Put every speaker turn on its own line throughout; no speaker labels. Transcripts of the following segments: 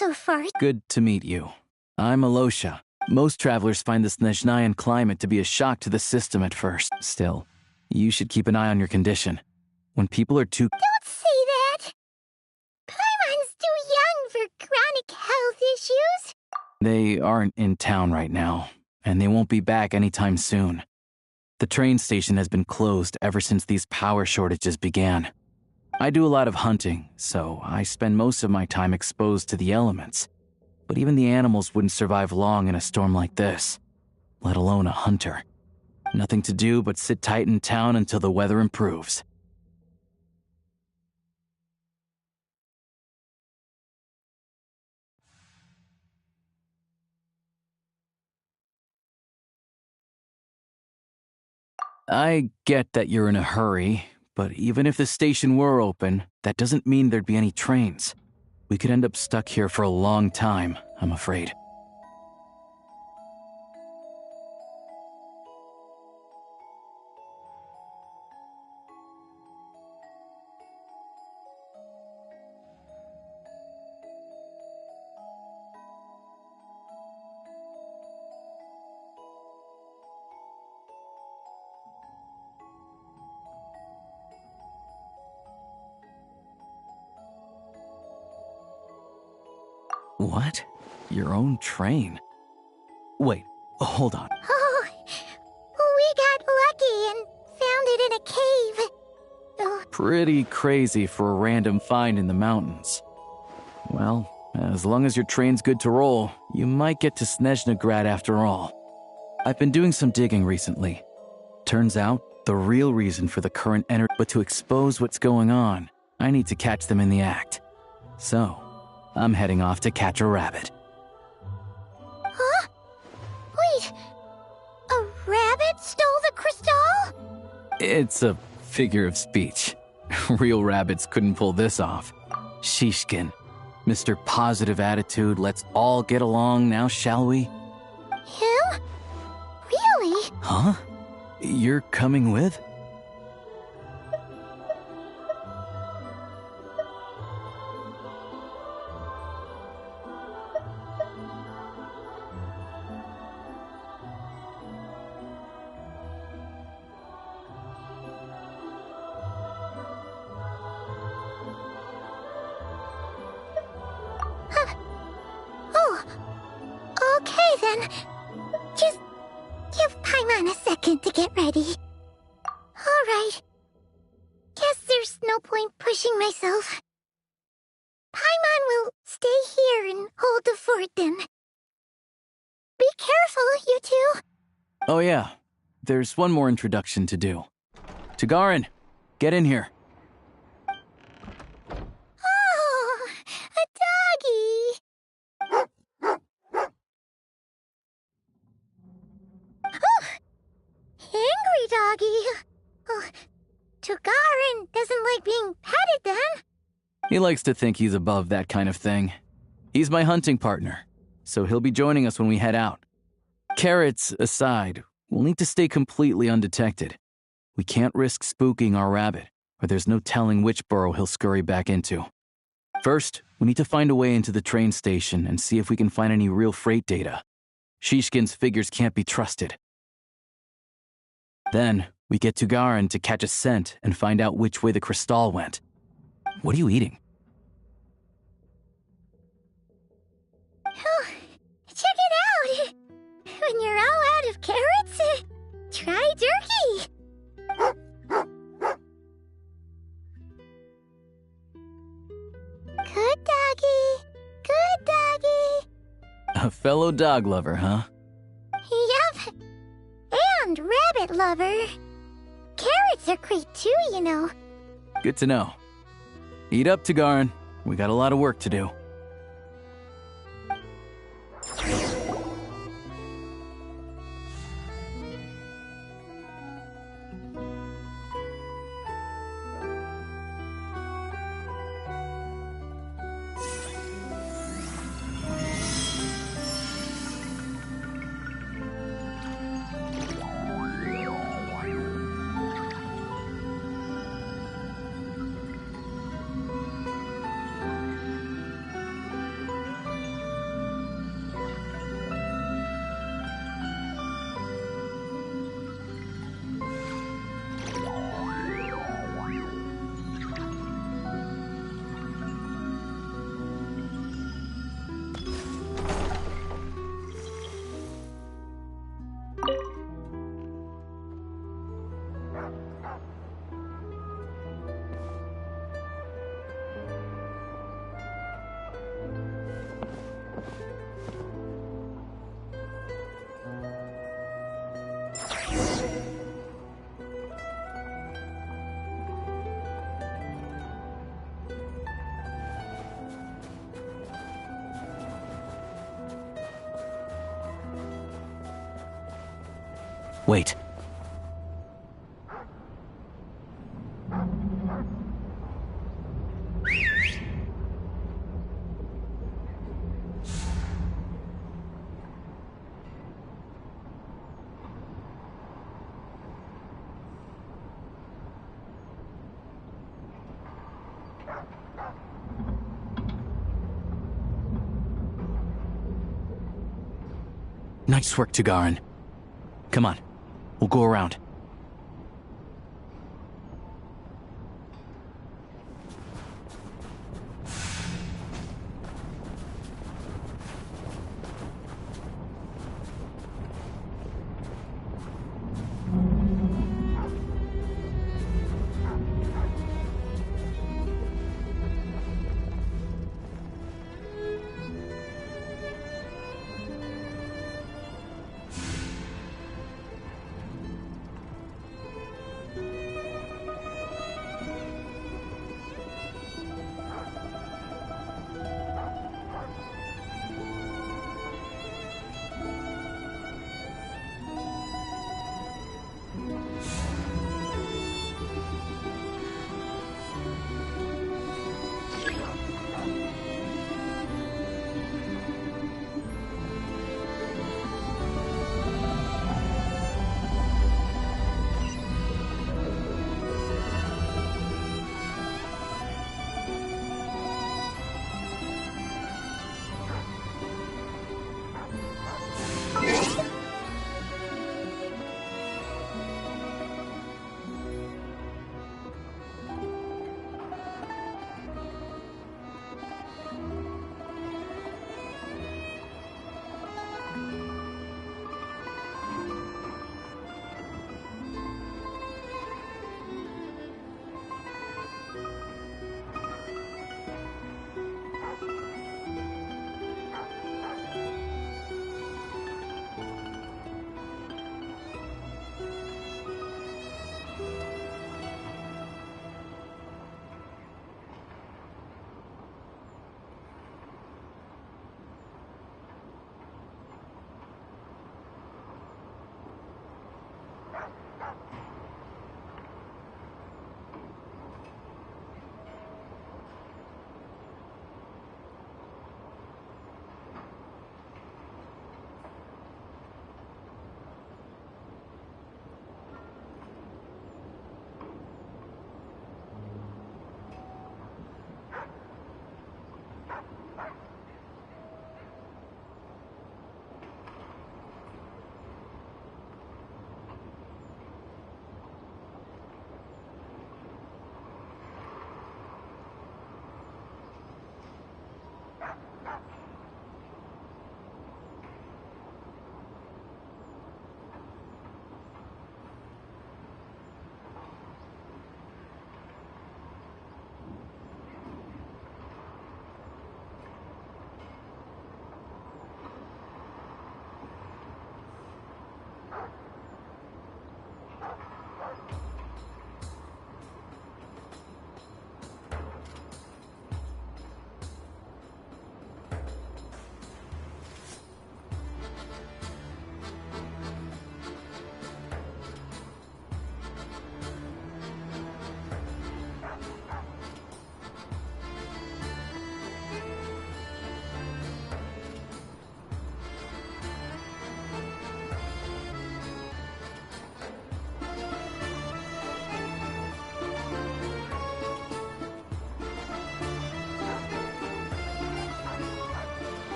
so far.
Good to meet you. I'm Alosha. Most travelers find the Snezhnayan climate to be a shock to the system at first. Still, you should keep an eye on your condition. When people are too—
Don't say that! Paimon's too young for chronic health issues.
They aren't in town right now, and they won't be back anytime soon. The train station has been closed ever since these power shortages began. I do a lot of hunting, so I spend most of my time exposed to the elements. But even the animals wouldn't survive long in a storm like this, let alone a hunter. Nothing to do but sit tight in town until the weather improves. I get that you're in a hurry, but even if the station were open, that doesn't mean there'd be any trains. We could end up stuck here for a long time, I'm afraid. What? Your own train? Wait, hold on.
Oh, we got lucky and found it in a cave. Oh,
Pretty crazy for a random find in the mountains. Well, as long as your train's good to roll, you might get to Snezhnagrad after all. I've been doing some digging recently. Turns out, the real reason for the current energy, but to expose what's going on, I need to catch them in the act. So, I'm heading off to catch a rabbit.
huh? Wait, a rabbit stole the crystal?
It's a figure of speech. Real rabbits couldn't pull this off. Shishkin, Mr. Positive Attitude, let's all get along now, shall we?
Him? Really?
Huh? You're coming with?
Oh, okay then. Just give Paimon a second to get ready. Alright. Guess there's no point pushing myself. Paimon will stay here and hold the fort then. Be careful, you two.
Oh yeah, there's one more introduction to do. Tagarin, get in here.
Oh, a doggy. Oh, angry doggy. Oh, Tugarin doesn't like being petted then.
He likes to think he's above that kind of thing. He's my hunting partner, so he'll be joining us when we head out. Carrots aside, we'll need to stay completely undetected. We can't risk spooking our rabbit, or there's no telling which burrow he'll scurry back into. First, we need to find a way into the train station and see if we can find any real freight data. Shishkin's figures can't be trusted. Then, we get Tugarin to catch a scent and find out which way the crystal went. What are you eating?
Oh, check it out. When you're all out of carrots, try turkey. Good doggy. Good doggy.
A fellow dog lover, huh?
Yep. And rabbit lover. Carrots are great too, you know.
Good to know. Eat up, Tugarin. We got a lot of work to do. Wait. Nice work, Tagarin. Come on, we'll go around.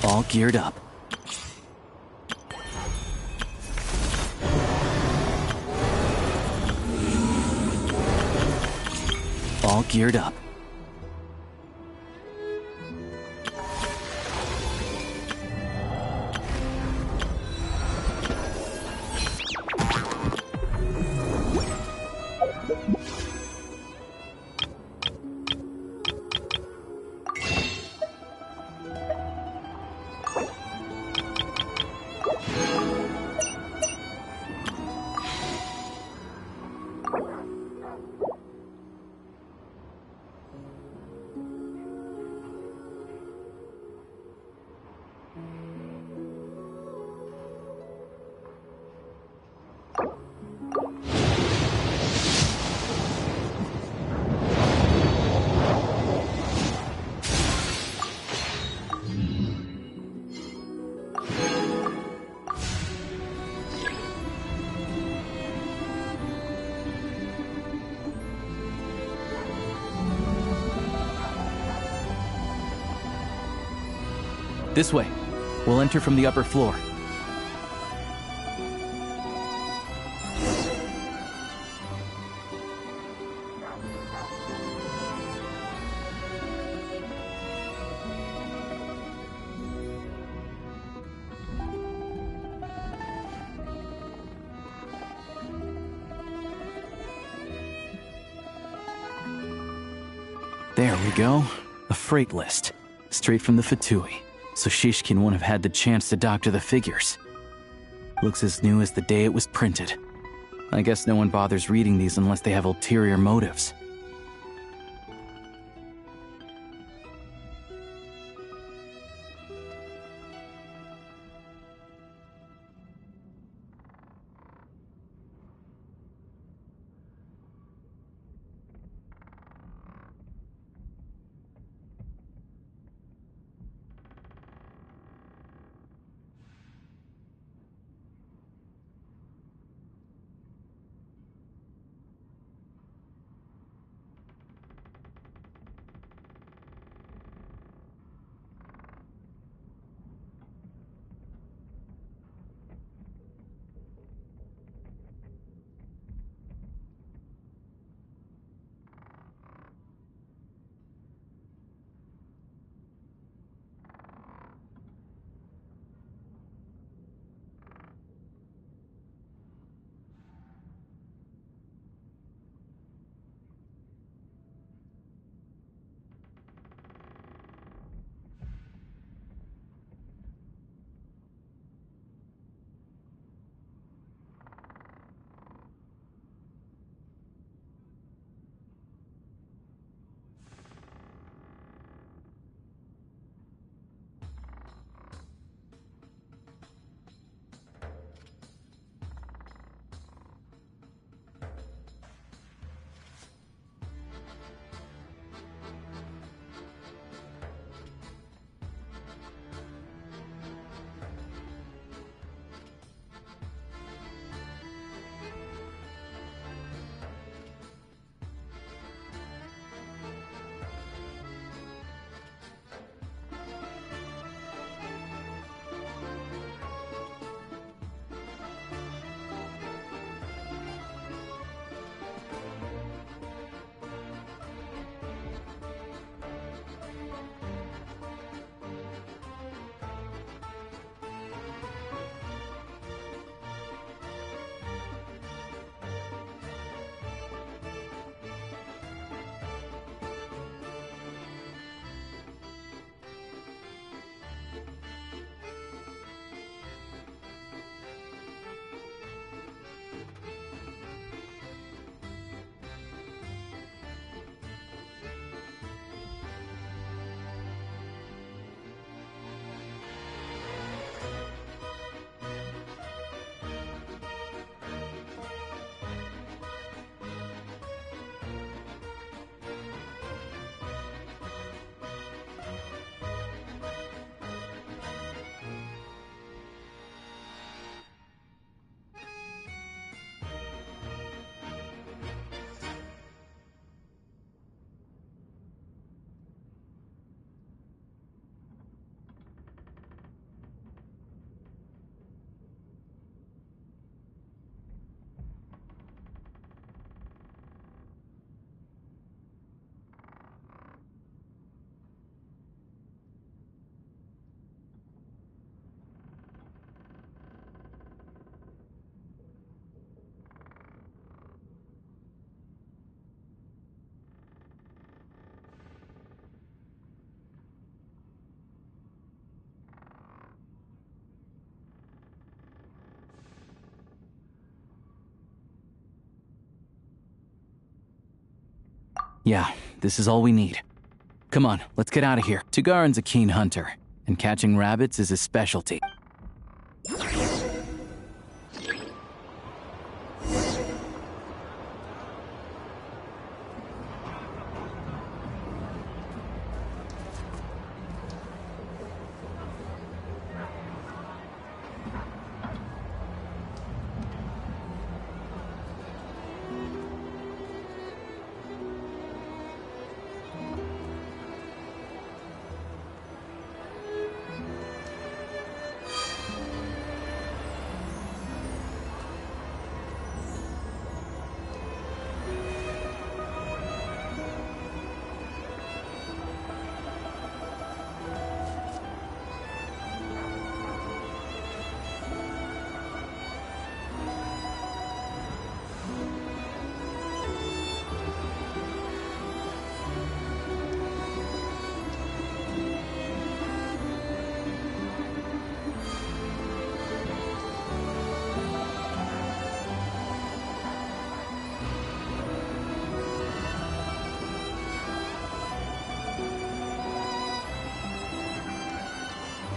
All geared up. All geared up. This way. We'll enter from the upper floor. There we go. A freight list. Straight from the Fatui. So Shishkin won't have had the chance to doctor the figures. Looks as new as the day it was printed. I guess no one bothers reading these unless they have ulterior motives. Yeah, this is all we need. Come on, let's get out of here. Tugarin's a keen hunter, and catching rabbits is his specialty.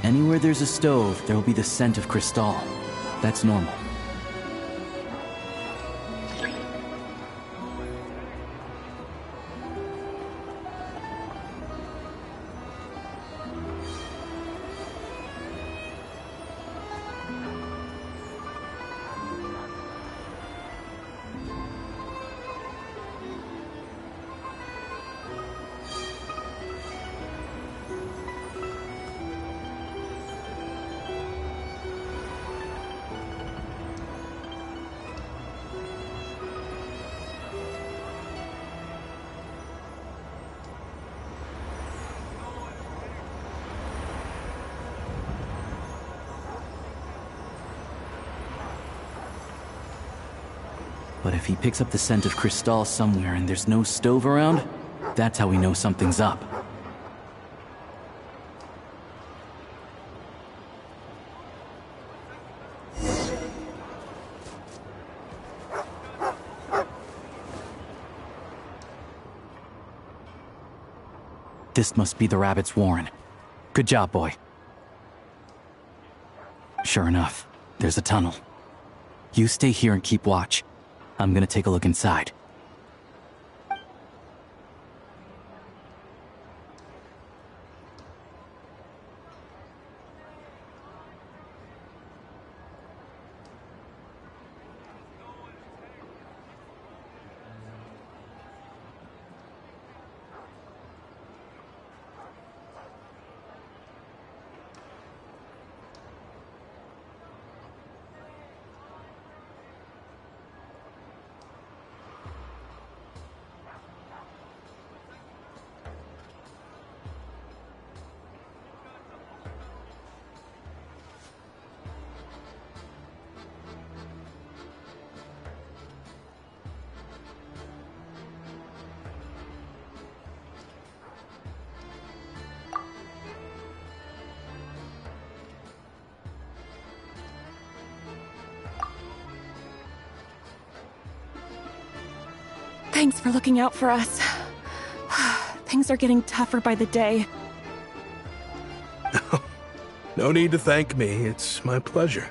Anywhere there's a stove, there will be the scent of Crystal. That's normal. But if he picks up the scent of Crystal somewhere and there's no stove around, that's how we know something's up. This must be the rabbit's warren. Good job, boy. Sure enough, there's a tunnel. You stay here and keep watch. I'm gonna take a look inside.
Thanks for looking out for us. Things are getting tougher by the day.
No need to thank me, it's my pleasure.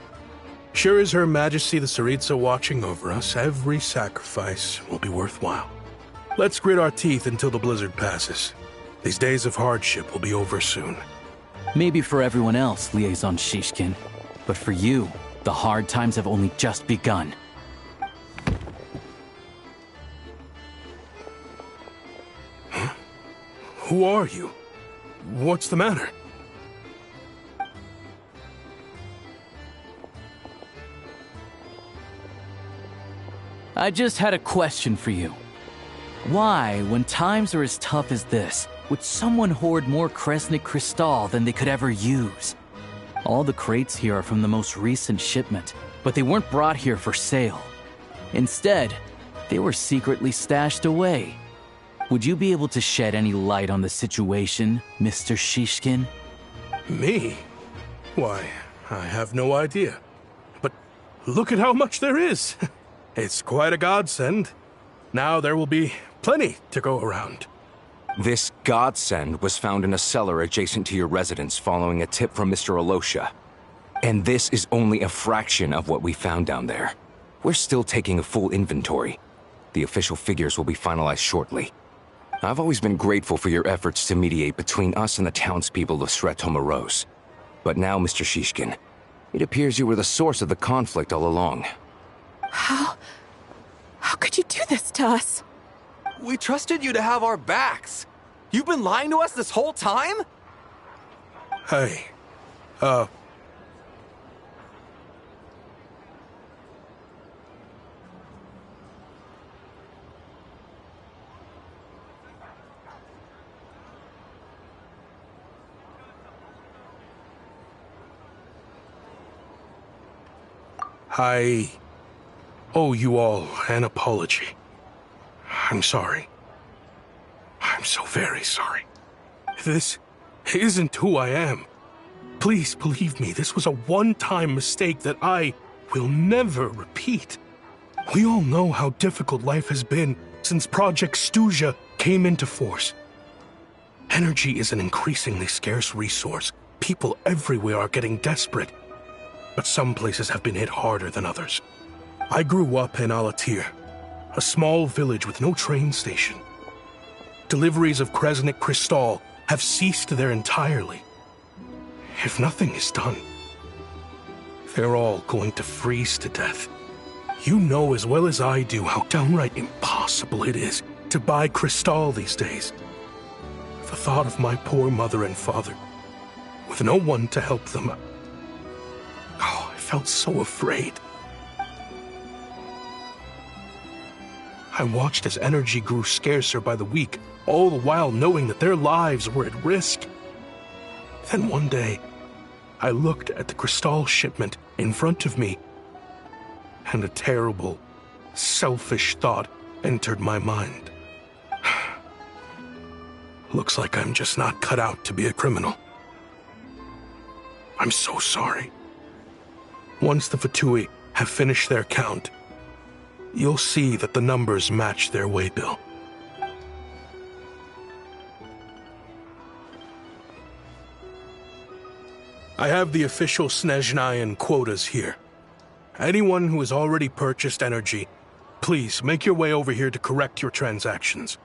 Sure as Her Majesty the Tsaritsa watching over us, every sacrifice will be worthwhile. Let's grit our teeth until the blizzard passes. These days of hardship will be over soon.
Maybe for everyone else, Liaison Shishkin, but for you, the hard times have only just begun.
Who are you? What's the matter?
I just had a question for you. Why, when times are as tough as this, would someone hoard more Kresnik Crystal than they could ever use? All the crates here are from the most recent shipment, but they weren't brought here for sale. Instead, they were secretly stashed away. Would you be able to shed any light on the situation, Mr. Shishkin?
Me? Why, I have no idea. But look at how much there is. It's quite a godsend. Now there will be Plenty to go around.
This godsend was found in a cellar adjacent to your residence following a tip from Mr. Alosha. And this is only a fraction of what we found down there. We're still taking a full inventory. The official figures will be finalized shortly. I've always been grateful for your efforts to mediate between us and the townspeople of Sretomaros. But now, Mr. Shishkin, it appears you were the source of the conflict all along.
How could you do this to us?
We trusted you to have our backs. You've been lying to us this whole time?
Hey, I owe you all an apology. I'm sorry. I'm so very sorry. This isn't who I am. Please believe me, this was a one-time mistake that I will never repeat. We all know how difficult life has been since Project Stuja came into force. Energy is an increasingly scarce resource. People everywhere are getting desperate. But some places have been hit harder than others. I grew up in Alatir, a small village with no train station. Deliveries of Kresnik Crystal have ceased there entirely. If nothing is done, they're all going to freeze to death. You know as well as I do how downright impossible it is to buy Crystal these days. The thought of my poor mother and father, with no one to help them, I felt so afraid. I watched as energy grew scarcer by the week, all the while knowing that their lives were at risk. Then one day, I looked at the Crystal shipment in front of me, and a terrible, selfish thought entered my mind. Looks like I'm just not cut out to be a criminal. I'm so sorry. Once the Fatui have finished their count, you'll see that the numbers match their waybill. I have the official Snezhnayan quotas here. Anyone who has already purchased energy, please make your way over here to correct your transactions.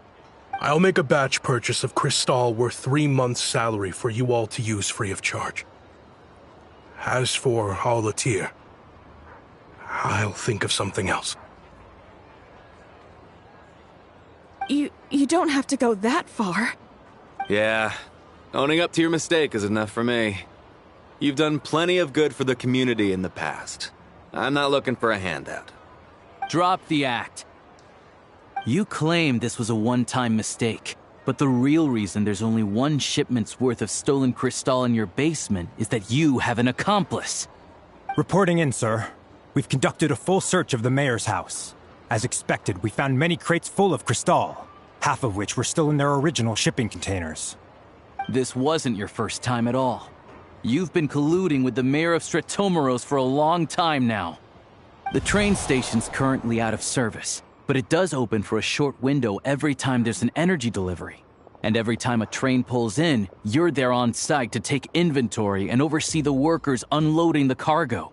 I'll make a batch purchase of Crystal worth 3 months' salary for you all to use free of charge. As for Alatir, I'll think of something else.
You don't have to go that far.
Yeah, owning up to your mistake is enough for me. You've done plenty of good for the community in the past. I'm not looking for a handout.
Drop the act. You claim this was a one-time mistake, but the real reason there's only 1 shipment's worth of stolen Crystal in your basement is that you have an accomplice.
Reporting in, sir. We've conducted a full search of the mayor's house. As expected, we found many crates full of Crystal, half of which were still in their original shipping containers.
This wasn't your first time at all. You've been colluding with the mayor of Sretomaros for a long time now. The train station's currently out of service, but it does open for a short window every time there's an energy delivery. And every time a train pulls in, you're there on site to take inventory and oversee the workers unloading the cargo.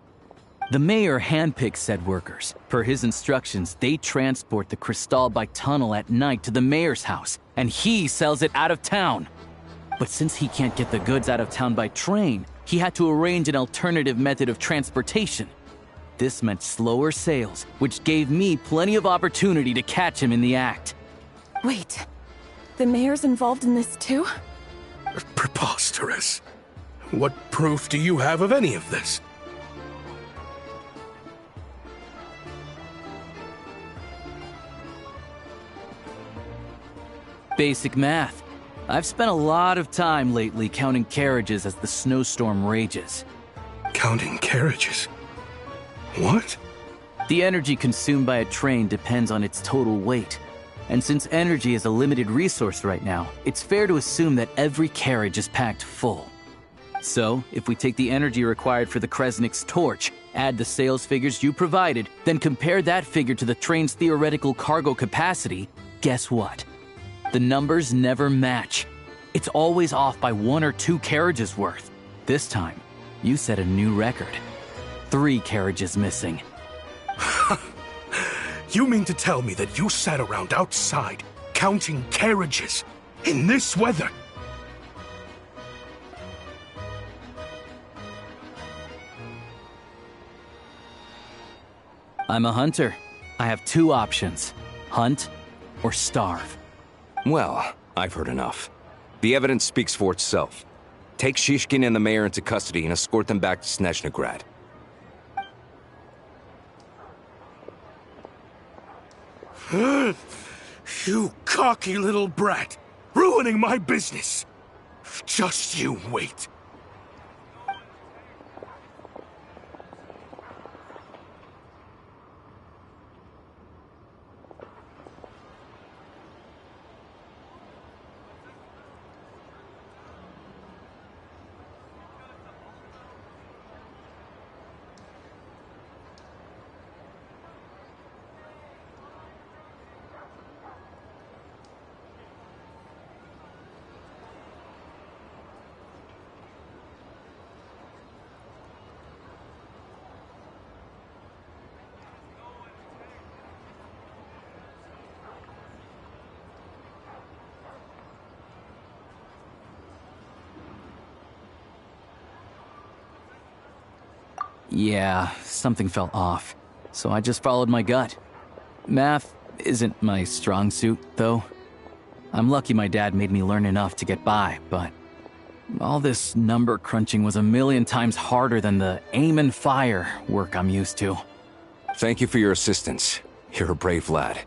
The mayor handpicks said workers. Per his instructions, they transport the Crystal by tunnel at night to the mayor's house, and he sells it out of town. But since he can't get the goods out of town by train, he had to arrange an alternative method of transportation. This meant slower sales, which gave me plenty of opportunity to catch him in the act.
Wait, the mayor's involved in this too?
Preposterous. What proof do you have of any of this?
Basic math. I've spent a lot of time lately counting carriages as the snowstorm rages.
Counting carriages? What?
The energy consumed by a train depends on its total weight. And since energy is a limited resource right now, it's fair to assume that every carriage is packed full. So, if we take the energy required for the Kresnik's torch, add the sales figures you provided, then compare that figure to the train's theoretical cargo capacity, guess what? The numbers never match. It's always off by 1 or 2 carriages worth. This time, you set a new record. 3 carriages missing.
You mean to tell me that you sat around outside, counting carriages, in this weather?
I'm a hunter. I have 2 options. Hunt or starve.
Well, I've heard enough. The evidence speaks for itself. Take Shishkin and the mayor into custody and escort them back to Snezhnograd.
You cocky little brat! Ruining my business! Just you wait.
Yeah, something felt off, so I just followed my gut. Math isn't my strong suit, though. I'm lucky my dad made me learn enough to get by, but all this number crunching was a million times harder than the aim and fire work I'm used to.
Thank you for your assistance. You're a brave lad.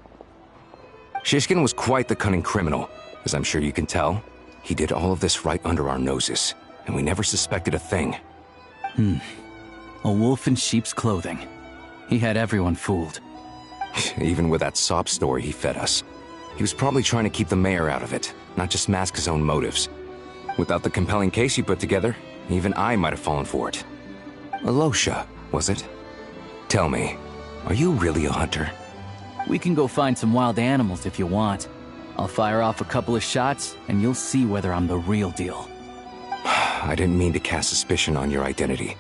Shishkin was quite the cunning criminal, as I'm sure you can tell. He did all of this right under our noses, and we never suspected a thing.
A wolf in sheep's clothing. He had everyone fooled.
Even with that sob story he fed us. He was probably trying to keep the mayor out of it, not just mask his own motives. Without the compelling case you put together, even I might have fallen for it. Alosha, was it? Tell me, are you really a hunter?
We can go find some wild animals if you want. I'll fire off a couple of shots, and you'll see whether I'm the real deal.
I didn't mean to cast suspicion on your identity.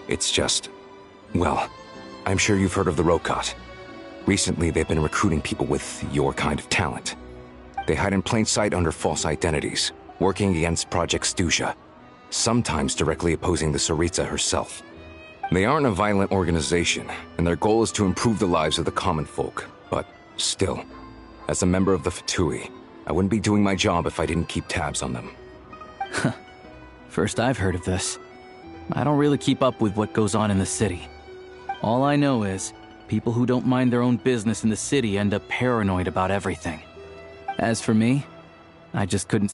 It's just... well, I'm sure you've heard of the Rokot. Recently, they've been recruiting people with your kind of talent. They hide in plain sight under false identities, working against Project Stusha, sometimes directly opposing the Tsaritsa herself. They aren't a violent organization, and their goal is to improve the lives of the common folk. But still, as a member of the Fatui, I wouldn't be doing my job if I didn't keep tabs on them.
First I've heard of this. I don't really keep up with what goes on in the city. All I know is, people who don't mind their own business in the city end up paranoid about everything. As for me, I just couldn't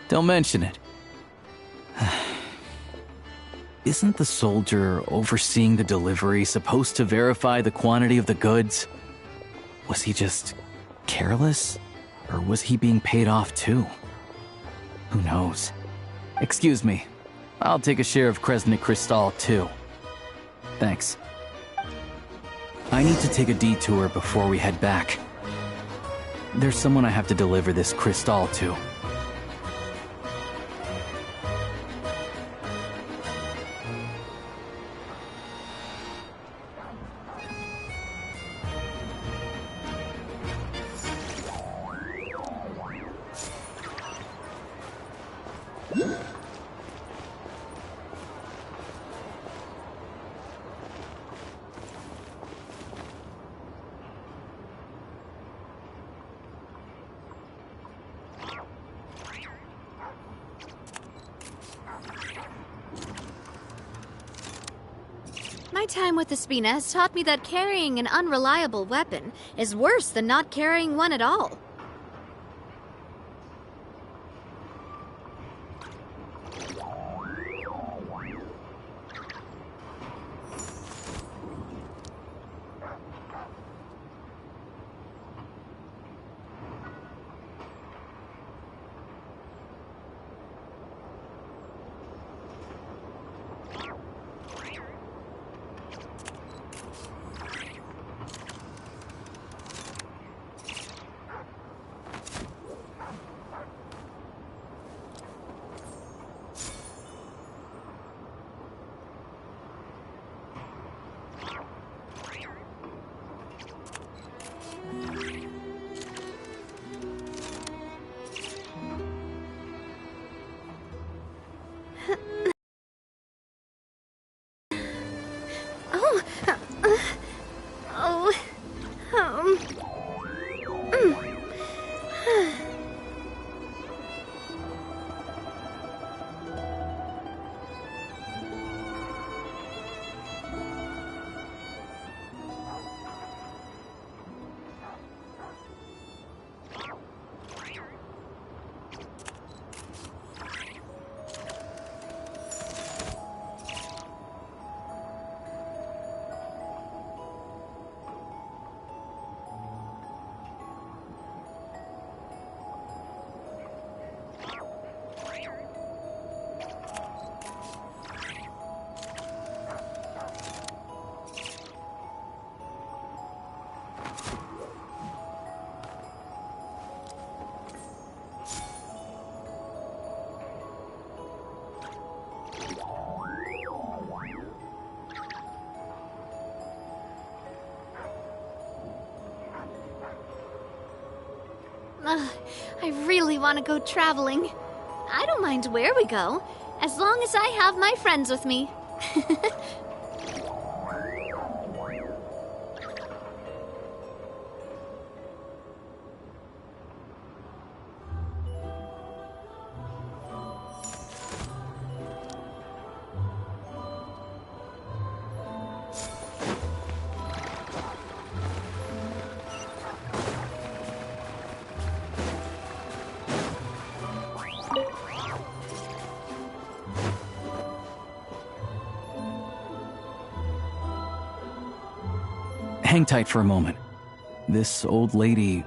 Don't mention it. Isn't the soldier overseeing the delivery supposed to verify the quantity of the goods? Was he just careless? Or was he being paid off too? Who knows? Excuse me. I'll take a share of Kresnik Crystal too. Thanks. I need to take a detour before we head back. There's someone I have to deliver this crystal to.
My time with the Spina has taught me that carrying an unreliable weapon is worse than not carrying one at all. I really want to go traveling. I don't mind where we go, as long as I have my friends with me.
Hang tight for a moment. This old lady,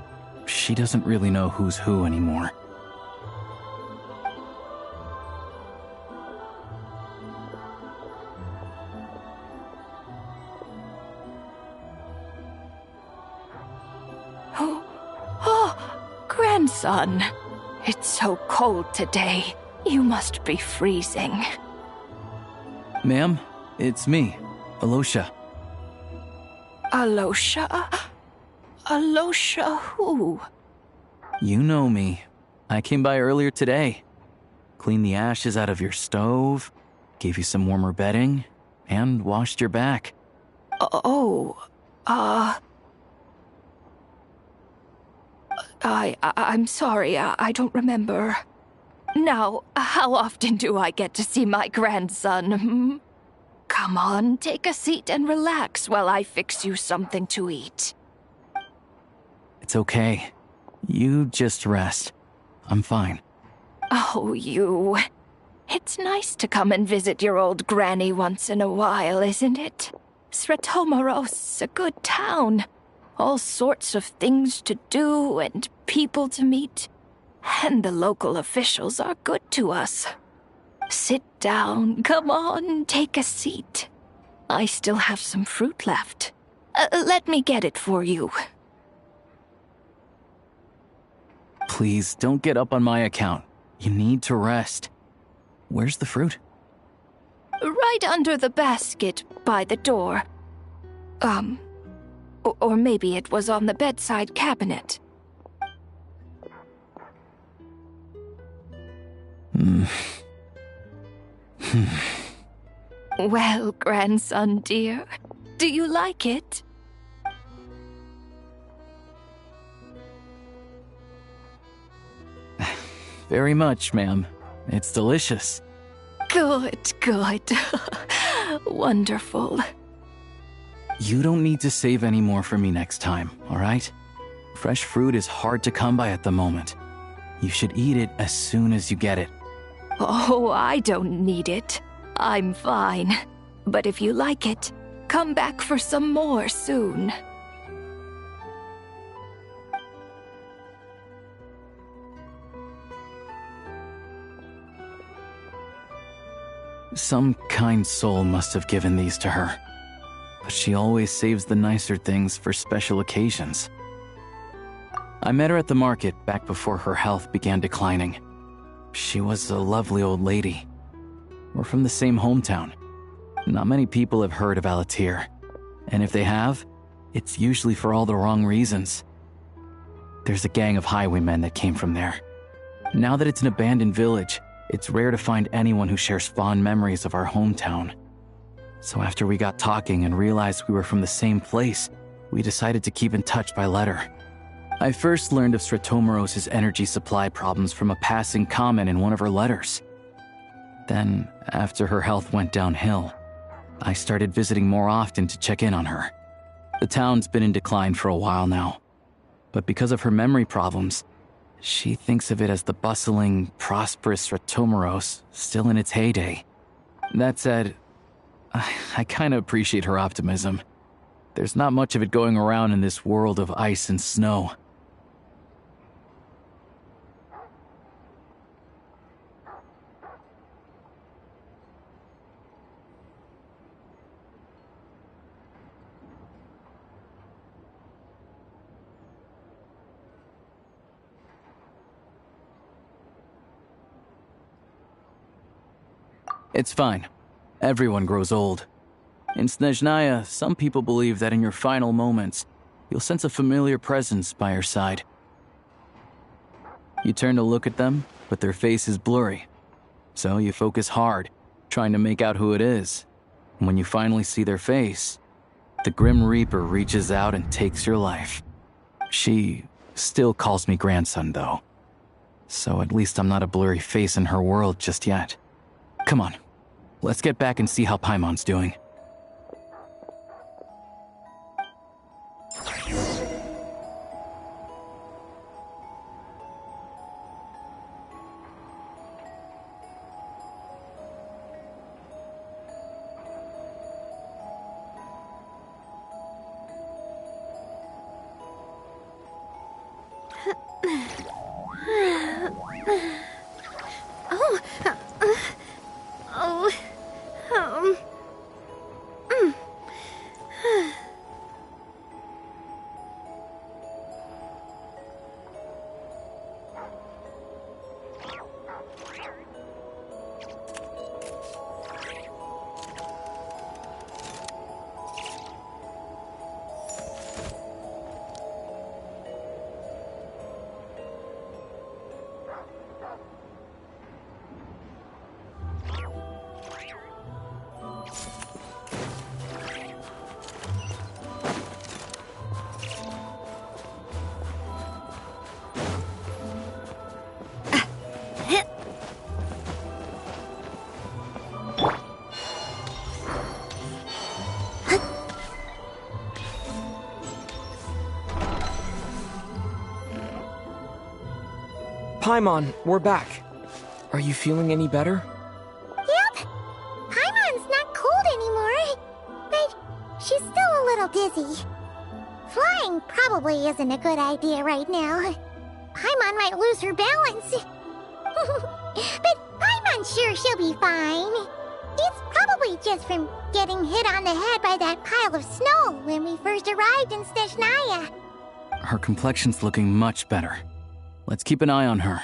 she doesn't really know who's who anymore.
Grandson. It's so cold today. You must be freezing.
Ma'am, it's me, Alosha.
Alosha? Alosha who?
You know me. I came by earlier today. Cleaned the ashes out of your stove, gave you some warmer bedding, and washed your back.
I'm sorry, I don't remember. Now, how often do I get to see my grandson, hmm? Come on, take a seat and relax while I fix you something to eat.
It's okay. You just rest. I'm fine.
Oh, you. It's nice to come and visit your old granny once in a while, isn't it? Sretomaros, a good town. All sorts of things to do and people to meet. And the local officials are good to us. Sit down, come on, take a seat. I still have some fruit left. Let me get it for you.
Please, don't get up on my account. You need to rest. Where's the fruit?
Right under the basket by the door. Or maybe it was on the bedside cabinet. Well, grandson dear, do you like it?
Very much, ma'am. It's delicious.
Good, good. Wonderful.
You don't need to save any more for me next time, all right? Fresh fruit is hard to come by at the moment. You should eat it as soon as you get it.
Oh, I don't need it. I'm fine. But if you like it, come back for some more soon.
Some kind soul must have given these to her. But she always saves the nicer things for special occasions. I met her at the market back before her health began declining. She was a lovely old lady. We're from the same hometown. Not many people have heard of Alatir. And if they have, it's usually for all the wrong reasons. There's a gang of highwaymen that came from there. Now that it's an abandoned village, it's rare to find anyone who shares fond memories of our hometown. So after we got talking and realized we were from the same place, we decided to keep in touch by letter. I first learned of Sretomaros' energy supply problems from a passing comment in one of her letters. Then, after her health went downhill, I started visiting more often to check in on her. The town's been in decline for a while now, but because of her memory problems, she thinks of it as the bustling, prosperous Sretomaros still in its heyday. That said, I kinda appreciate her optimism. There's not much of it going around in this world of ice and snow. It's fine. Everyone grows old. In Snezhnaya, some people believe that in your final moments, you'll sense a familiar presence by your side. You turn to look at them, but their face is blurry. So you focus hard, trying to make out who it is. And when you finally see their face, the Grim Reaper reaches out and takes your life. She still calls me grandson, though. So at least I'm not a blurry face in her world just yet. Come on, let's get back and see how Paimon's doing.
Paimon, we're back.
Are you feeling any better?
Yep. Paimon's not cold anymore, but she's still a little dizzy. Flying probably isn't a good idea right now. Paimon might lose her balance. But Paimon's sure she'll be fine. It's probably just from getting hit on the head by that pile of snow when we first arrived in Snezhnaya.
Her complexion's looking much better. Let's keep an eye on her.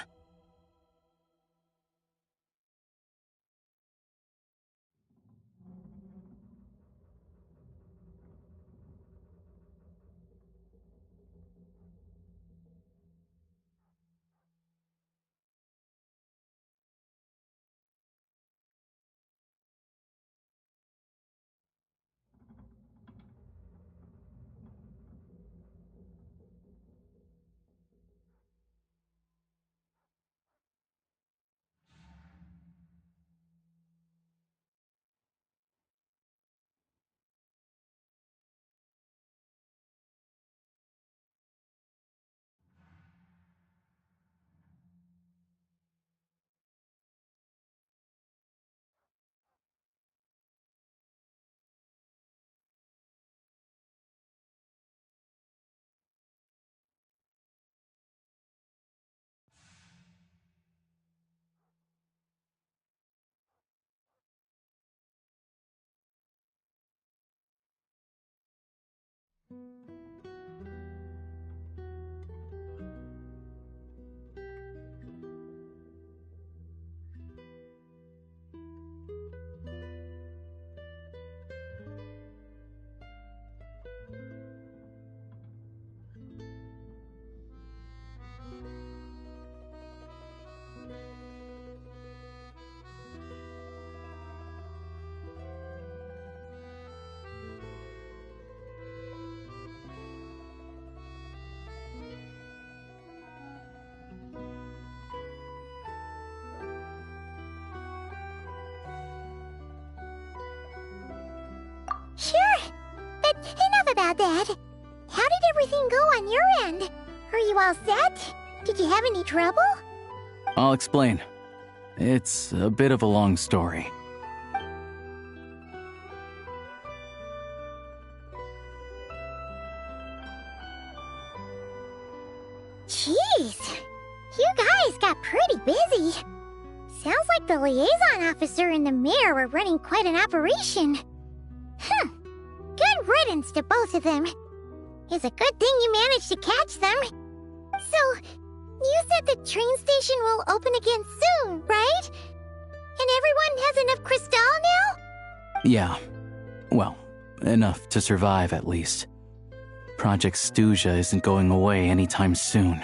Sure, but enough about that. How did everything go on your end? Are you all set? Did you have any trouble?
I'll explain. It's a bit of a long story.
Jeez, you guys got pretty busy. Sounds like the liaison officer and the mayor were running quite an operation. Good riddance to both of them. It's a good thing you managed to catch them. So, you said the train station will open again soon, right? And everyone has enough crystal now?
Yeah. Well, enough to survive at least. Project Stuja isn't going away anytime soon.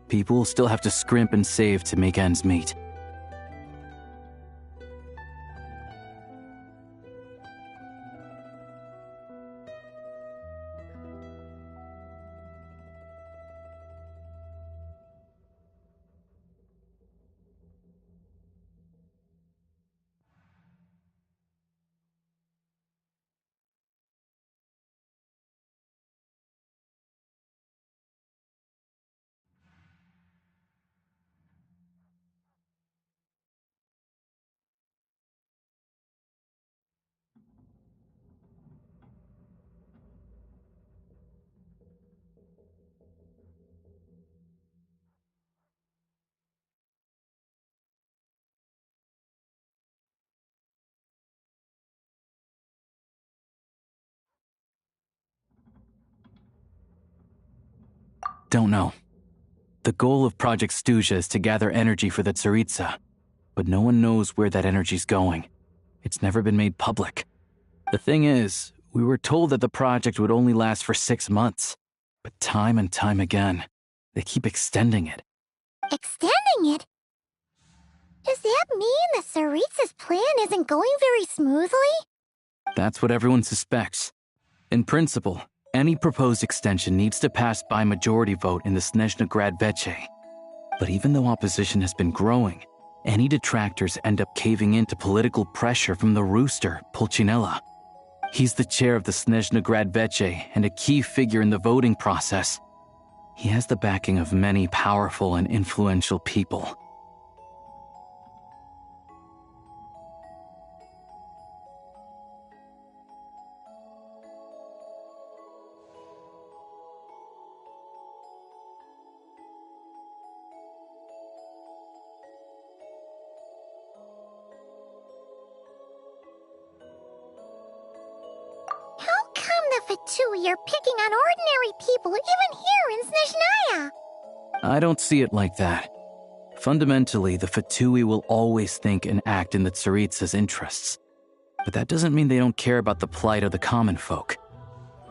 People will still have to scrimp and save to make ends meet. Don't know. The goal of Project Stuja is to gather energy for the Tsaritsa, but no one knows where that energy's going. It's never been made public. The thing is, we were told that the project would only last for 6 months, but time and time again, they keep extending it.
Extending it? Does that mean the Tsaritsa's plan isn't going very smoothly?
That's what everyone suspects. In principle, any proposed extension needs to pass by majority vote in the Snezhna Grad Veche. But even though opposition has been growing, any detractors end up caving in to political pressure from the rooster, Pulcinella. He's the chair of the Snezhna Grad Veche and a key figure in the voting process. He has the backing of many powerful and influential people.
Fatui are picking on ordinary people even here in Snezhnaya.
I don't see it like that. Fundamentally, the Fatui will always think and act in the Tsaritsa's interests. But that doesn't mean they don't care about the plight of the common folk.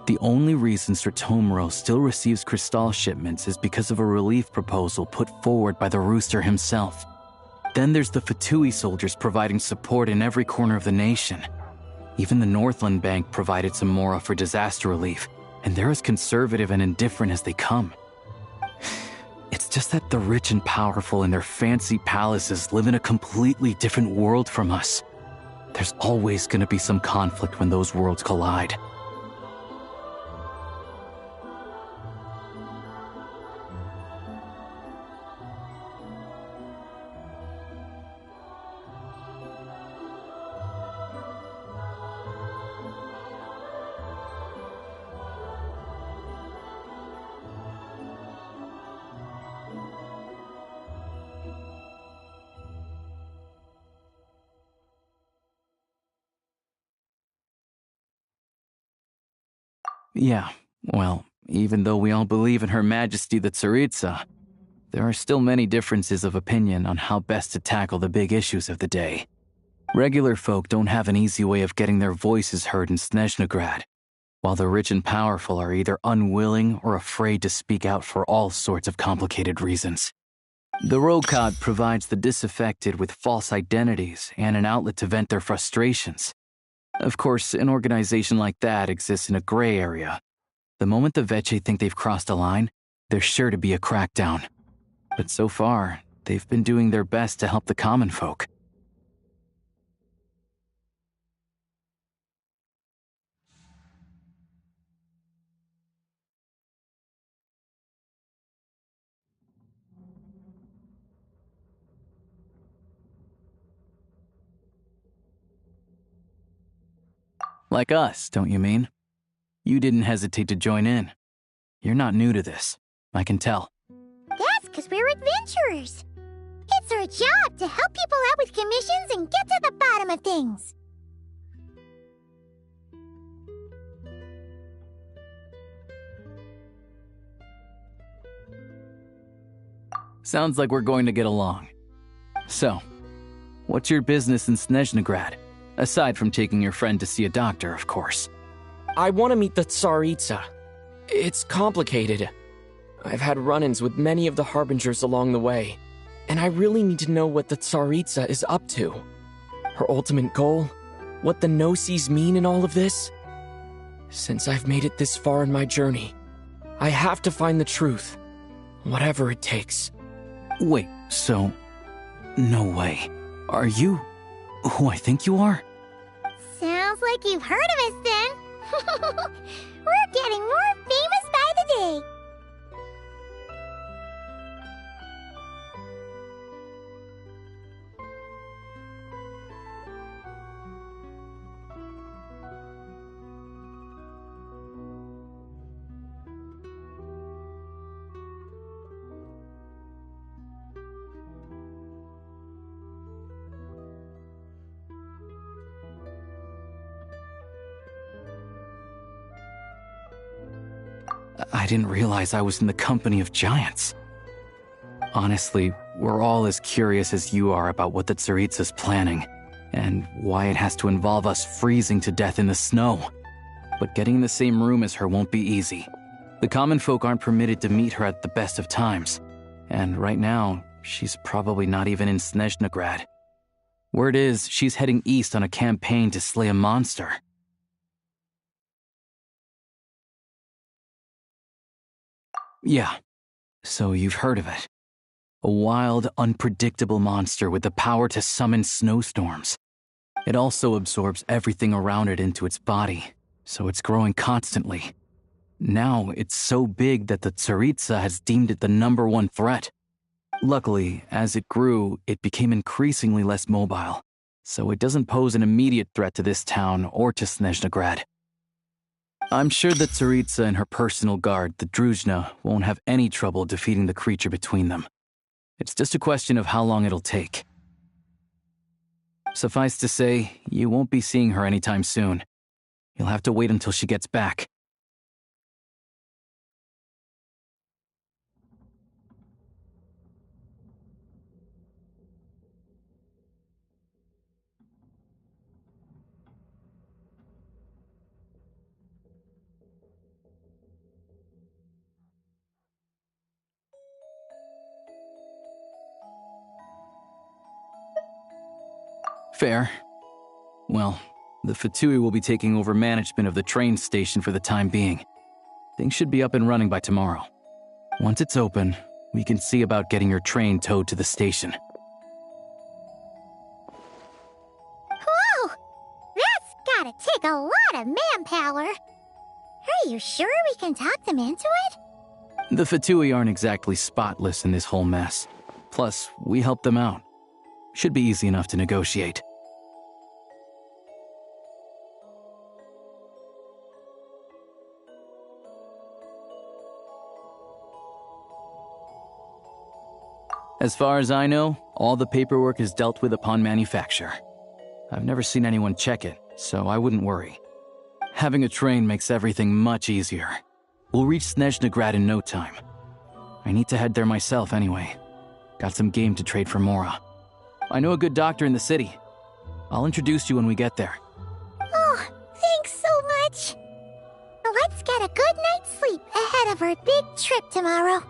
The only reason Sir Tomuro still receives Crystal shipments is because of a relief proposal put forward by the Rooster himself. Then there's the Fatui soldiers providing support in every corner of the nation. Even the Northland Bank provided some mora for disaster relief, and they're as conservative and indifferent as they come. It's just that the rich and powerful in their fancy palaces live in a completely different world from us. There's always going to be some conflict when those worlds collide. Yeah, well, even though we all believe in Her Majesty the Tsaritsa, there are still many differences of opinion on how best to tackle the big issues of the day. Regular folk don't have an easy way of getting their voices heard in Snezhnograd, while the rich and powerful are either unwilling or afraid to speak out for all sorts of complicated reasons. The Rokad provides the disaffected with false identities and an outlet to vent their frustrations. Of course, an organization like that exists in a gray area. The moment the Veche think they've crossed a line, there's sure to be a crackdown. But so far, they've been doing their best to help the common folk. Like us, don't you mean? You didn't hesitate to join in. You're not new to this. I can tell.
That's because we're adventurers. It's our job to help people out with commissions and get to the bottom of things.
Sounds like we're going to get along. So, what's your business in Snezhnograd? Aside from taking your friend to see a doctor, of course.
I want to meet the Tsaritsa. It's complicated. I've had run-ins with many of the Harbingers along the way, and I really need to know what the Tsaritsa is up to. Her ultimate goal? What the no-sees mean in all of this? Since I've made it this far in my journey, I have to find the truth, whatever it takes.
Wait, so... No way. Are you who I think you are?
Sounds like you've heard of us then. We're getting more famous by the day.
I didn't realize I was in the company of giants. Honestly, we're all as curious as you are about what the Tsaritsa's planning, and why it has to involve us freezing to death in the snow. But getting in the same room as her won't be easy. The common folk aren't permitted to meet her at the best of times, and right now, she's probably not even in Snezhnograd. Word is, she's heading east on a campaign to slay a monster. Yeah, so you've heard of it. A wild, unpredictable monster with the power to summon snowstorms. It also absorbs everything around it into its body, so it's growing constantly. Now it's so big that the Tsaritsa has deemed it the #1 threat. Luckily, as it grew, it became increasingly less mobile, so it doesn't pose an immediate threat to this town or to Snezhnograd. I'm sure the Tsaritsa and her personal guard, the Druzhna, won't have any trouble defeating the creature between them. It's just a question of how long it'll take. Suffice to say, you won't be seeing her anytime soon. You'll have to wait until she gets back, Fair. Well, the Fatui will be taking over management of the train station for the time being. Things should be up and running by tomorrow. Once it's open, we can see about getting your train towed to the station.
Whoa! That's gotta take a lot of manpower. Are you sure we can talk them into it?
The Fatui aren't exactly spotless in this whole mess. Plus, we helped them out. Should be easy enough to negotiate. As far as I know, all the paperwork is dealt with upon manufacture. I've never seen anyone check it, so I wouldn't worry. Having a train makes everything much easier. We'll reach Snezhnegrad in no time. I need to head there myself anyway. Got some game to trade for Mora. I know a good doctor in the city. I'll introduce you when we get there.
Oh, thanks so much. Let's get a good night's sleep ahead of our big trip tomorrow.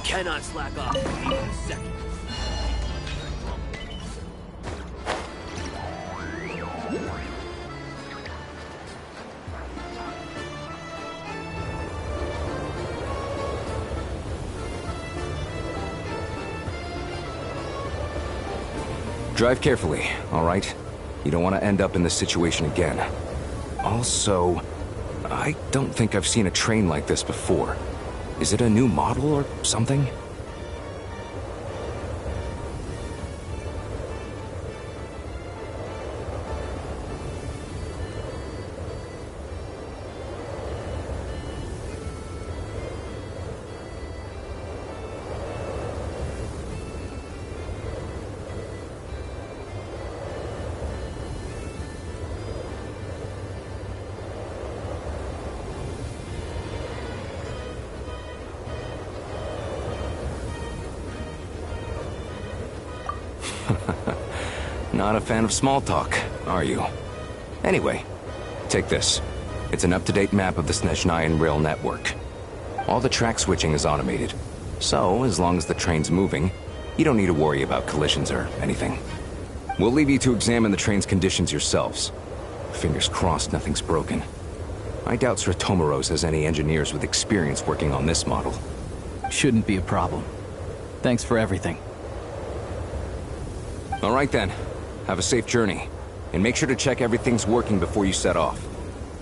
Cannot slack off even a second.
Drive carefully, all right? You don't want to end up in this situation again. Also, I don't think I've seen a train like this before. Is it a new model or something? Not a fan of small talk, are you? Anyway, take this. It's an up-to-date map of the Snezhnayan rail network. All the track switching is automated, so as long as the train's moving, you don't need to worry about collisions or anything. We'll leave you to examine the train's conditions yourselves. Fingers crossed nothing's broken. I doubt Sir Tomoros has any engineers with experience working on this model.
Shouldn't be a problem. Thanks for everything.
All right then. Have a safe journey. And make sure to check everything's working before you set off.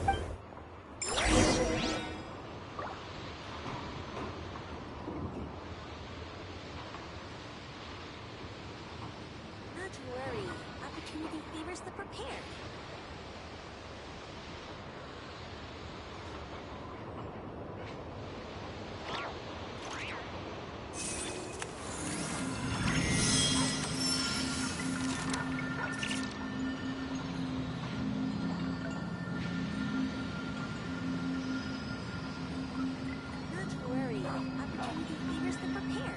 Not to worry. Opportunity favors the prepared. Not to worry. Opportunity favors the prepared.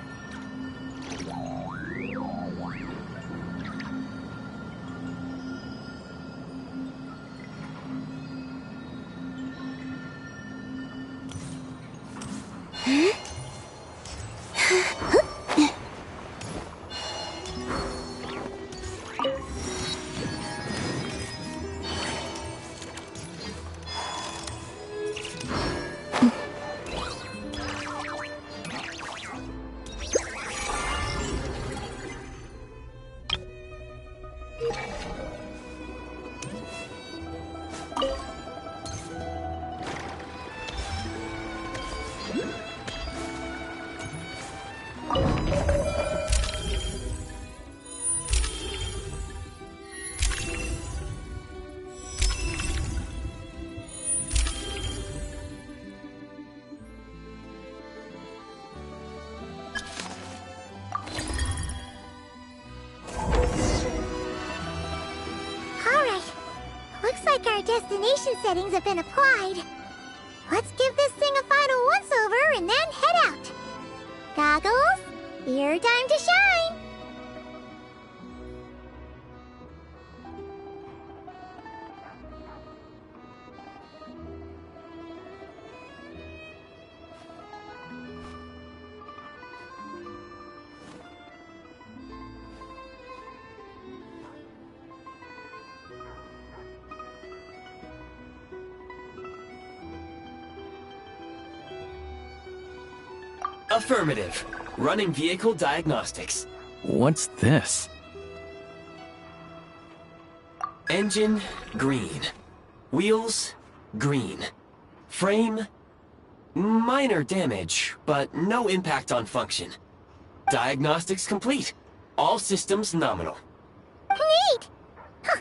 our destination settings have been applied. Let's give this thing a final once-over and then head out. Goggles, your time to shine!
Affirmative. Running vehicle diagnostics.
What's this?
Engine, green. Wheels, green. Frame, minor damage, but no impact on function. Diagnostics complete. All systems nominal.
Neat! Huh.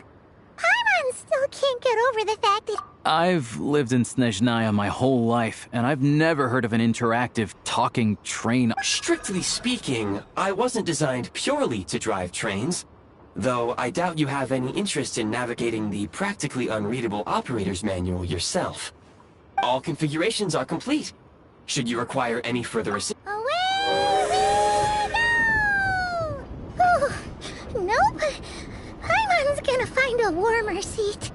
Paimon still can't get over the fact that...
I've lived in Snezhnaya my whole life, and I've never heard of an interactive talking train.
Strictly speaking, I wasn't designed purely to drive trains, though I doubt you have any interest in navigating the practically unreadable operator's manual yourself. All configurations are complete. Should you require any further assistance...
Away we go! Nope. Paimon's gonna find a warmer seat.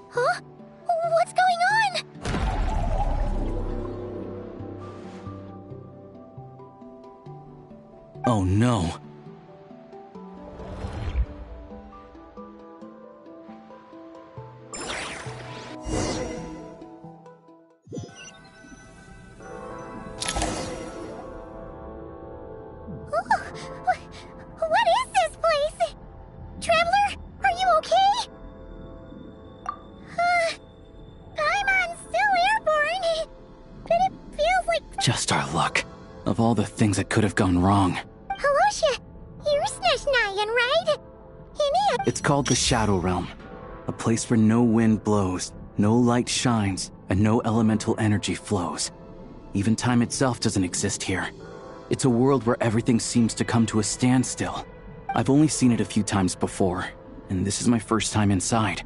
Huh? What's going on?
Oh no.
What is this place? Traveler, are you okay? Paimon's still airborne, but it feels like...
Just our luck. Of all the things that could have gone wrong.
Alosha, you're Snezhnayan, right?
It's called the Shadow Realm. A place where no wind blows, no light shines, and no elemental energy flows. Even time itself doesn't exist here. It's a world where everything seems to come to a standstill. I've only seen it a few times before, and this is my first time inside.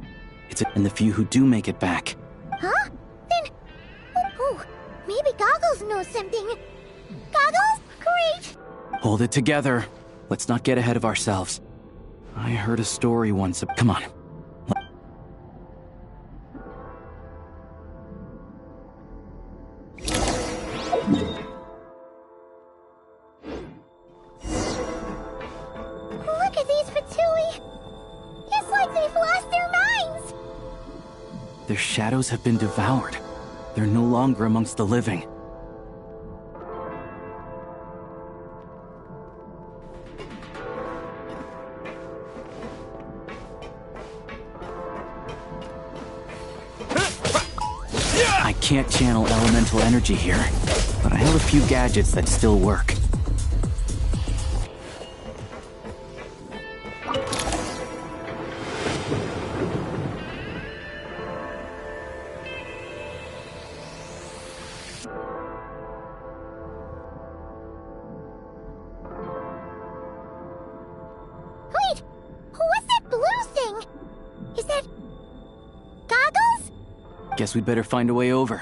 And the few who do make it back.
Huh? Then... Oh, maybe Goggles knows something. Goggles? Great!
Hold it together. Let's not get ahead of ourselves. I heard a story once. Come on.
Look at these Fatui! It's like they've lost their minds!
Their shadows have been devoured. They're no longer amongst the living. I can't channel elemental energy here, but I have a few gadgets that still work.
Wait! What's that blue thing? Is that... Goggles?
Guess we'd better find a way over.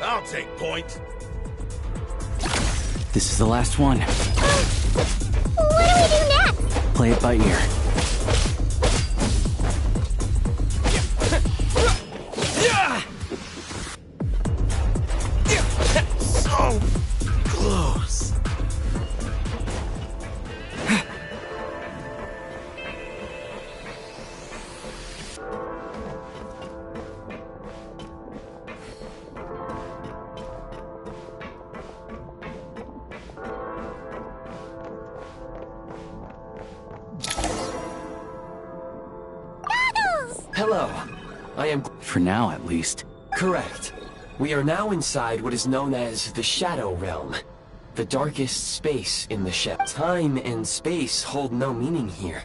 I'll take point.
This is the last one.
What do we do next?
Play it by ear.
So close.
Goggles!
Hello. I am...
For now, at least.
Correct. We are now inside what is known as the Shadow Realm. The darkest space in the ship. Time and space hold no meaning here.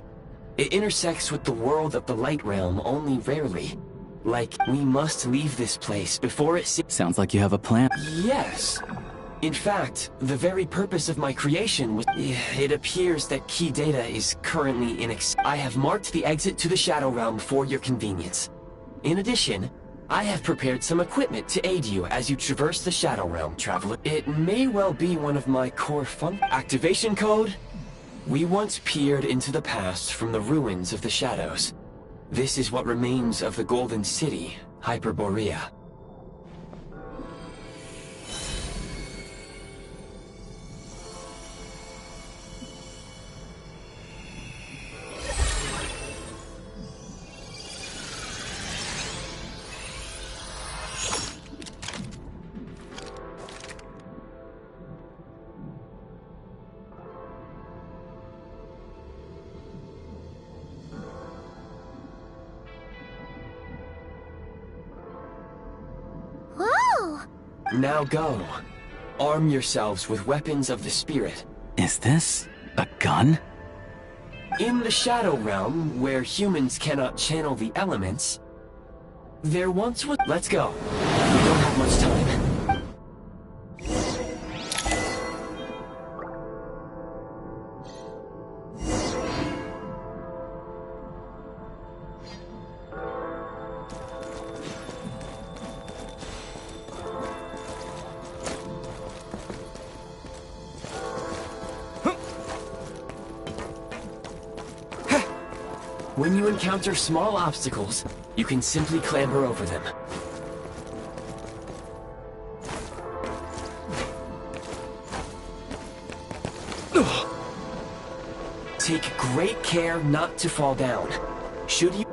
It intersects with the world of the Light Realm only rarely. Like, we must leave this place before it
Sounds like you have a plan.
Yes. In fact, the very purpose of my creation was... It appears that key data is currently I have marked the exit to the Shadow Realm for your convenience. In addition, I have prepared some equipment to aid you as you traverse the Shadow Realm, traveler. It may well be one of my core activation code. We once peered into the past from the ruins of the shadows. This is what remains of the Golden City, Hyperborea.
Whoa!
Now go. Arm yourselves with weapons of the spirit.
Is this a gun?
In the Shadow Realm, where humans cannot channel the elements, there once was... Let's go. We don't have much time. When you encounter small obstacles, you can simply clamber over them. Take great care not to fall down. Should you...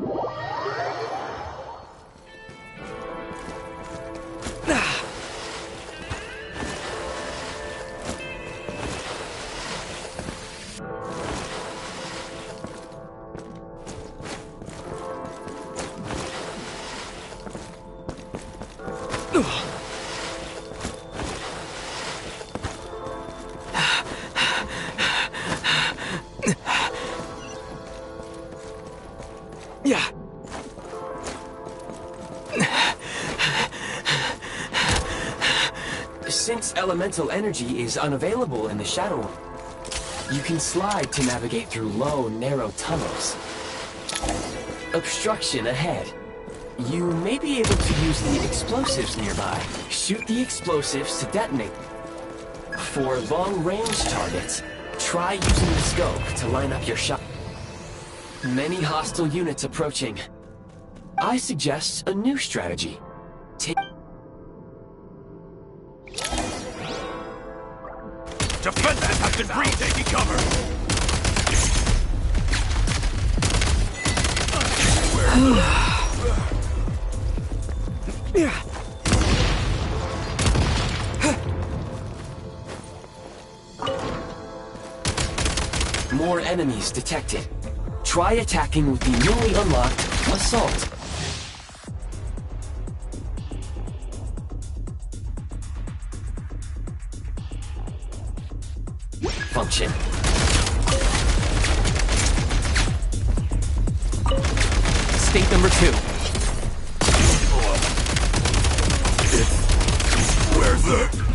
Yeah. Since elemental energy is unavailable in the Shadow, you can slide to navigate through low, narrow tunnels. Obstruction ahead. You may be able to use the explosives nearby. Shoot the explosives to detonate. For long-range targets, try using the scope to line up your shot. Many hostile units approaching. I suggest a new strategy.
Defenses have been breached. Taking cover.
More enemies detected. Try attacking with the newly unlocked Assault. Function.
State number 2.
Where's the...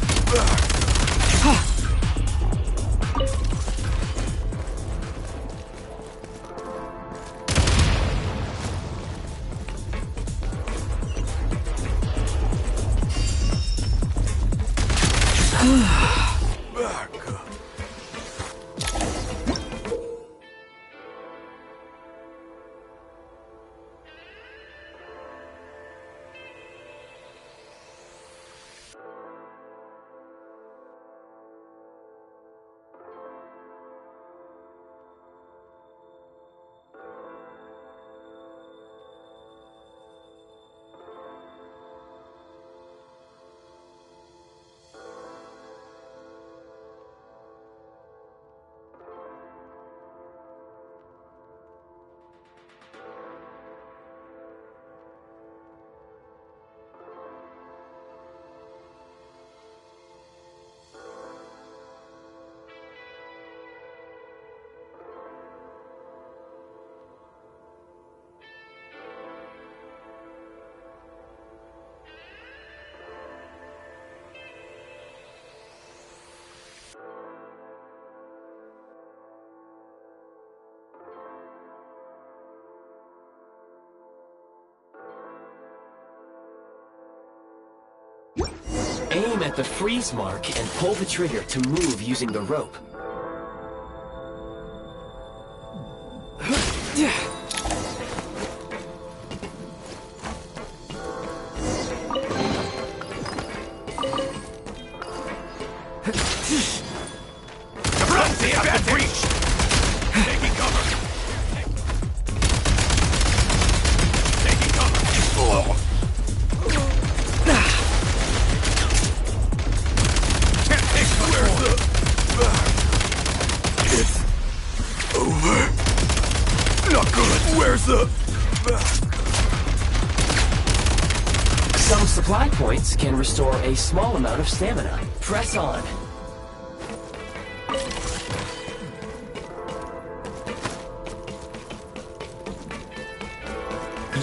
Aim at the freeze mark and pull the trigger to move using the rope. Some supply points can restore a small amount of stamina. Press on.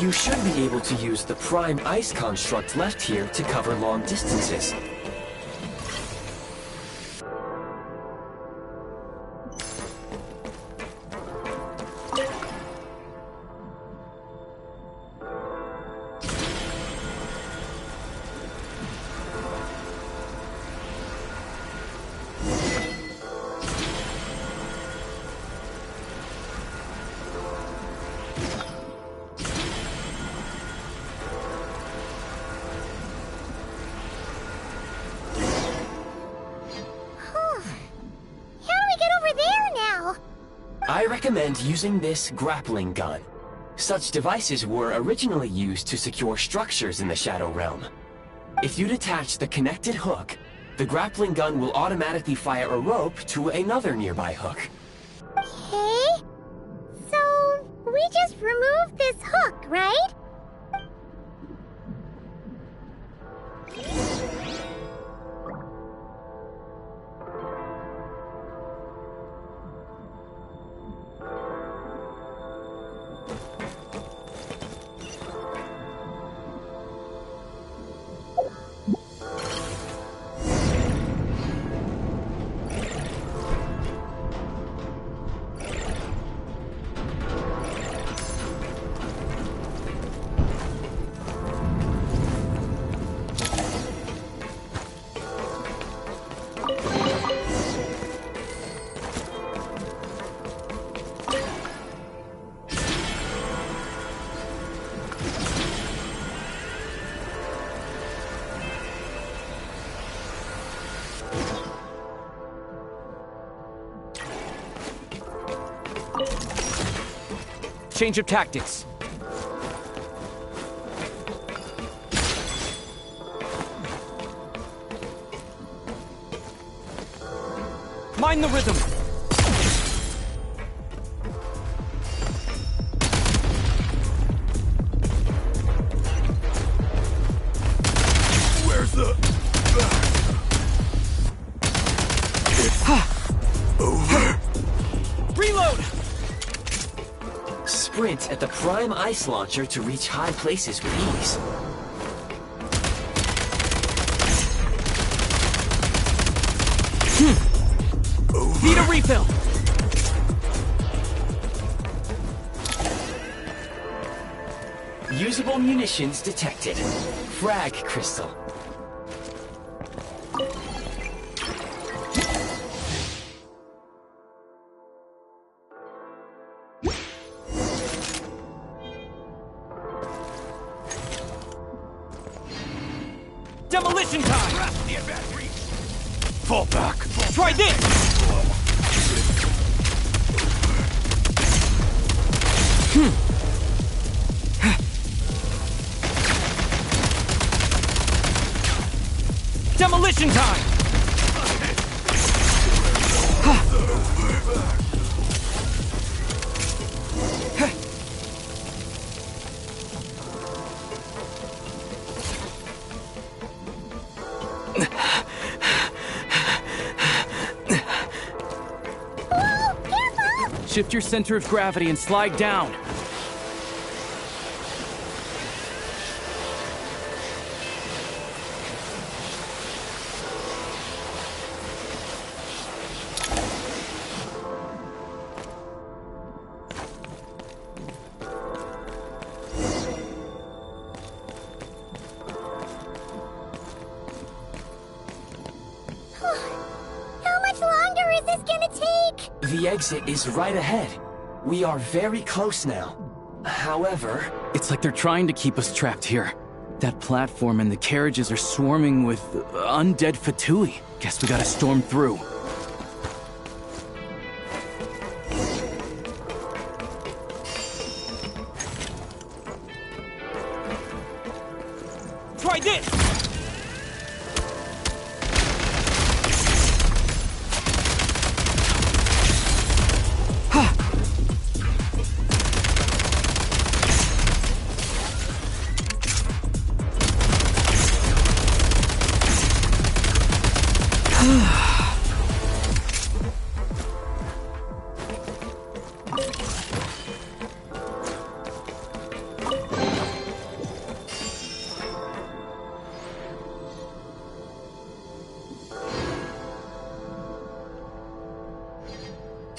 You should be able to use the prime ice construct left here to cover long distances. I recommend using this grappling gun. Such devices were originally used to secure structures in the Shadow Realm. If you detach the connected hook, the grappling gun will automatically fire a rope to another nearby hook.
Okay. So, we just removed this hook, right?
Change of tactics. Mind the rhythm.
Where's the... Over.
Reload!
Sprint at the prime ice launcher to reach high places with ease.
Need a refill!
Usable munitions detected. Frag crystal.
Demolition time!
Fall back.
Try this! Demolition time! Shift your center of gravity and slide down.
The exit is right ahead. We are very close now. However...
It's like they're trying to keep us trapped here. That platform and the carriages are swarming with undead Fatui. Guess we gotta storm through.
Try this!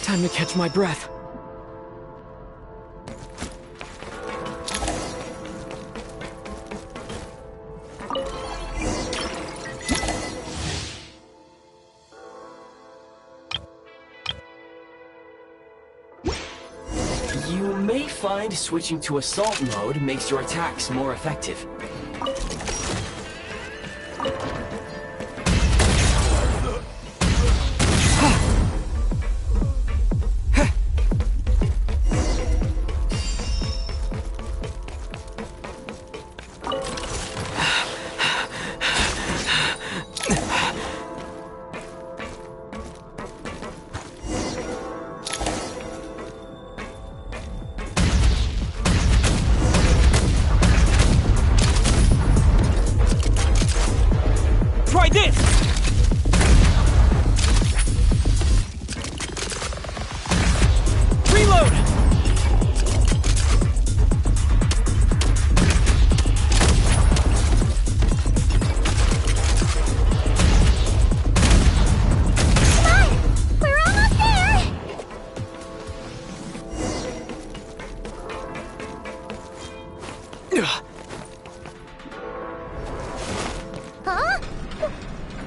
Time to catch my breath.
You may find switching to assault mode makes your attacks more effective.
Try this! Reload!
Come on! We're almost there! Huh?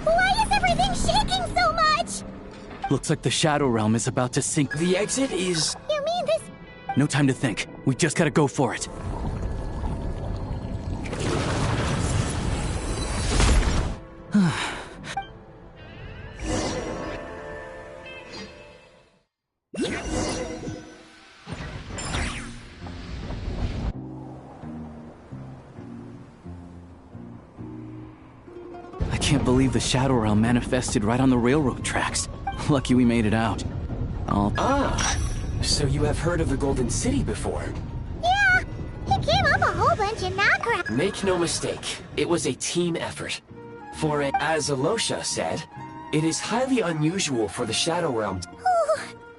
Why is everything shaking so much?
Looks like the Shadow Realm is about to sink.
The exit is...
You mean this?
No time to think. We just gotta go for it. I can't believe the Shadow Realm manifested right on the railroad tracks. Lucky we made it out.
Ah, so you have heard of the Golden City before?
Yeah! He came up a whole bunch in that crap.
Make no mistake, it was a team effort. As Alosha said, it is highly unusual for the Shadow Realm.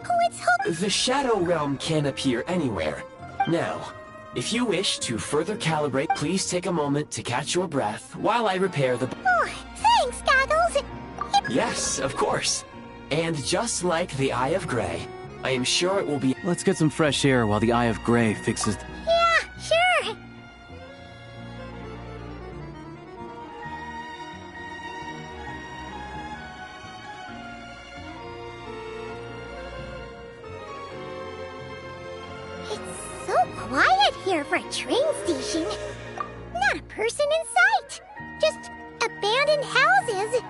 Let's hope.
The Shadow Realm can appear anywhere. Now, if you wish to further calibrate, please take a moment to catch your breath while I repair the...
Oh, thanks, Goggles.
Yes, of course. And just like the Eye of Grey, I am sure it will be...
Let's get some fresh air while the Eye of Grey fixes...
Yeah, sure. It's so quiet here for a train station. Not a person in sight. Just abandoned houses.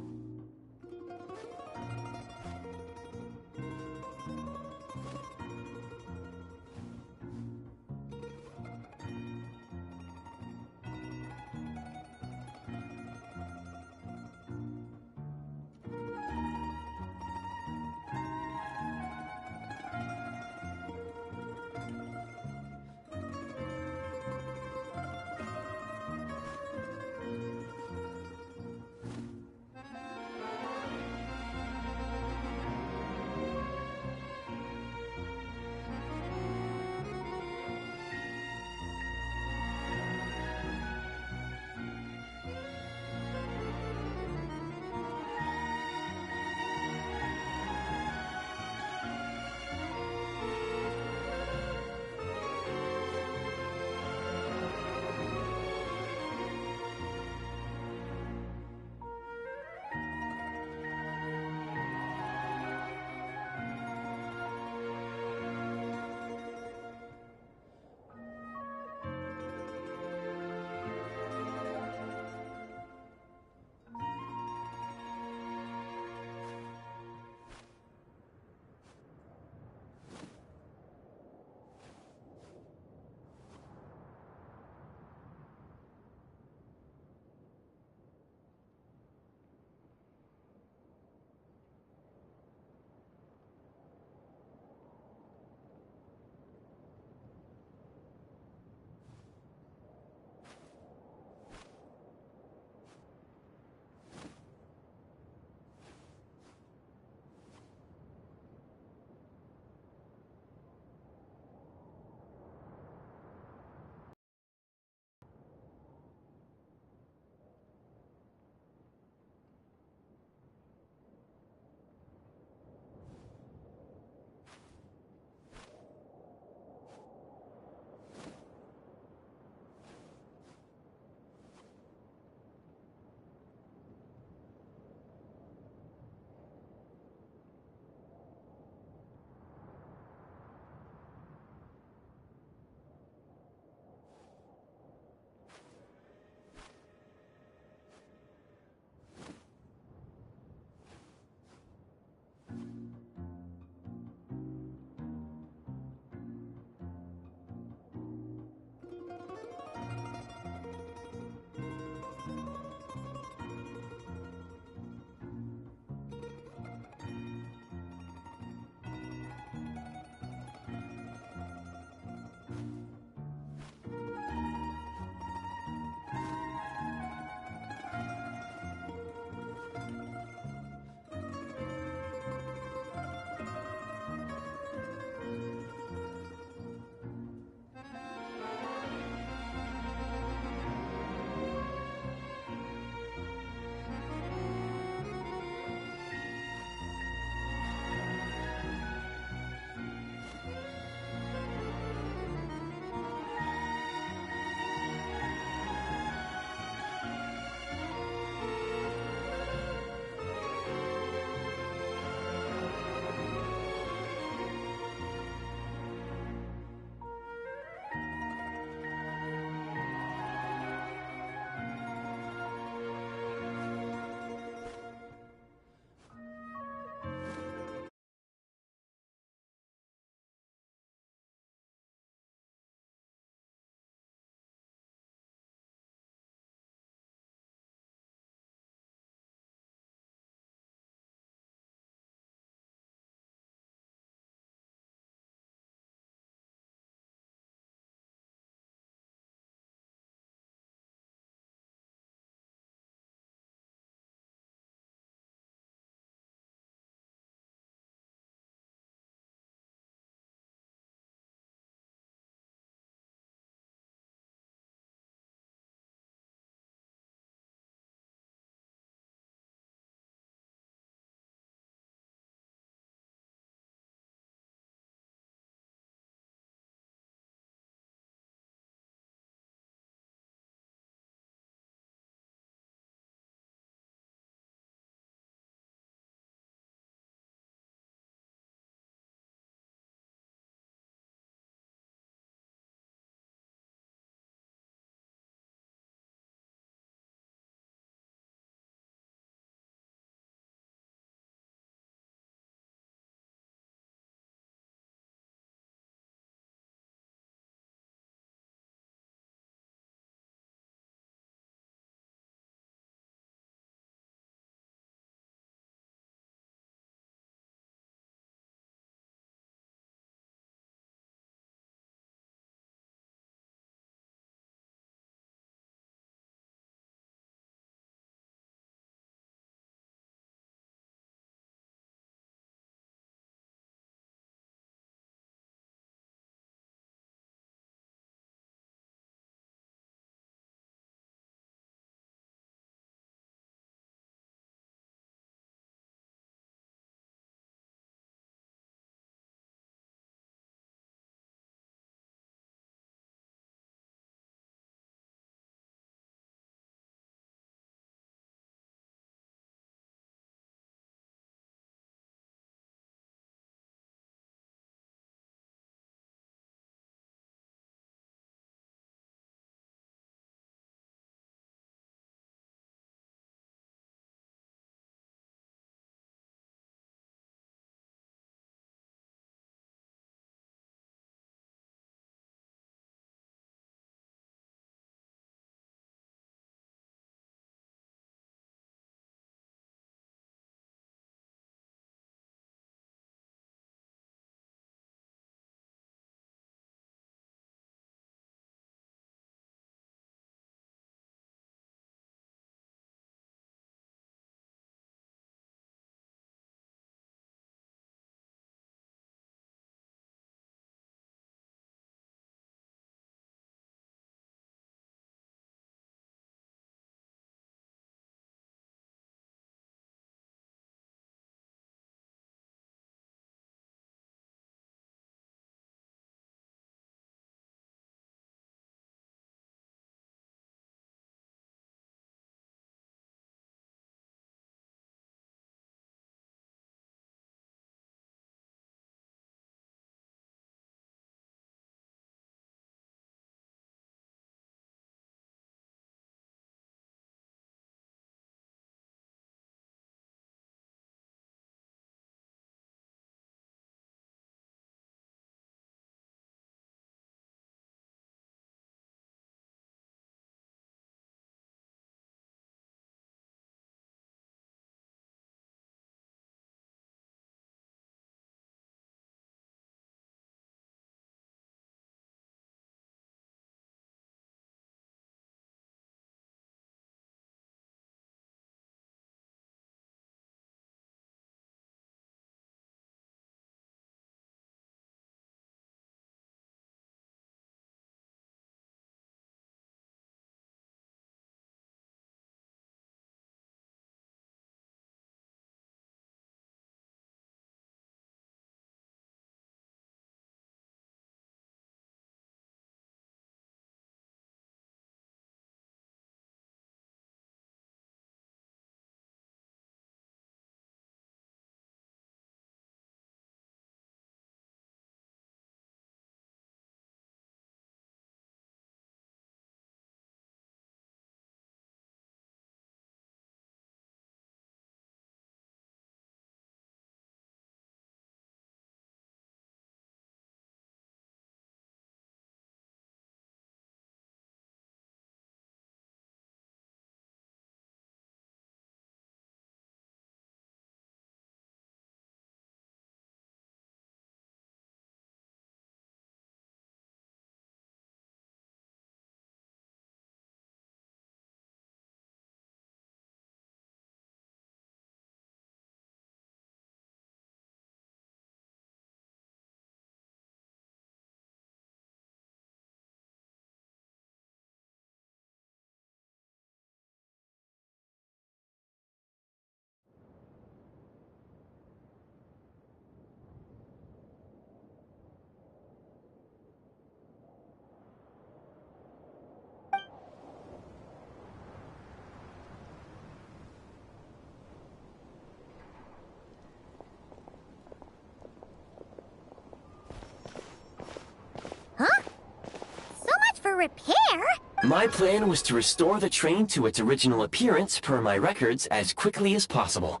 repair?
My plan was to restore the train to its original appearance per my records as quickly as possible.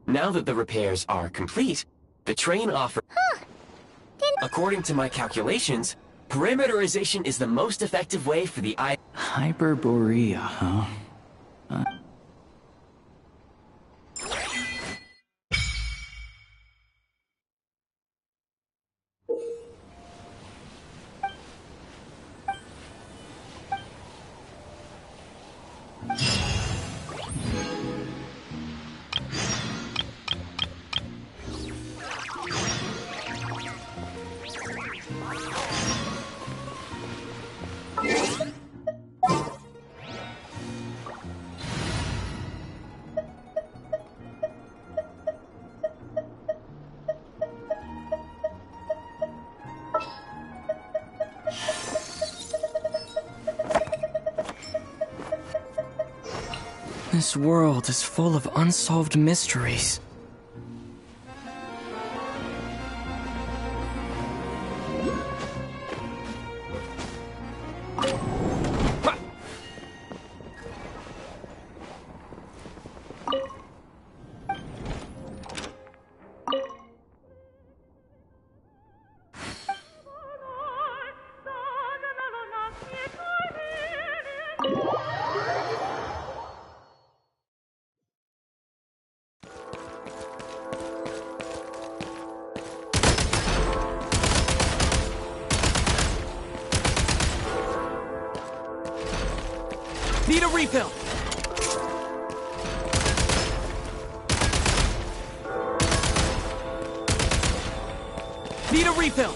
Now that the repairs are complete, the train offers... According to my calculations, perimeterization is the most effective way for the
Hyperborea, huh?
This world is full of unsolved mysteries.
Need a refill! Need a refill!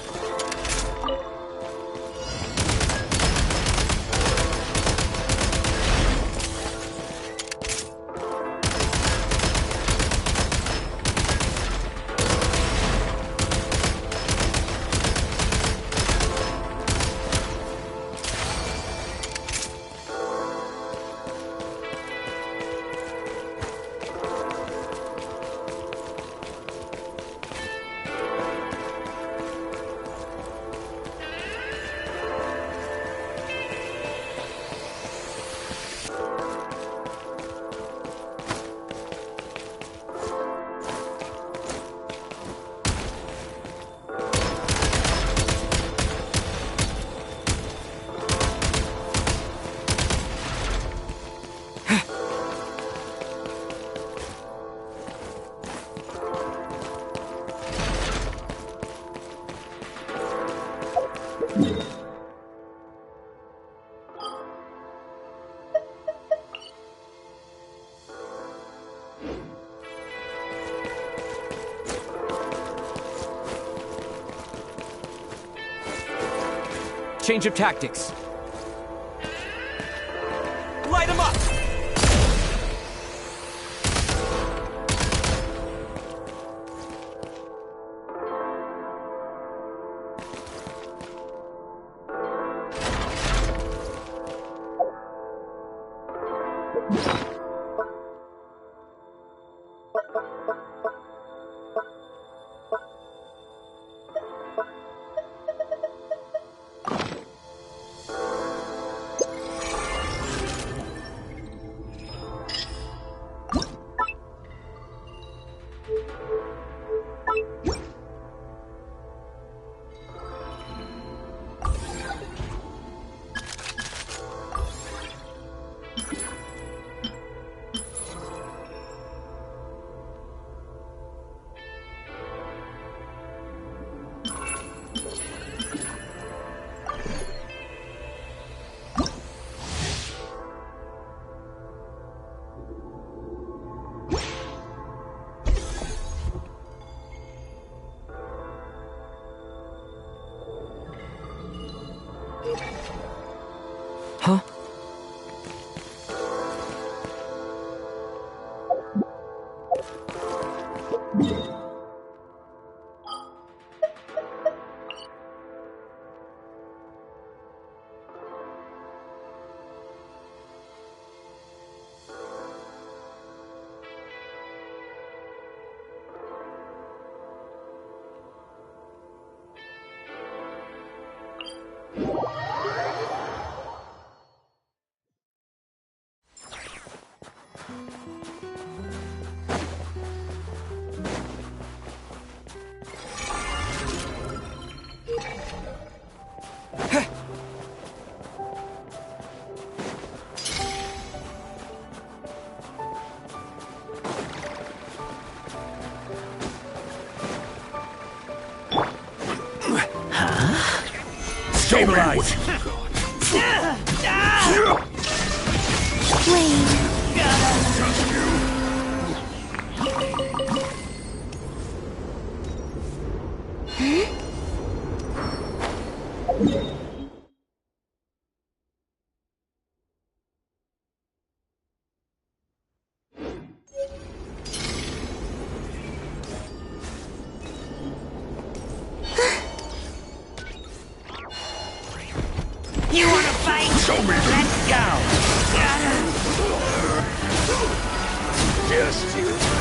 Change of tactics. Light him up! Huh?
Stabilize!
You wanna fight?
Show me!
Let's go!
Just you.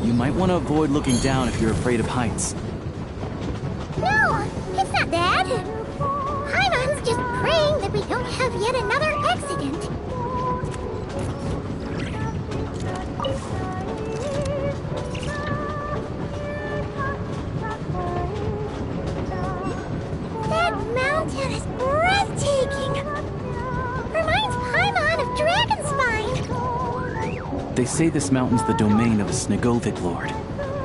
You might want to avoid looking down if you're afraid of heights.
Dad. Paimon's just praying that we don't have yet another accident. That mountain is breathtaking. Reminds Paimon of Dragonspine.
They say this mountain's the domain of a Snegovic lord.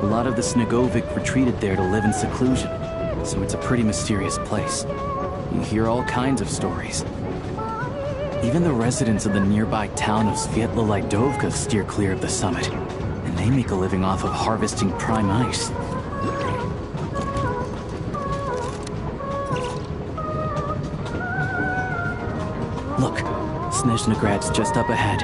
A lot of the Snegovic retreated there to live in seclusion, so it's a pretty mysterious place. You hear all kinds of stories. Even the residents of the nearby town of Svietla-Lidovka steer clear of the summit, and they make a living off of harvesting prime ice. Look, Snezhnograd's just up ahead.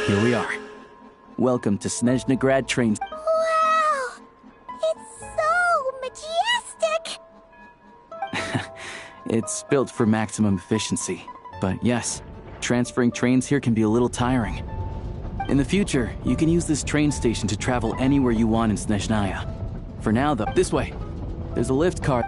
Here we are. Welcome to Snezhnograd train.
Wow! It's so majestic!
It's built for maximum efficiency. But yes, transferring trains here can be a little tiring. In the future, you can use this train station to travel anywhere you want in Snezhnaya. For now, though, this way. There's a lift car.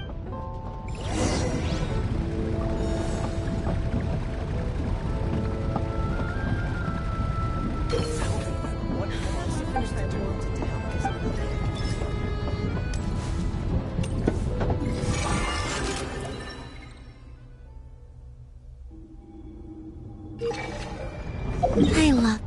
I love...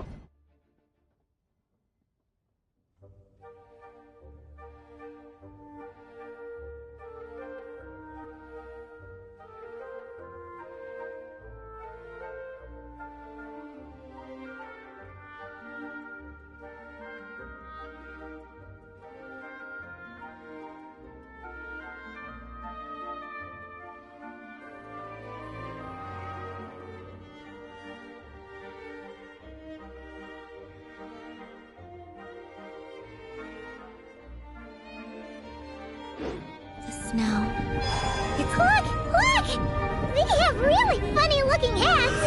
Snow. It's look! They have really funny-looking hats!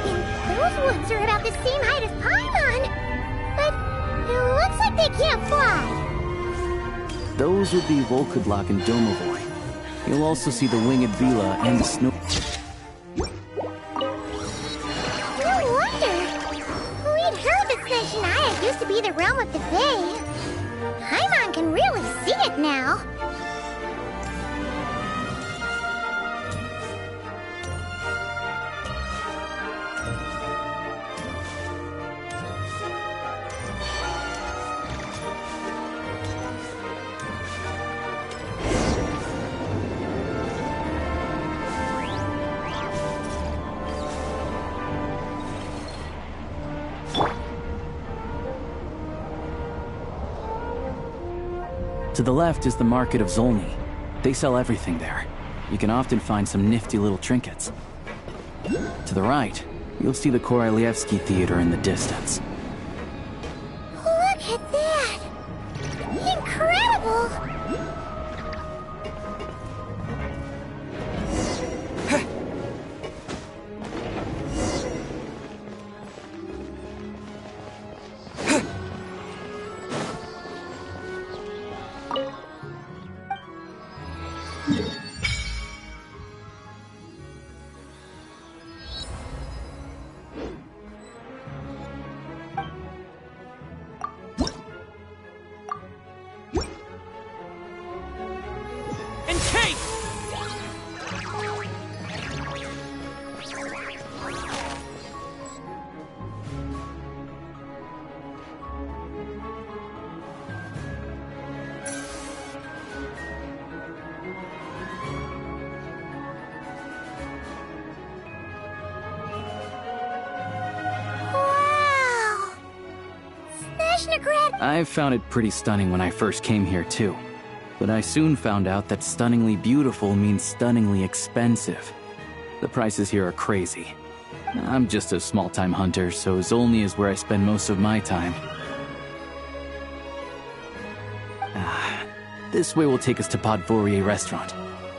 And those ones are about the same height as Paimon! But it looks like they can't fly!
Those would be Volkudlak and Domovoy. You'll also see the winged Vila and the snow...
No wonder! We'd heard that Snezhnaya used to be the realm of the Fae. Paimon can really see it now.
To the left is the market of Zolny. They sell everything there. You can often find some nifty little trinkets. To the right, you'll see the Korolyevsky Theater in the distance.
Look at that! Incredible! Snezhnegrad?
I found it pretty stunning when I first came here, too. But I soon found out that stunningly beautiful means stunningly expensive. The prices here are crazy. I'm just a small-time hunter, so Zolny is where I spend most of my time. This way will take us to Podvorier Restaurant.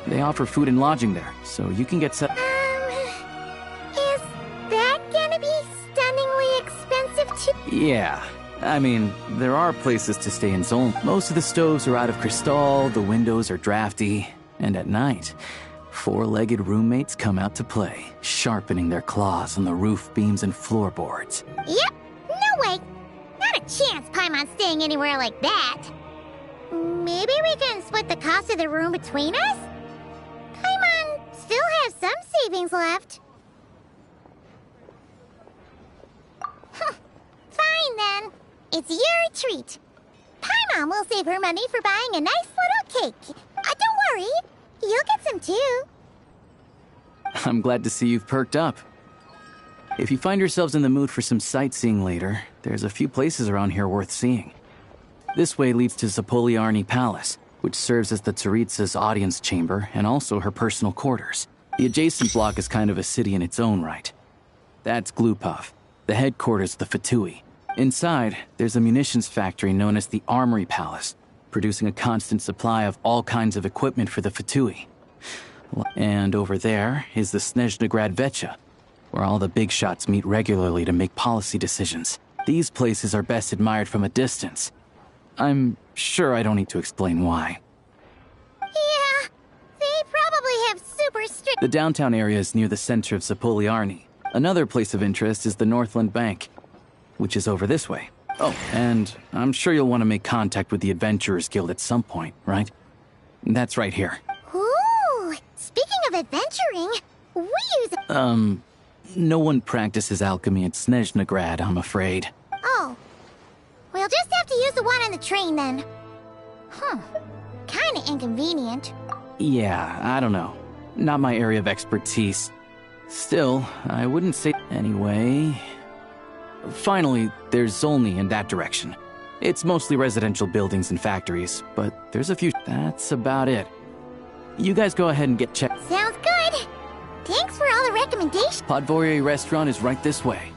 They offer food and lodging there, so you can get set.
Is that gonna be stunningly expensive too?
Yeah. I mean, there are places to stay in Zolny. Most of the stoves are out of crystal, the windows are drafty, and at night, four-legged roommates come out to play, sharpening their claws on the roof beams and floorboards.
Yep. No way. Not a chance Paimon's staying anywhere like that. Maybe we can split the cost of the room between us? Paimon still has some savings left. Fine then. It's your treat. Paimon will save her money for buying a nice little cake. Don't worry. You'll get some too.
I'm glad to see you've perked up. If you find yourselves in the mood for some sightseeing later, there's a few places around here worth seeing. This way leads to Zapoliarny Palace, which serves as the Tsaritsa's audience chamber and also her personal quarters. The adjacent block is kind of a city in its own right. That's Glupov, the headquarters of the Fatui. Inside, there's a munitions factory known as the Armory Palace, producing a constant supply of all kinds of equipment for the Fatui. And over there is the Snezhnegrad Vecha, where all the big shots meet regularly to make policy decisions. These places are best admired from a distance. I'm sure I don't need to explain why.
Yeah, they probably have super strict.
The downtown area is near the center of Zapoliarny. Another place of interest is the Northland Bank, which is over this way. Oh, and I'm sure you'll want to make contact with the Adventurers Guild at some point, right? That's right here.
Ooh, speaking of adventuring, we use...
No one practices alchemy at Snezhnegrad, I'm afraid.
Oh. We'll just have to use the one on the train then. Kinda inconvenient.
Yeah, I don't know. Not my area of expertise. Still, I wouldn't say... Anyway... Finally, there's Zolny in that direction. It's mostly residential buildings and factories, but there's a few... That's about it. You guys go ahead and get checked.
Sounds good. Thanks for all the recommendations.
Podvorier Restaurant is right this way.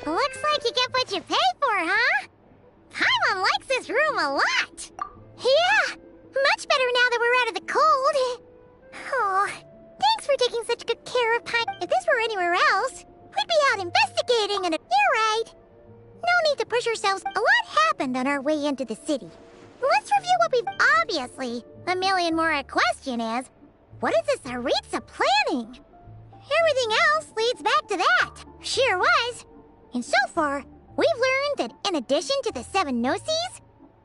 Looks like you get what you pay for, huh? Paimon likes this room a lot. Yeah, much better now that we're out of the cold. Oh, thanks for taking such good care of Paimon. If this were anywhere else, we'd be out investigating and... You're right. No need to push ourselves. A lot happened on our way into the city. Let's review what we've... Obviously, a million more question is, what is this Tsaritsa planning? Everything else leads back to that. Sure was. And so far, we've learned that in addition to the 7 Gnosis,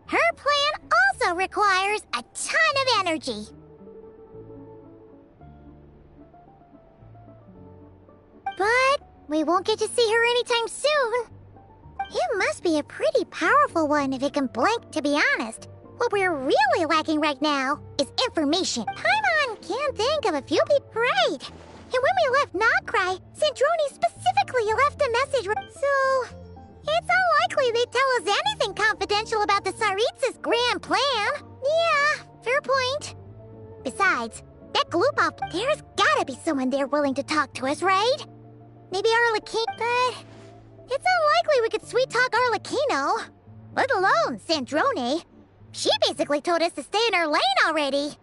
her plan also requires a ton of energy. But we won't get to see her anytime soon. It must be a pretty powerful one if it can blink, to be honest. What we're really lacking right now is information. Paimon can think of a few people. Right. And when we left Nogcry, Sandrone specifically left a message. So, it's unlikely they'd tell us anything confidential about the Tsaritsa's grand plan. Yeah, fair point. Besides, that Gloopop, there's gotta be someone there willing to talk to us, right? Maybe Arlecchino, but it's unlikely we could sweet-talk Arlecchino. Let alone Sandrone. She basically told us to stay in her lane already.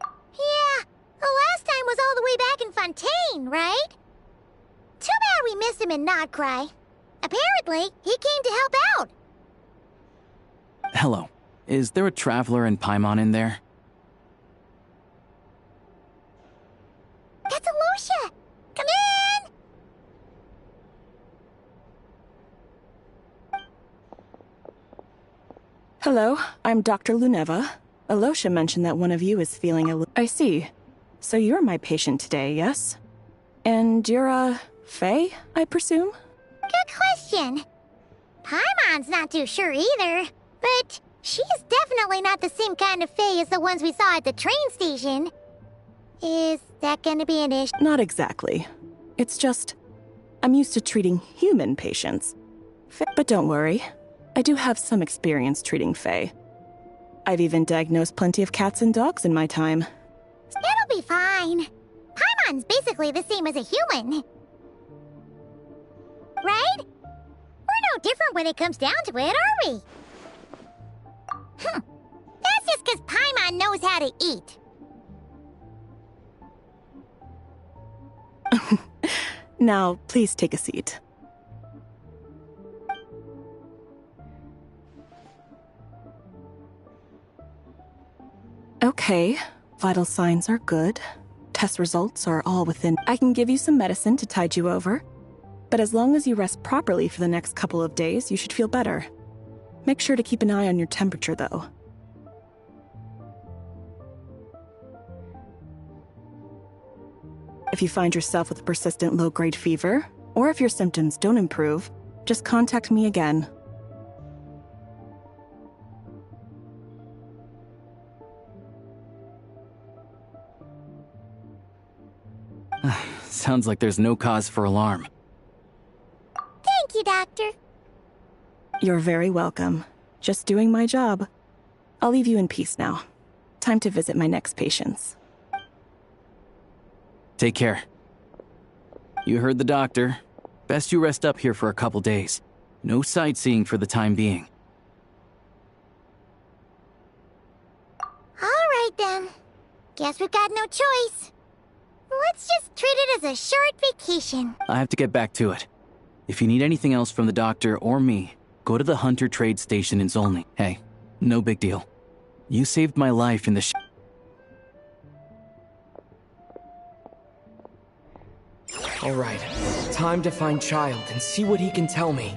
Yeah, the last time was all the way back in Fontaine, right? Too bad we missed him in Nogcry. Apparently, he came to help out.
Hello. Is there a traveler and Paimon in there?
That's Alosha! Come in!
Hello, I'm Dr. Luneva. Alosha mentioned that one of you is feeling a I see. So you're my patient today, yes? And you're a Fae, I presume?
Good question. Paimon's not too sure either, but she's definitely not the same kind of Fae as the ones we saw at the train station. Is that gonna be an issue?
Not exactly. It's just, I'm used to treating human patients. But don't worry, I do have some experience treating Fae. I've even diagnosed plenty of cats and dogs in my time.
It'll be fine. Paimon's basically the same as a human. Right? We're no different when it comes down to it, are we? That's just because Paimon knows how to eat.
Now, please take a seat. Okay, vital signs are good. Test results are all within. I can give you some medicine to tide you over. But as long as you rest properly for the next couple of days, you should feel better. Make sure to keep an eye on your temperature, though. If you find yourself with a persistent low-grade fever, or if your symptoms don't improve, just contact me again.
Sounds like there's no cause for alarm.
Thank you, Doctor.
You're very welcome. Just doing my job. I'll leave you in peace now. Time to visit my next patients.
Take care. You heard the doctor. Best you rest up here for a couple days. No sightseeing for the time being.
All right, then. Guess we've got no choice. Let's just treat it as a short vacation.
I have to get back to it. If you need anything else from the doctor or me, go to the Hunter Trade Station in Zolny. Hey, no big deal. You saved my life in the
All right, time to find Child and see what he can tell me.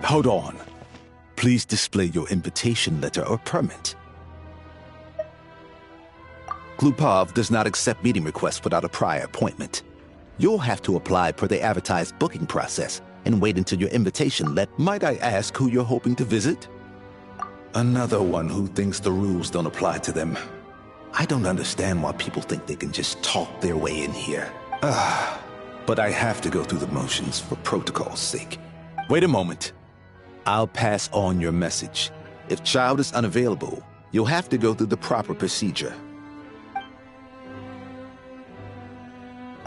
Hold on. Please display your invitation letter or permit. Glupov does not accept meeting requests without a prior appointment. You'll have to apply per the advertised booking process and wait until your invitation let. Might I ask who you're hoping to visit? Another one who thinks the rules don't apply to them. I don't understand why people think they can just talk their way in here. But I have to go through the motions for protocol's sake. Wait a moment. I'll pass on your message. If Child is unavailable, you'll have to go through the proper procedure.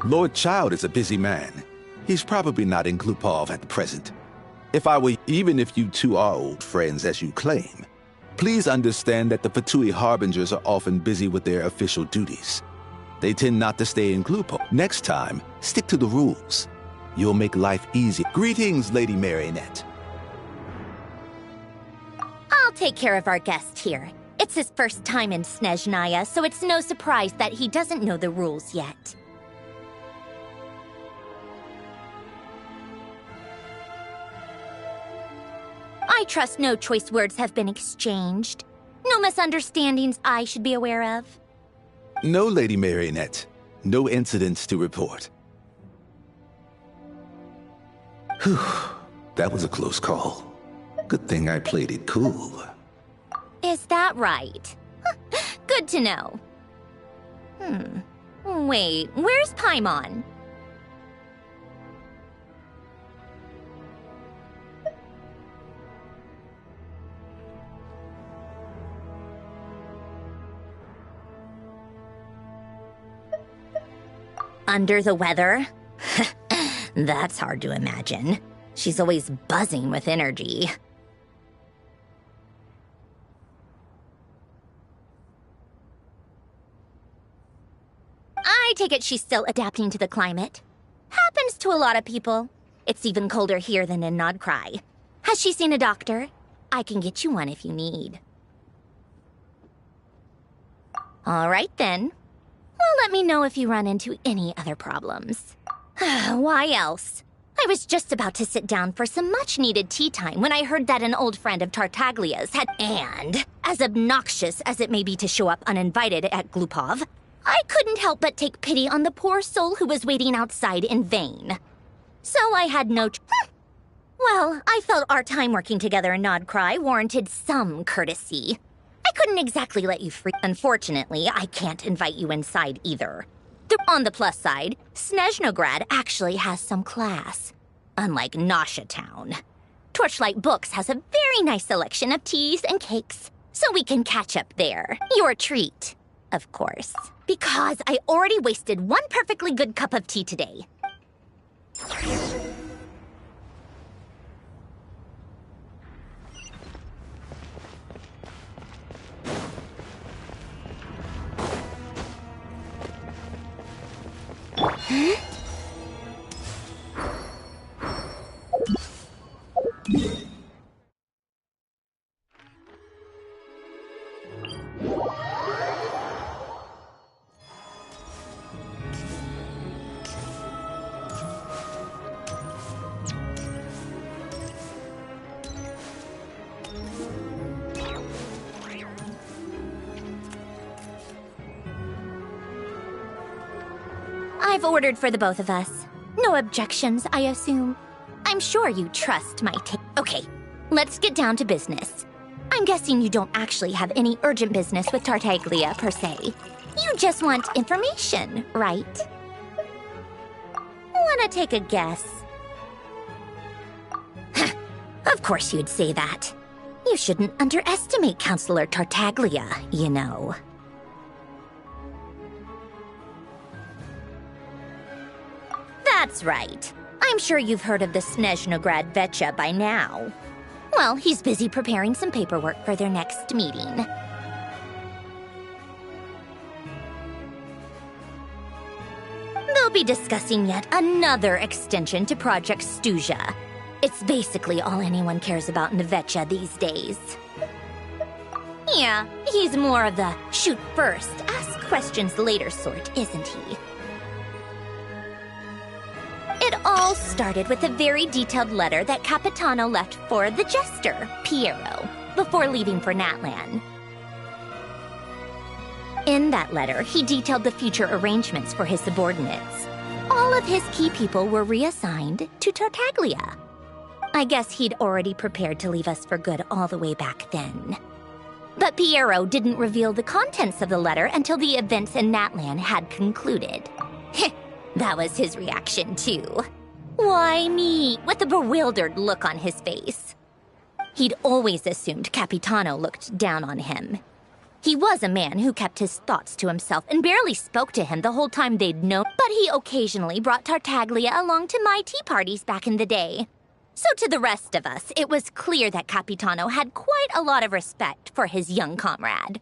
Lord Child is a busy man. He's probably not in Glupov at the present. Even if you two are old friends as you claim, please understand that the Fatui Harbingers are often busy with their official duties. They tend not to stay in Glupov. Next time, stick to the rules. You'll make life easier. Greetings, Lady Marionette.
I'll take care of our guest here. It's his first time in Snezhnaya, so it's no surprise that he doesn't know the rules yet. I trust no choice words have been exchanged. No misunderstandings I should be aware of.
No, Lady Marionette. No incidents to report. Whew. That was a close call. Good thing I played it cool.
Is that right? Good to know. Wait, where's Paimon? Under the weather? That's hard to imagine. She's always buzzing with energy. I take it she's still adapting to the climate. Happens to a lot of people. It's even colder here than in Nodcry. Has she seen a doctor? I can get you one if you need. All right then. Well, let me know if you run into any other problems. Why else? I was just about to sit down for some much-needed tea time when I heard that an old friend of Tartaglia's had... And, as obnoxious as it may be to show up uninvited at Glupov, I couldn't help but take pity on the poor soul who was waiting outside in vain. So I had no... Well, I felt our time working together in Nodcry warranted some courtesy. I couldn't exactly let you free. Unfortunately, I can't invite you inside either. On the plus side, Snezhnograd actually has some class. Unlike Nasha Town. Torchlight Books has a very nice selection of teas and cakes, so we can catch up there. Your treat, of course. Because I already wasted one perfectly good cup of tea today. Huh? I've ordered for the both of us. No objections, I assume. I'm sure you trust my taste. Okay, let's get down to business. I'm guessing you don't actually have any urgent business with Tartaglia, per se. You just want information, right? Wanna take a guess? Of course you'd say that. You shouldn't underestimate Counselor Tartaglia, you know.
That's right. I'm sure you've heard of the Snezhnograd Vecha by now. Well, he's busy preparing some paperwork for their next meeting. They'll be discussing yet another extension to Project Stuja. It's basically all anyone cares about in the Vecha these days. Yeah, he's more of the shoot first, ask questions later sort, isn't he? It all started with a very detailed letter that Capitano left for the jester, Piero, before leaving for Natlan. In that letter, he detailed the future arrangements for his subordinates. All of his key people were reassigned to Tartaglia. I guess he'd already prepared to leave us for good all the way back then. But Piero didn't reveal the contents of the letter until the events in Natlan had concluded. That was his reaction, too. Why me? With a bewildered look on his face. He'd always assumed Capitano looked down on him. He was a man who kept his thoughts to himself and barely spoke to him the whole time they'd known, but he occasionally brought Tartaglia along to my tea parties back in the day. So to the rest of us, it was clear that Capitano had quite a lot of respect for his young comrade.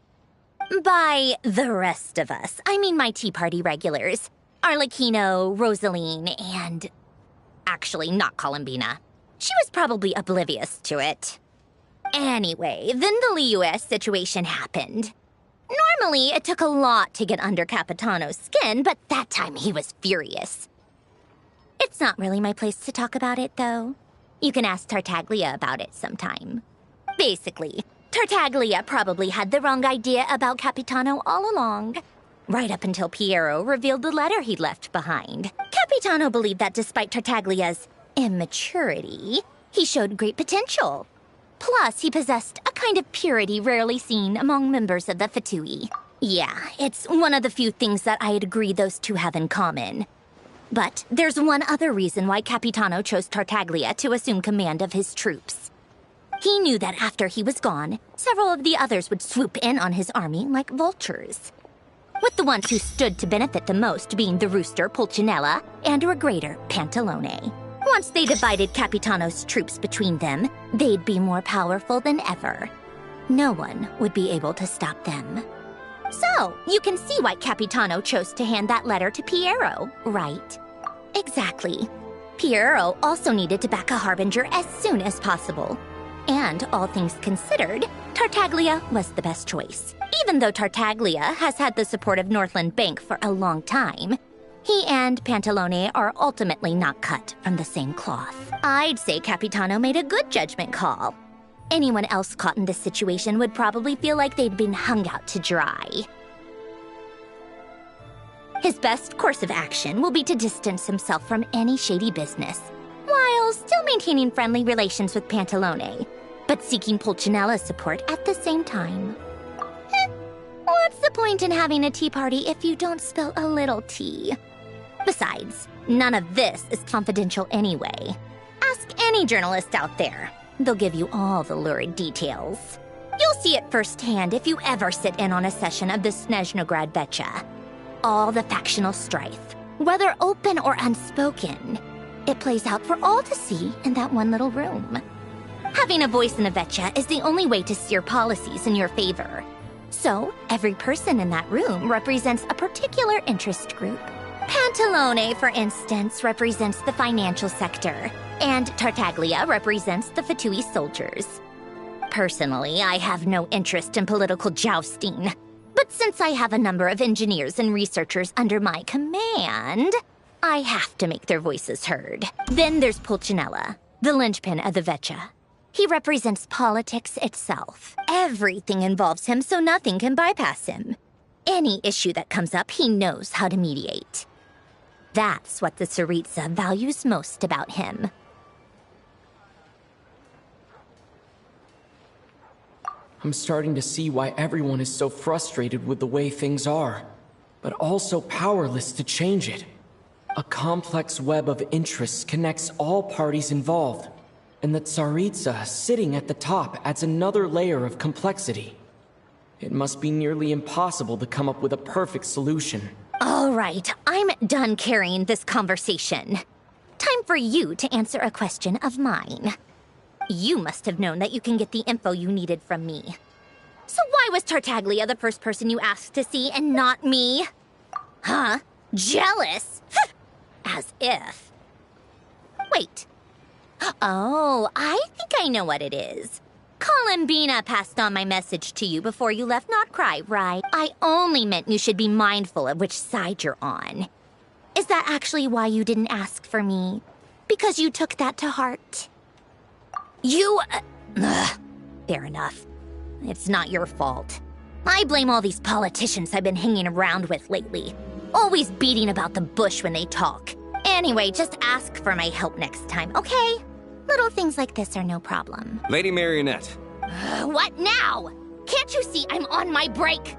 By the rest of us, I mean my tea party regulars. Arlecchino, Rosaline, and... actually, not Columbina. She was probably oblivious to it. Anyway, then the Liu situation happened. Normally, it took a lot to get under Capitano's skin, but that time he was furious. It's not really my place to talk about it, though. You can ask Tartaglia about it sometime. Basically, Tartaglia probably had the wrong idea about Capitano all along. Right up until Piero revealed the letter he'd left behind. Capitano believed that despite Tartaglia's immaturity, he showed great potential. Plus, he possessed a kind of purity rarely seen among members of the Fatui. Yeah, it's one of the few things that I'd agree those two have in common. But there's one other reason why Capitano chose Tartaglia to assume command of his troops. He knew that after he was gone, several of the others would swoop in on his army like vultures. With the ones who stood to benefit the most being the rooster Pulcinella and Regrator Pantalone. Once they divided Capitano's troops between them, they'd be more powerful than ever. No one would be able to stop them. So, you can see why Capitano chose to hand that letter to Piero, right? Exactly. Piero also needed to back a harbinger as soon as possible. And, all things considered, Tartaglia was the best choice. Even though Tartaglia has had the support of Northland Bank for a long time, he and Pantalone are ultimately not cut from the same cloth. I'd say Capitano made a good judgment call. Anyone else caught in this situation would probably feel like they'd been hung out to dry. His best course of action will be to distance himself from any shady business, while still maintaining friendly relations with Pantalone, but seeking Pulcinella's support at the same time. What's the point in having a tea party if you don't spill a little tea? Besides, none of this is confidential anyway. Ask any journalist out there. They'll give you all the lurid details. You'll see it firsthand if you ever sit in on a session of the Snezhnograd Vecha. All the factional strife, whether open or unspoken, it plays out for all to see in that one little room. Having a voice in the Vecha is the only way to steer policies in your favor. So, every person in that room represents a particular interest group. Pantalone, for instance, represents the financial sector, and Tartaglia represents the Fatui soldiers. Personally, I have no interest in political jousting, but since I have a number of engineers and researchers under my command, I have to make their voices heard. Then there's Pulcinella, the linchpin of the Vecha. He represents politics itself. Everything involves him, so nothing can bypass him. Any issue that comes up, he knows how to mediate. That's what the Tsaritsa values most about him.
I'm starting to see why everyone is so frustrated with the way things are, but also powerless to change it. A complex web of interests connects all parties involved, and the Tsaritsa sitting at the top adds another layer of complexity. It must be nearly impossible to come up with a perfect solution.
All right, I'm done carrying this conversation. Time for you to answer a question of mine. You must have known that you can get the info you needed from me. So why was Tartaglia the first person you asked to see and not me? Huh? Jealous? As if. Wait. Oh, I think I know what it is. Columbina passed on my message to you before you left Not Cry, right? I only meant you should be mindful of which side you're on. Is that actually why you didn't ask for me? Because you took that to heart? You... fair enough. It's not your fault. I blame all these politicians I've been hanging around with lately. Always beating about the bush when they talk. Anyway, just ask for my help next time, okay? Little things like this are no problem.
Lady Marionette.
What now? Can't you see I'm on my break?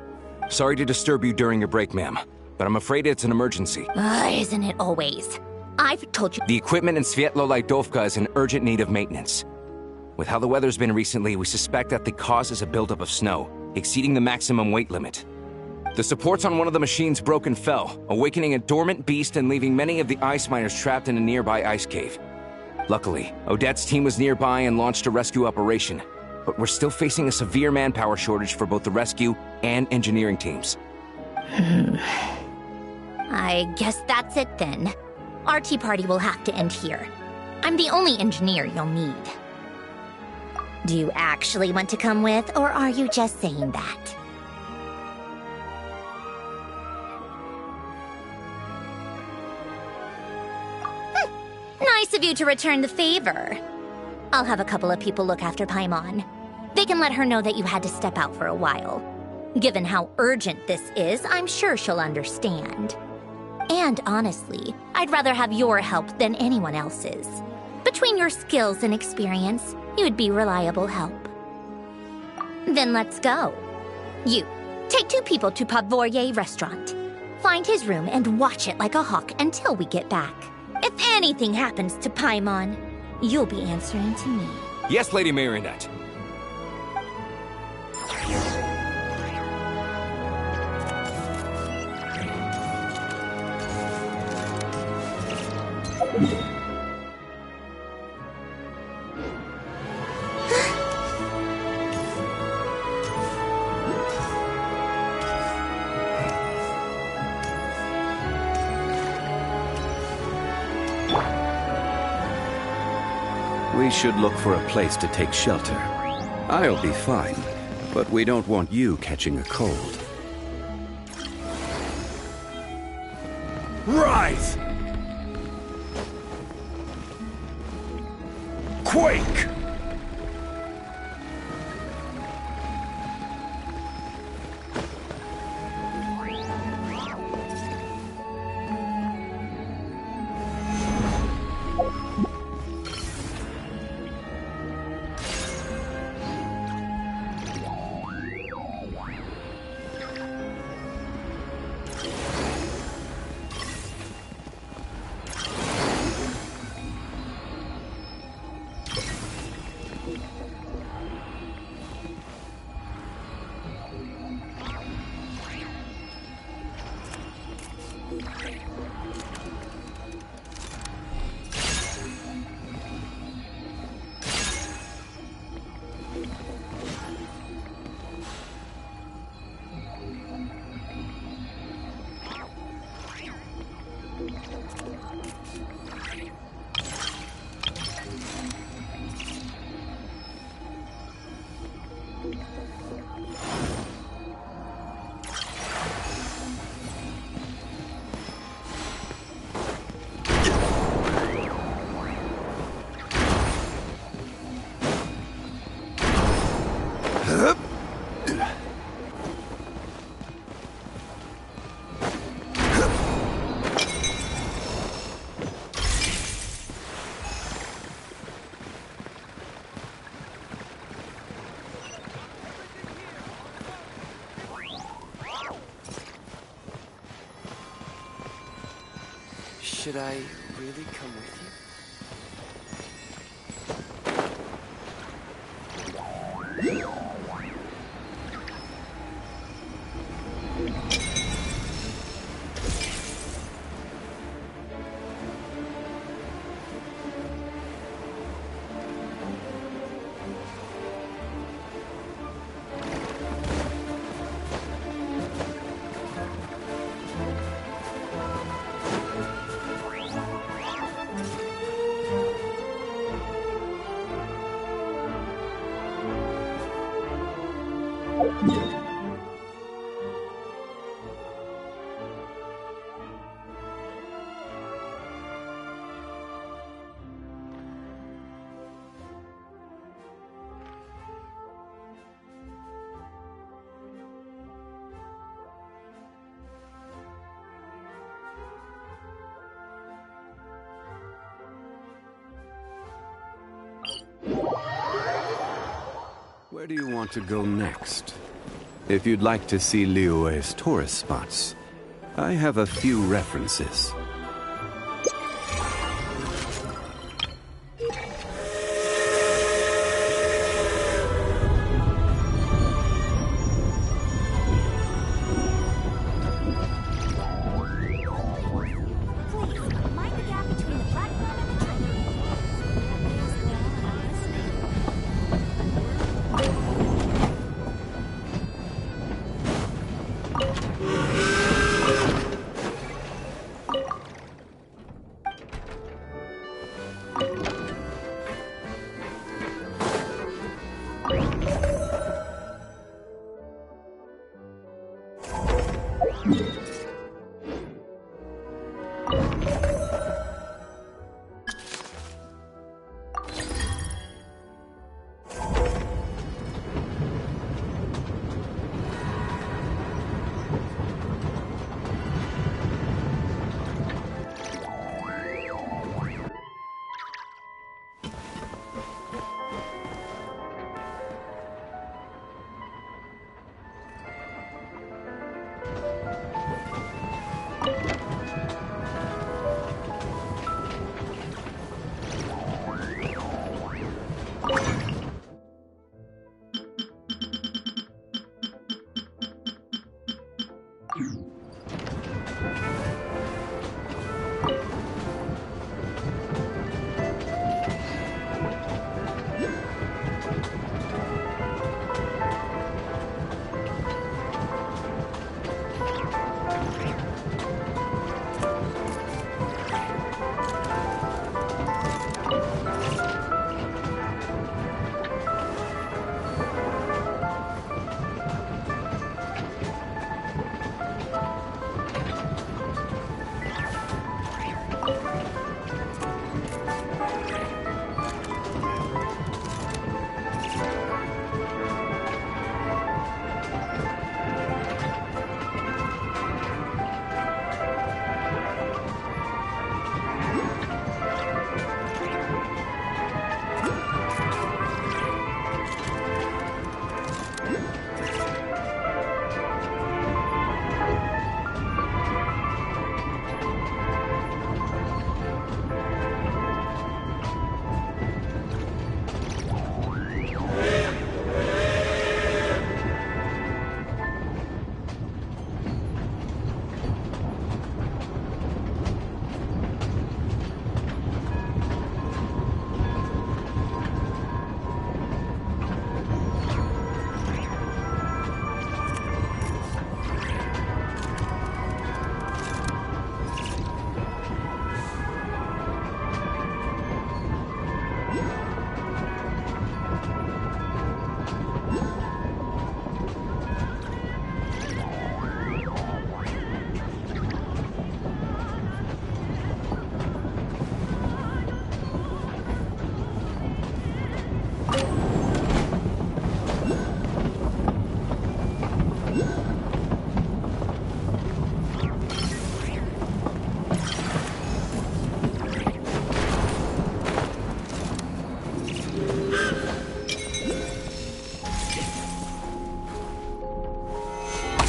Sorry to disturb you during your break, ma'am, but I'm afraid it's an emergency.
Isn't it always? I've told you...
The equipment in Svietlo-Lajdovka is in urgent need of maintenance. With how the weather's been recently, we suspect that the cause is a buildup of snow, exceeding the maximum weight limit. The supports on one of the machines broke and fell, awakening a dormant beast and leaving many of the ice miners trapped in a nearby ice cave. Luckily, Odette's team was nearby and launched a rescue operation, but we're still facing a severe manpower shortage for both the rescue and engineering teams.
I guess that's it then. Our tea party will have to end here. I'm the only engineer you'll need. Do you actually want to come with, or are you just saying that? Nice of you to return the favor. I'll have a couple of people look after Paimon. They can let her know that you had to step out for a while. Given how urgent this is, I'm sure she'll understand. And honestly, I'd rather have your help than anyone else's. Between your skills and experience, you'd be reliable help. Then let's go. You, take 2 people to Pavoyer restaurant. Find his room and watch it like a hawk until we get back. If anything happens to Paimon, you'll be answering to me.
Yes, Lady Marionette.
We should look for a place to take shelter. I'll be fine, but we don't want you catching a cold.
Rise! Quake!
Should I really come with you?
Where do you want to go next? If you'd like to see Liyue's tourist spots, I have a few references.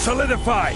Solidify!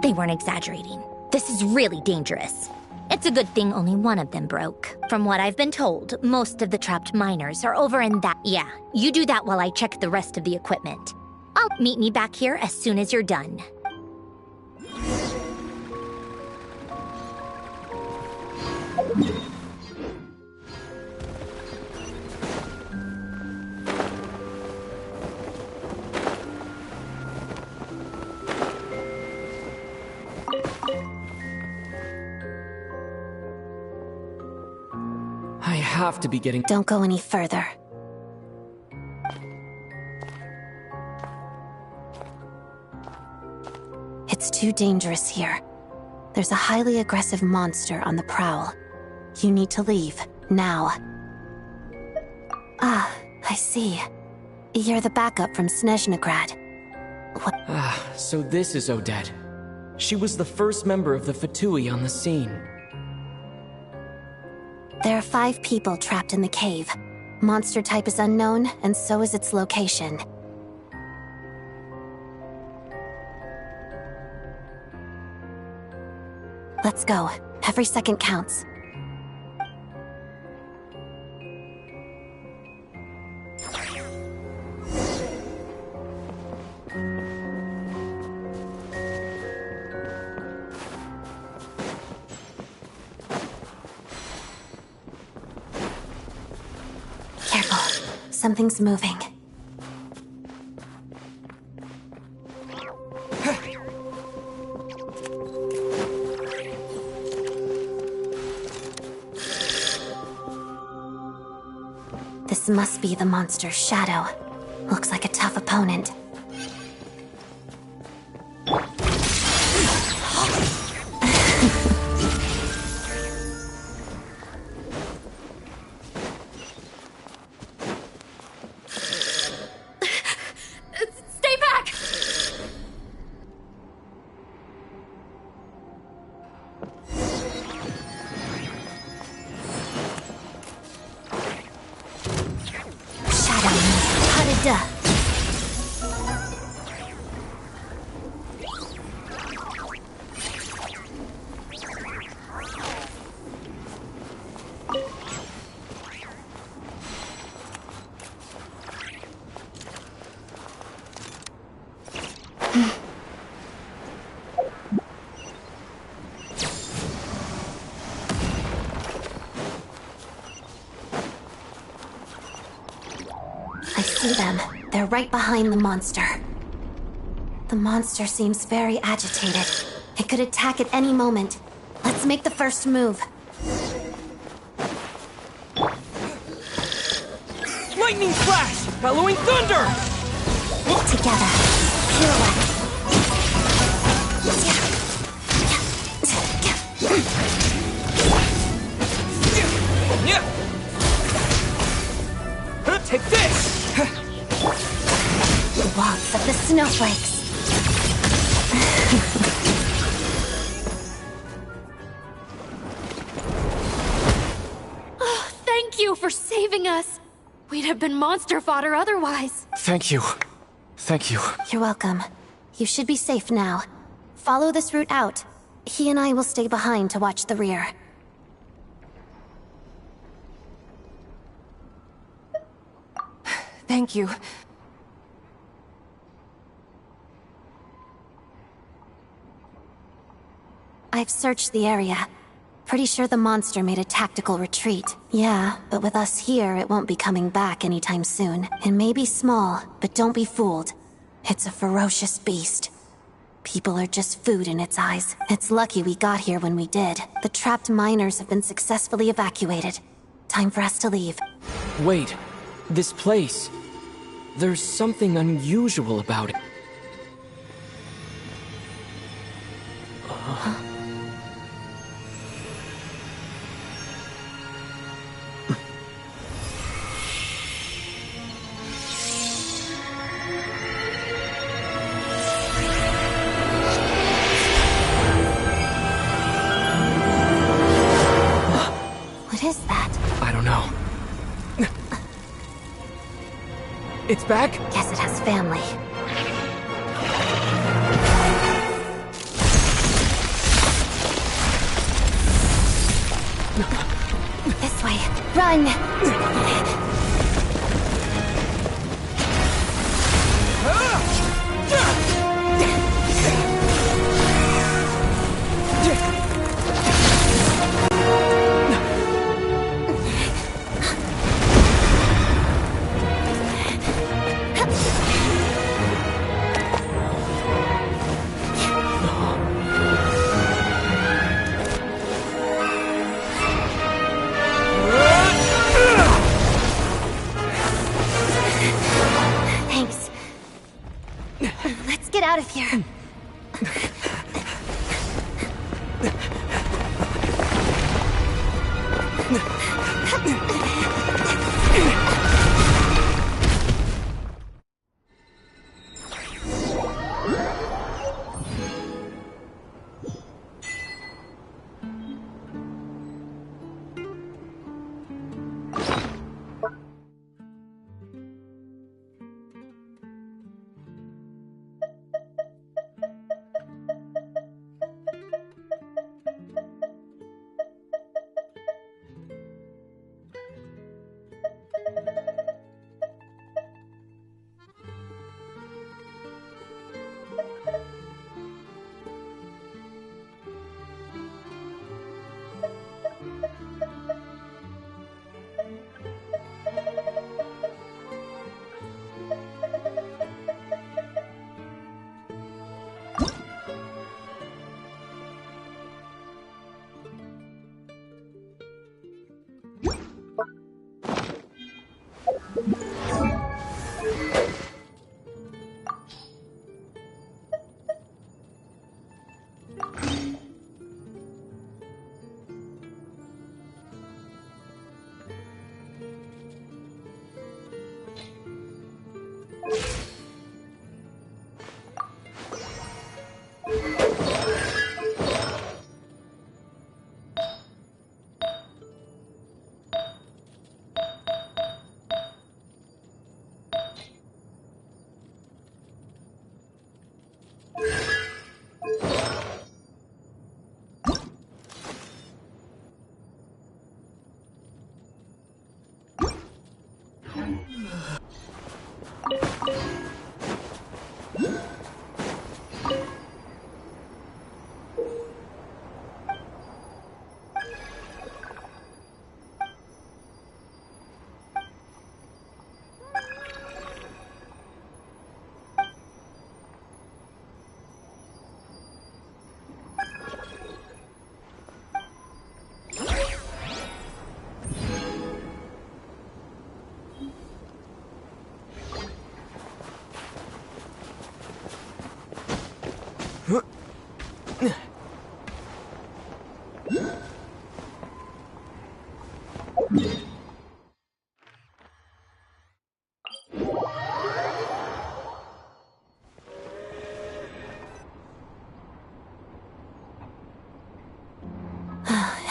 They weren't exaggerating. This is really dangerous. It's a good thing only one of them broke. From what I've been told, most of the trapped miners are over in that. Yeah, you do that while I check the rest of the equipment. Meet me back here as soon as you're done.
I have to be getting...
Don't go any further.
too dangerous here. There's a highly aggressive monster on the prowl. You need to leave, now. Ah, I see. You're the backup from Snezhnegrad. What?
Ah, so this is Odette. She was the first member of the Fatui on the scene.
There are 5 people trapped in the cave. Monster type is unknown, and so is its location. Let's go. Every second counts. Careful. Something's moving. This must be the monster's shadow. Looks like a tough opponent.
Stay back!
Duh. I see them. They're right behind the monster. The monster seems very agitated. It could attack at any moment. Let's make the first move.
Lightning flash! Bellowing thunder!
Together. Pirouette.
Take this!
The waltz of the snowflakes.
Oh, thank you for saving us. We'd have been monster fodder otherwise.
Thank you. Thank you.
You're welcome. You should be safe now. Follow this route out. He and I will stay behind to watch the rear.
Thank you.
I've searched the area. Pretty sure the monster made a tactical retreat. Yeah, but with us here, it won't be coming back anytime soon. It may be small, but don't be fooled. It's a ferocious beast. People are just food in its eyes. It's lucky we got here when we did. The trapped miners have been successfully evacuated. Time for us to leave.
Wait, this place. There's something unusual about it.
What is that?
I don't know. It's back?
Guess it has family. This way. Run!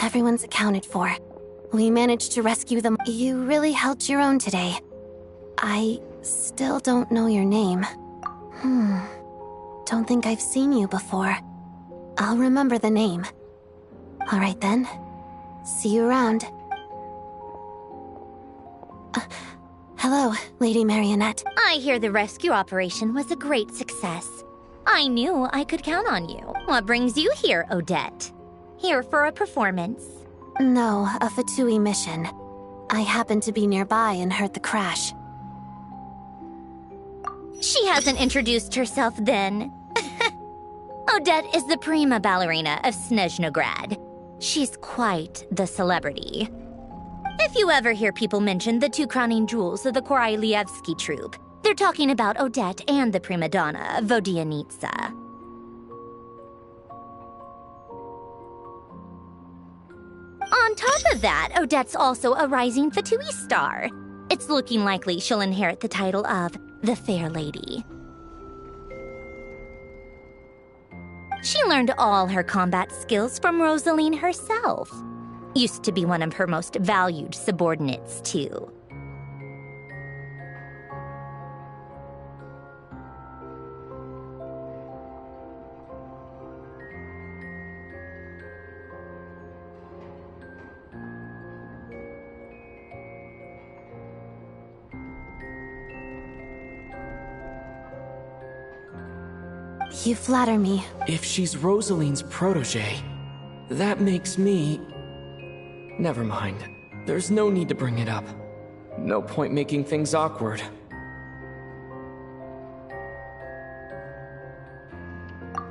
Everyone's accounted for. We managed to rescue them. You really held your own today. I still don't know your name. Don't think I've seen you before. I'll remember the name. All right then. See you around. Hello, Lady Marionette.
I hear the rescue operation was a great success. I knew I could count on you. What brings you here, Odette? Here for a performance?
No, a Fatui mission. I happened to be nearby and heard the crash.
She hasn't introduced herself then. Odette is the prima ballerina of Snezhnograd. She's quite the celebrity. If you ever hear people mention the two crowning jewels of the Korailievsky troupe, they're talking about Odette and the prima donna, Vodianitsa. On top of that, Odette's also a rising Fatui star. It's looking likely she'll inherit the title of the Fair Lady. She learned all her combat skills from Rosaline herself. Used to be one of her most valued subordinates, too.
You flatter me.
If she's Rosaline's protege, that makes me... Never mind. There's no need to bring it up. No point making things awkward.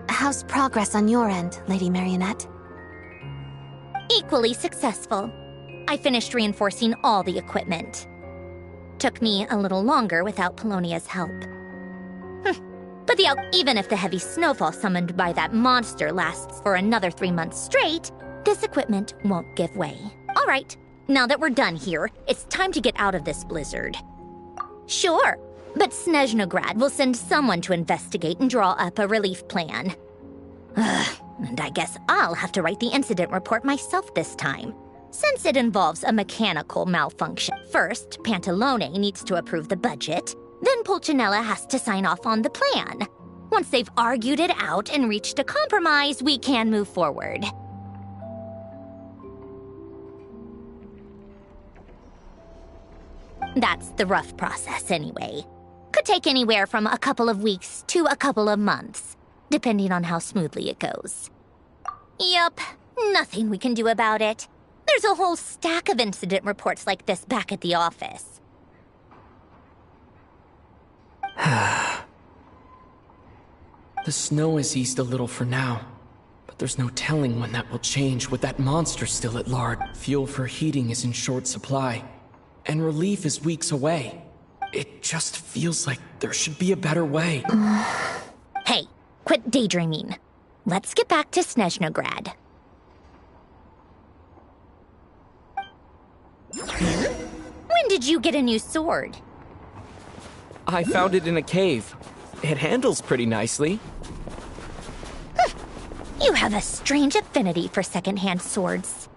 How's progress on your end, Lady Marionette?
Equally successful. I finished reinforcing all the equipment. Took me a little longer without Polonia's help. But even if the heavy snowfall summoned by that monster lasts for another 3 months straight, this equipment won't give way. All right, now that we're done here, it's time to get out of this blizzard. Sure, but Snezhnograd will send someone to investigate and draw up a relief plan. And I guess I'll have to write the incident report myself this time, since it involves a mechanical malfunction. First, Pantalone needs to approve the budget, then Pulcinella has to sign off on the plan. Once they've argued it out and reached a compromise, we can move forward. That's the rough process, anyway. Could take anywhere from a couple of weeks to a couple of months, depending on how smoothly it goes. Yup, nothing we can do about it. There's a whole stack of incident reports like this back at the office.
The snow has eased a little for now, but there's no telling when that will change with that monster still at large. Fuel for heating is in short supply, and relief is weeks away. It just feels like there should be a better way.
Hey, quit daydreaming. Let's get back to Snezhnograd. When did you get a new sword?
I found it in a cave. It handles pretty nicely.
You have a strange affinity for second-hand swords.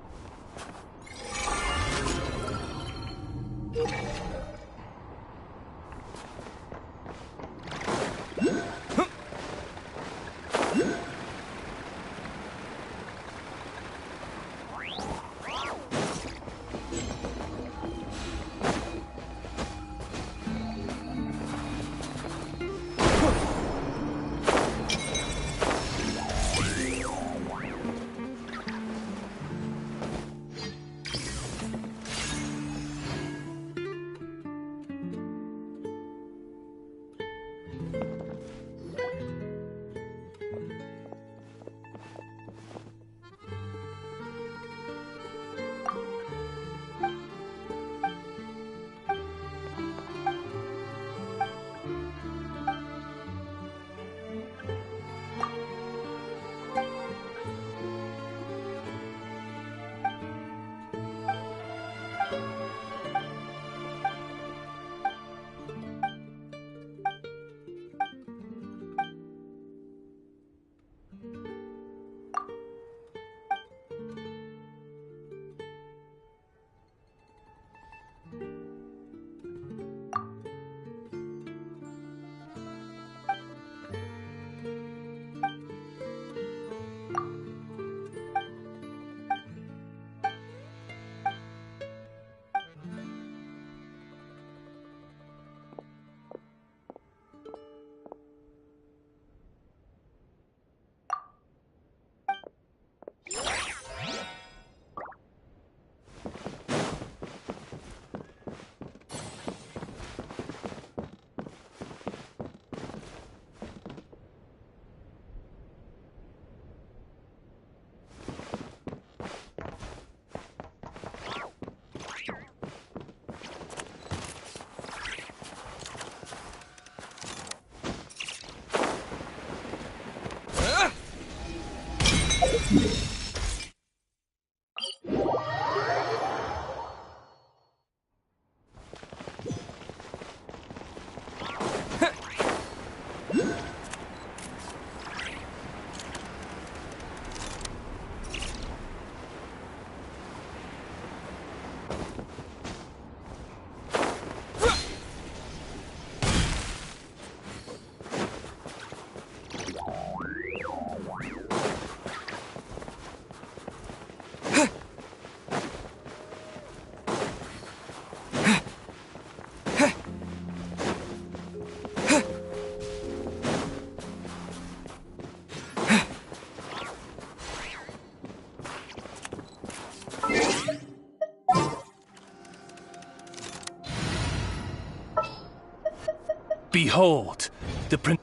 Behold, the prin-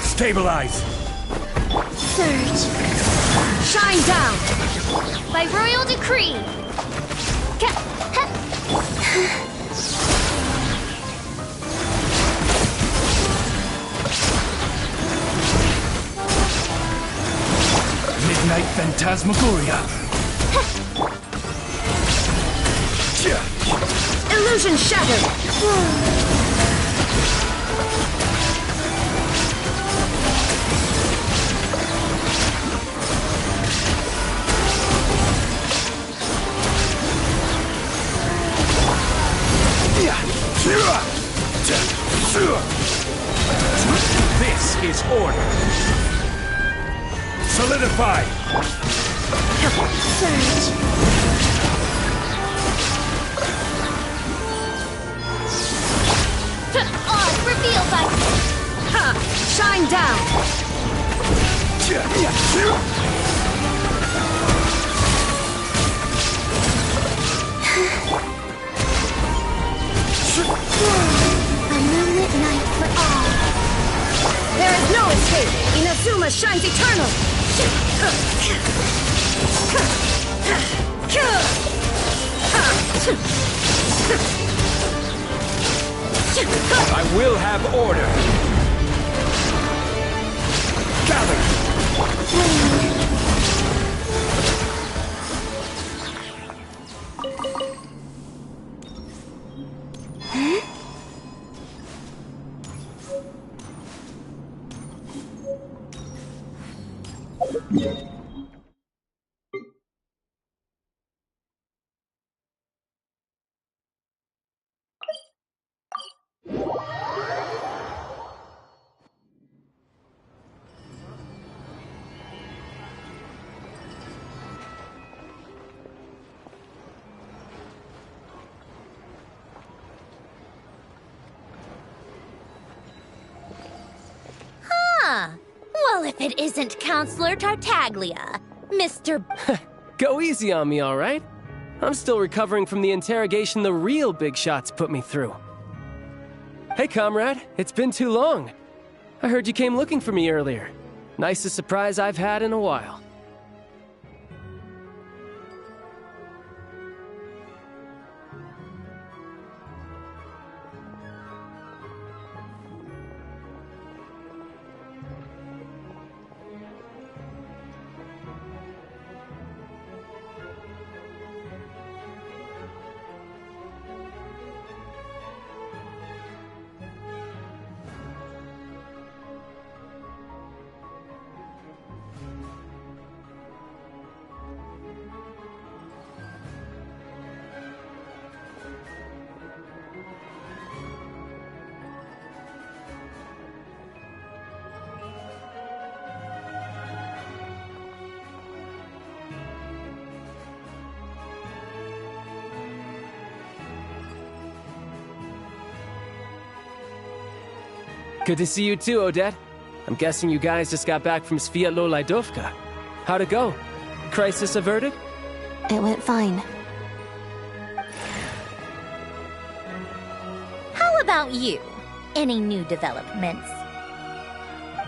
Stabilize!
Surge! Shine down! By royal decree!
Midnight Phantasmagoria!
Illusion shattered!
This is order. Solidify.
Surge. All revealed by... Shine down.
There is no escape! Inazuma shines eternal!
I will have order. Gather!
Well, if it isn't Counselor Tartaglia, Mr.
Go easy on me, all right? I'm still recovering from the interrogation the real big shots put me through. Hey, comrade, it's been too long. I heard you came looking for me earlier. Nicest surprise I've had in a while. Good to see you too, Odette. I'm guessing you guys just got back from Sviatlo Lajdovka. How'd it go? Crisis averted?
It went fine.
How about you? Any new developments?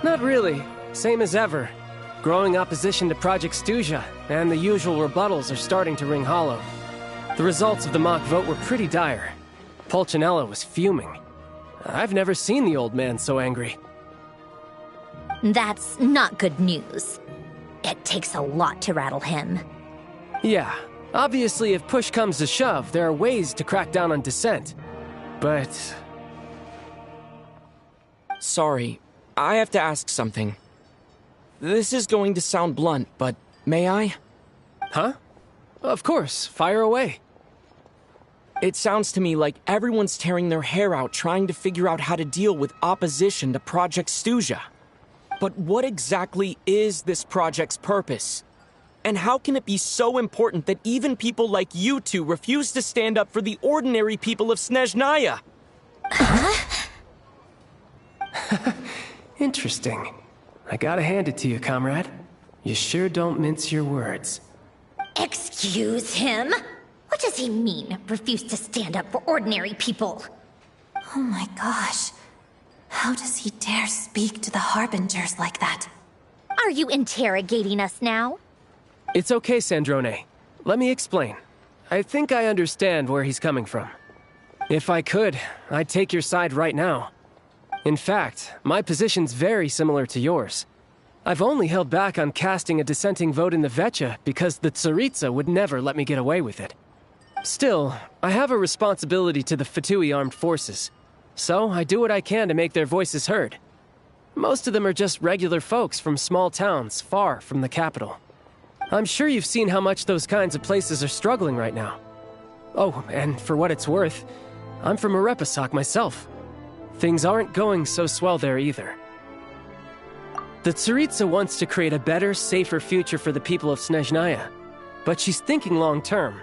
Not really. Same as ever. Growing opposition to Project Stuja, and the usual rebuttals are starting to ring hollow. The results of the mock vote were pretty dire. Pulcinella was fuming. I've never seen the old man so angry.
That's not good news. It takes a lot to rattle him.
Yeah, obviously if push comes to shove, there are ways to crack down on dissent. But...
Sorry, I have to ask something. This is going to sound blunt, but may I?
Huh? Of course, fire away.
It sounds to me like everyone's tearing their hair out trying to figure out how to deal with opposition to Project Stuja. But what exactly is this project's purpose? And how can it be so important that even people like you two refuse to stand up for the ordinary people of Snezhnaya?
Interesting. I gotta hand it to you, comrade. You sure don't mince your words.
Excuse him? What does he mean, refuse to stand up for ordinary people?
Oh my gosh. How does he dare speak to the Harbingers like that?
Are you interrogating us now?
It's okay, Sandrone. Let me explain. I think I understand where he's coming from. If I could, I'd take your side right now. In fact, my position's very similar to yours. I've only held back on casting a dissenting vote in the Vecha because the Tsaritsa would never let me get away with it. Still, I have a responsibility to the Fatui armed forces, so I do what I can to make their voices heard. Most of them are just regular folks from small towns far from the capital. I'm sure you've seen how much those kinds of places are struggling right now. Oh, and for what it's worth, I'm from Arepasak myself. Things aren't going so swell there either. The Tsaritsa wants to create a better, safer future for the people of Snezhnaya, but she's thinking long-term.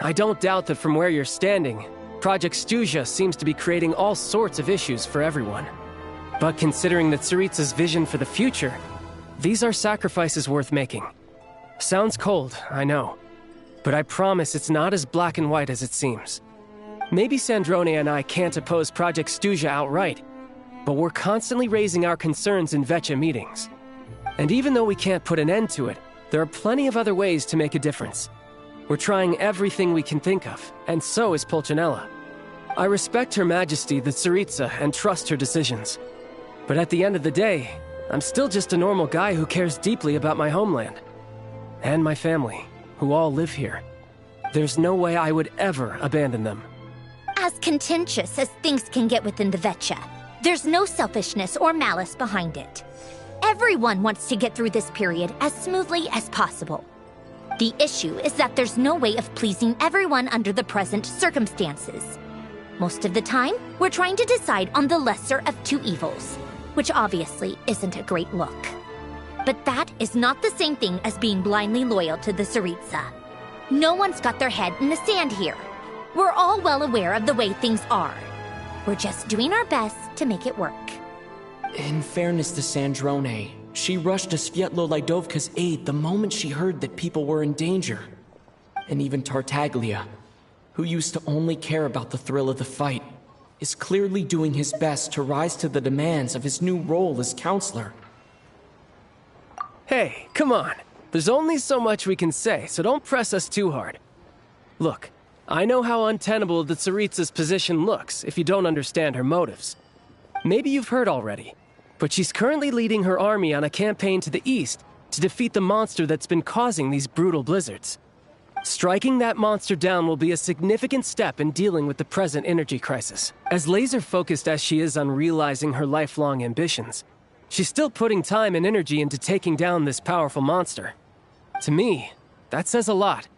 I don't doubt that from where you're standing, Project Stuja seems to be creating all sorts of issues for everyone. But considering the Tsaritsa's vision for the future, these are sacrifices worth making. Sounds cold, I know, but I promise it's not as black and white as it seems. Maybe Sandrone and I can't oppose Project Stuja outright, but we're constantly raising our concerns in Vetcha meetings. And even though we can't put an end to it, there are plenty of other ways to make a difference. We're trying everything we can think of, and so is Pulcinella. I respect Her Majesty the Tsaritsa and trust her decisions. But at the end of the day, I'm still just a normal guy who cares deeply about my homeland. And my family, who all live here. There's no way I would ever abandon them.
As contentious as things can get within the Vetcha, there's no selfishness or malice behind it. Everyone wants to get through this period as smoothly as possible. The issue is that there's no way of pleasing everyone under the present circumstances. Most of the time, we're trying to decide on the lesser of two evils, which obviously isn't a great look. But that is not the same thing as being blindly loyal to the Tsaritsa. No one's got their head in the sand here. We're all well aware of the way things are. We're just doing our best to make it work.
In fairness to Sandrone, she rushed to Svietlo Lidovka's aid the moment she heard that people were in danger. And even Tartaglia, who used to only care about the thrill of the fight, is clearly doing his best to rise to the demands of his new role as counselor.
Hey, come on. There's only so much we can say, so don't press us too hard. Look, I know how untenable the Tsaritsa's position looks if you don't understand her motives. Maybe you've heard already, but she's currently leading her army on a campaign to the east to defeat the monster that's been causing these brutal blizzards. Striking that monster down will be a significant step in dealing with the present energy crisis. As laser-focused as she is on realizing her lifelong ambitions, she's still putting time and energy into taking down this powerful monster. To me, that says a lot.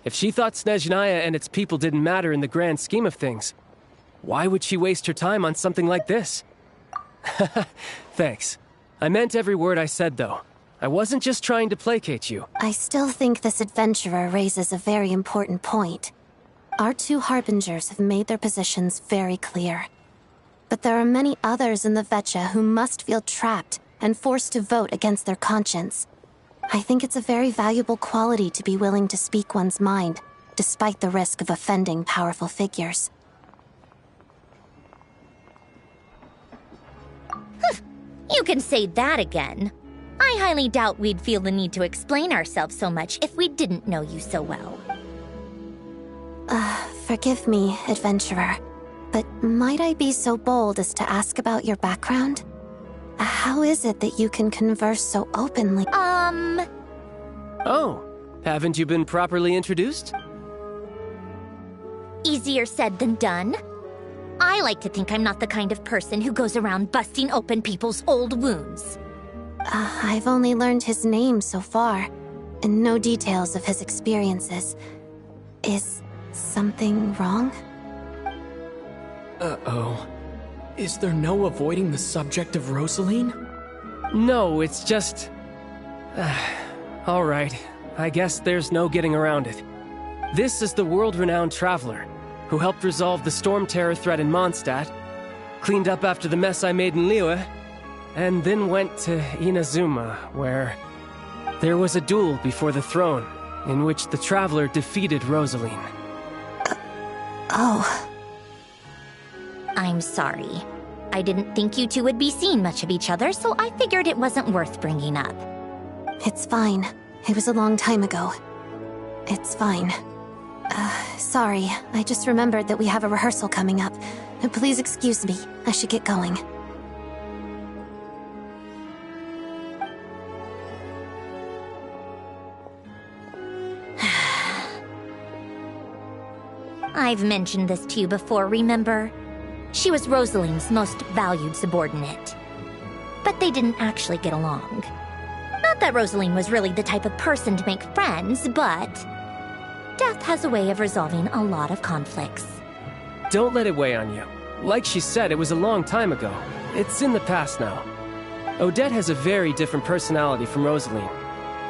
If she thought Snezhnaya and its people didn't matter in the grand scheme of things, why would she waste her time on something like this? Thanks. I meant every word I said, though. I wasn't just trying to placate you.
I still think this adventurer raises a very important point. Our two harbingers have made their positions very clear. But there are many others in the Vetcha who must feel trapped and forced to vote against their conscience. I think it's a very valuable quality to be willing to speak one's mind, despite the risk of offending powerful figures.
You can say that again. I highly doubt we'd feel the need to explain ourselves so much if we didn't know you so well.
Forgive me, adventurer, but might I be so bold as to ask about your background? How is it that you can converse so openly?
Oh, haven't you been properly introduced?
Easier said than done. I like to think I'm not the kind of person who goes around busting open people's old wounds.
I've only learned his name so far, and no details of his experiences. Is something wrong?
Uh-oh. Is there no avoiding the subject of Rosaline?
No, it's just... all right. I guess there's no getting around it. This is the world-renowned traveler, who helped resolve the storm terror threat in Mondstadt, cleaned up after the mess I made in Liyue, and then went to Inazuma, where there was a duel before the throne, in which the traveler defeated Rosaline.
Oh.
I'm sorry. I didn't think you two would be seeing much of each other, so I figured it wasn't worth bringing up.
It's fine. It was a long time ago. It's fine. Sorry. I just remembered that we have a rehearsal coming up. Please excuse me. I should get going.
I've mentioned this to you before, remember? She was Rosaline's most valued subordinate. But they didn't actually get along. Not that Rosaline was really the type of person to make friends, but death has a way of resolving a lot of conflicts.
Don't let it weigh on you. Like she said, it was a long time ago. It's in the past now. Odette has a very different personality from Rosaline.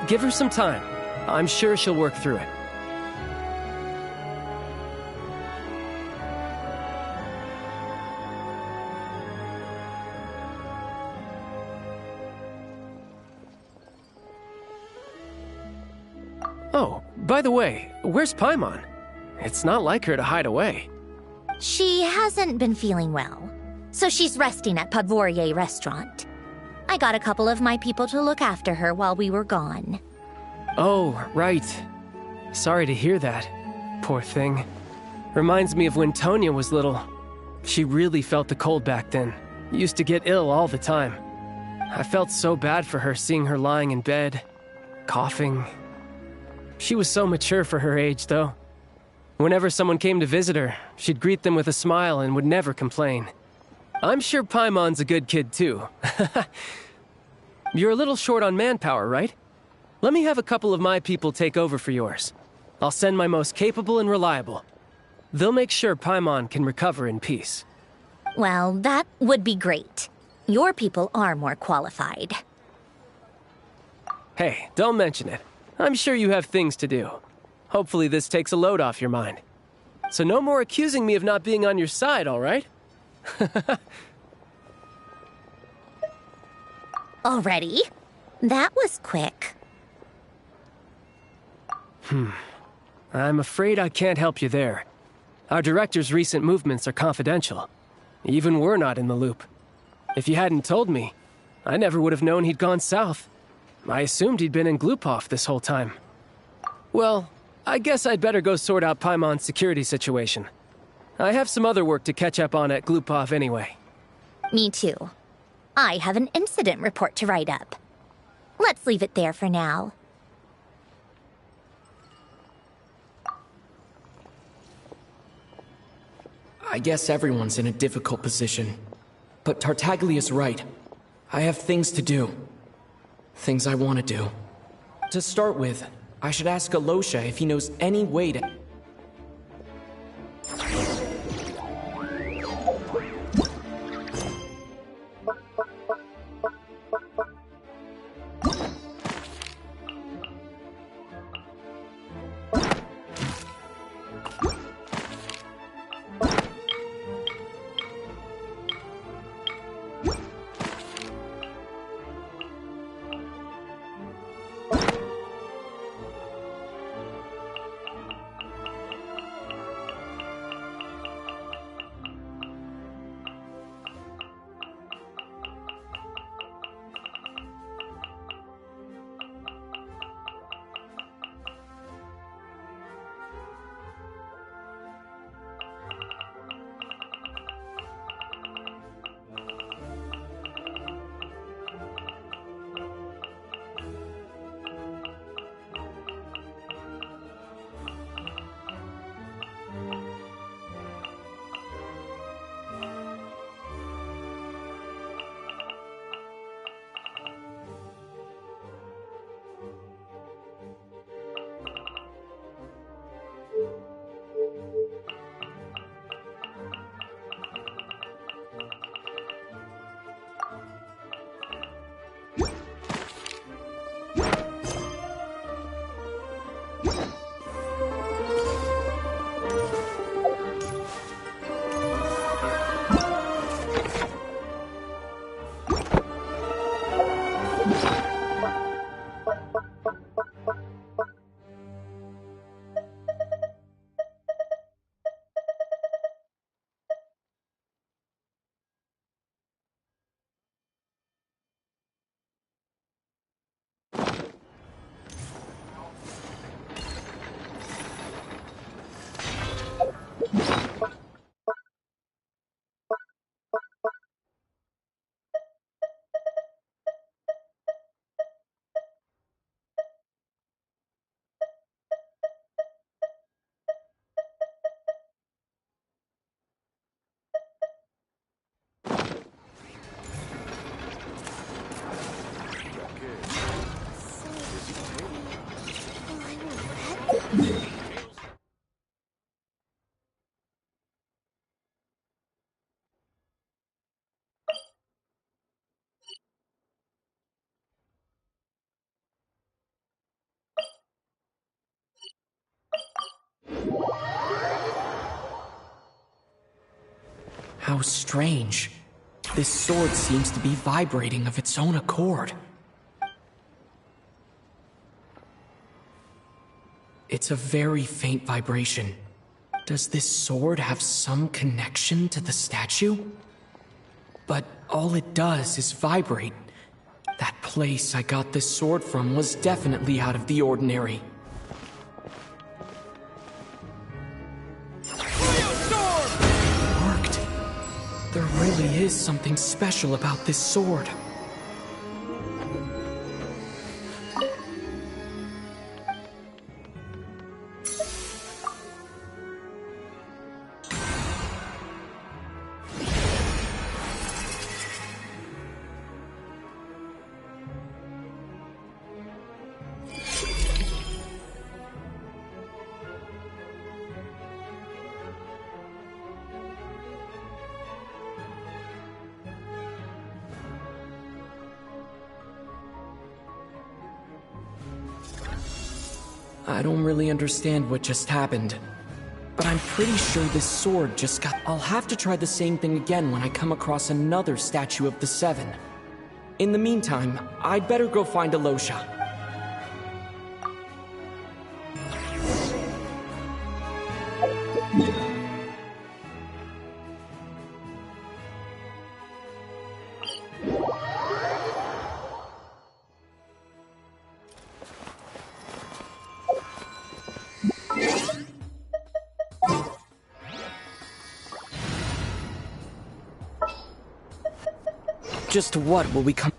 Give her some time. I'm sure she'll work through it. Oh, by the way, where's Paimon? It's not like her to hide away.
She hasn't been feeling well, so she's resting at Podvorier Restaurant. I got a couple of my people to look after her while we were gone.
Oh, right. Sorry to hear that. Poor thing. Reminds me of when Tonya was little. She really felt the cold back then. Used to get ill all the time. I felt so bad for her seeing her lying in bed, coughing. She was so mature for her age, though. Whenever someone came to visit her, she'd greet them with a smile and would never complain. I'm sure Paimon's a good kid, too. You're a little short on manpower, right? Let me have a couple of my people take over for yours. I'll send my most capable and reliable. They'll make sure Paimon can recover in peace.
Well, that would be great. Your people are more qualified.
Hey, don't mention it. I'm sure you have things to do. Hopefully this takes a load off your mind. So no more accusing me of not being on your side, all right?
Already? That was quick.
I'm afraid I can't help you there. Our director's recent movements are confidential. Even we're not in the loop. If you hadn't told me, I never would have known he'd gone south. I assumed he'd been in Glupov this whole time. Well, I guess I'd better go sort out Paimon's security situation. I have some other work to catch up on at Glupov anyway.
Me too. I have an incident report to write up. Let's leave it there for now.
I guess everyone's in a difficult position. But Tartaglia's right. I have things to do. Things I want to do. To start with, I should ask Alosha if he knows any way to... How strange. This sword seems to be vibrating of its own accord. It's a very faint vibration. Does this sword have some connection to the statue? but all it does is vibrate. That place I got this sword from was definitely out of the ordinary. It worked. There really is something special about this sword. I don't really understand what just happened, but I'm pretty sure this sword just got... I'll have to try the same thing again when I come across another statue of the Seven. In the meantime, I'd better go find Alosha. Just what will we come...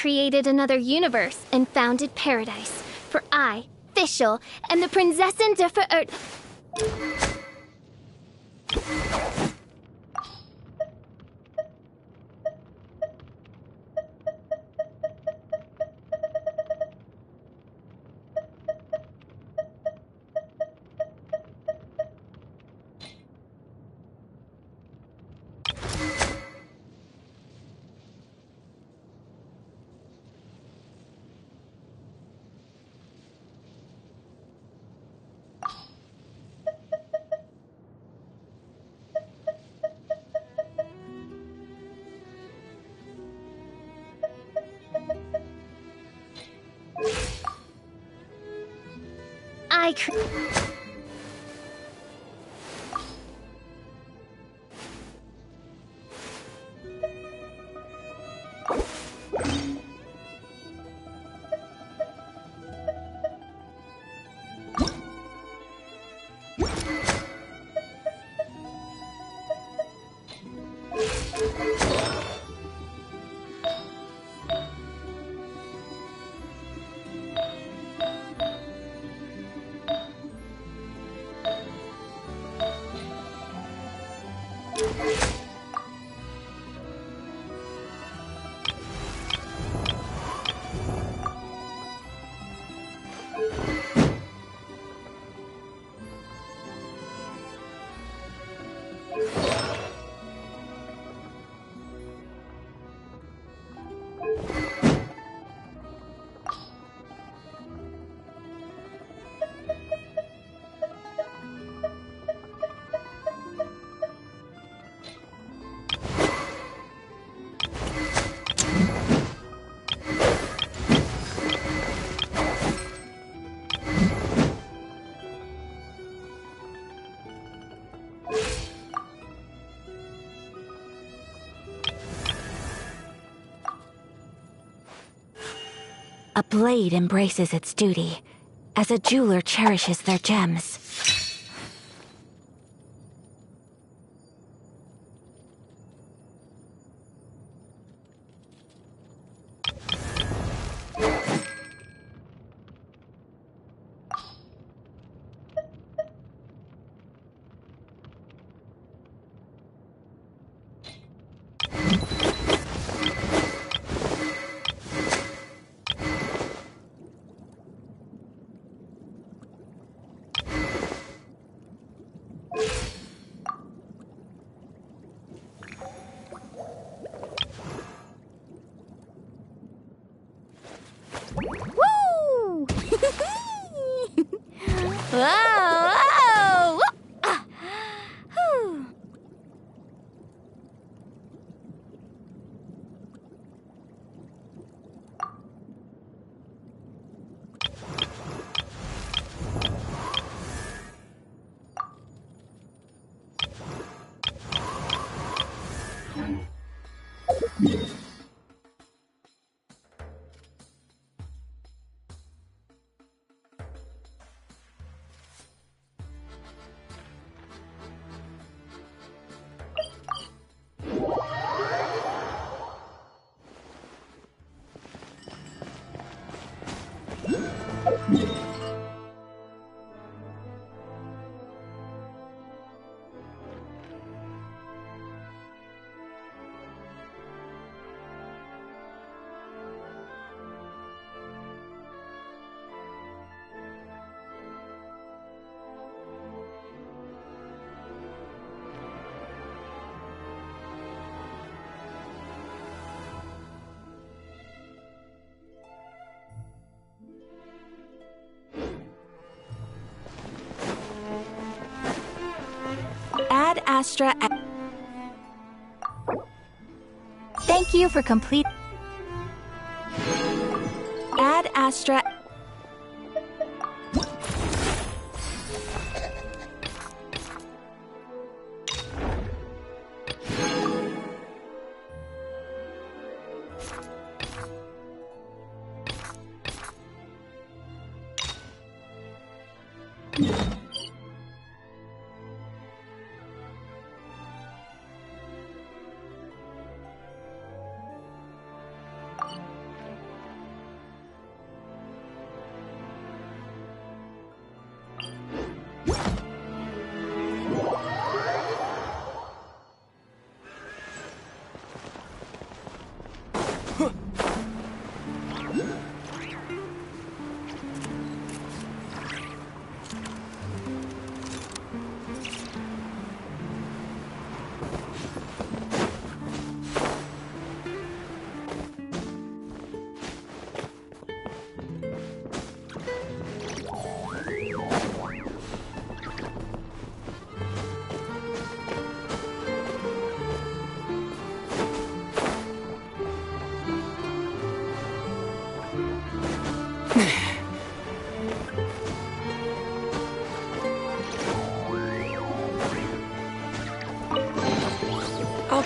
created another universe and founded paradise. For I, Fischl, and the Prinzessin der Verirrt...
A blade embraces its duty, as a jeweler cherishes their gems.
Woo! Whoa! Whoa! Ah. Whew.
Ad Astra.
Thank you for complete.
Ad Astra.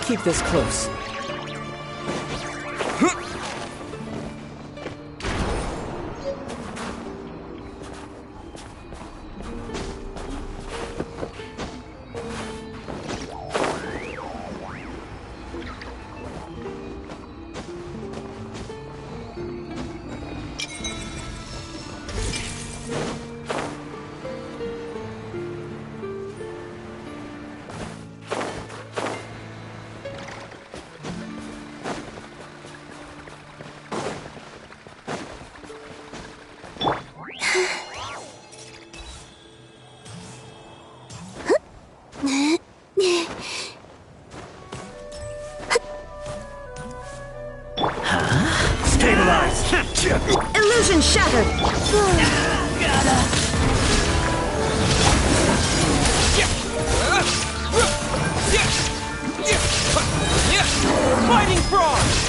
keep this close.
Illusion shattered!
Fighting frog!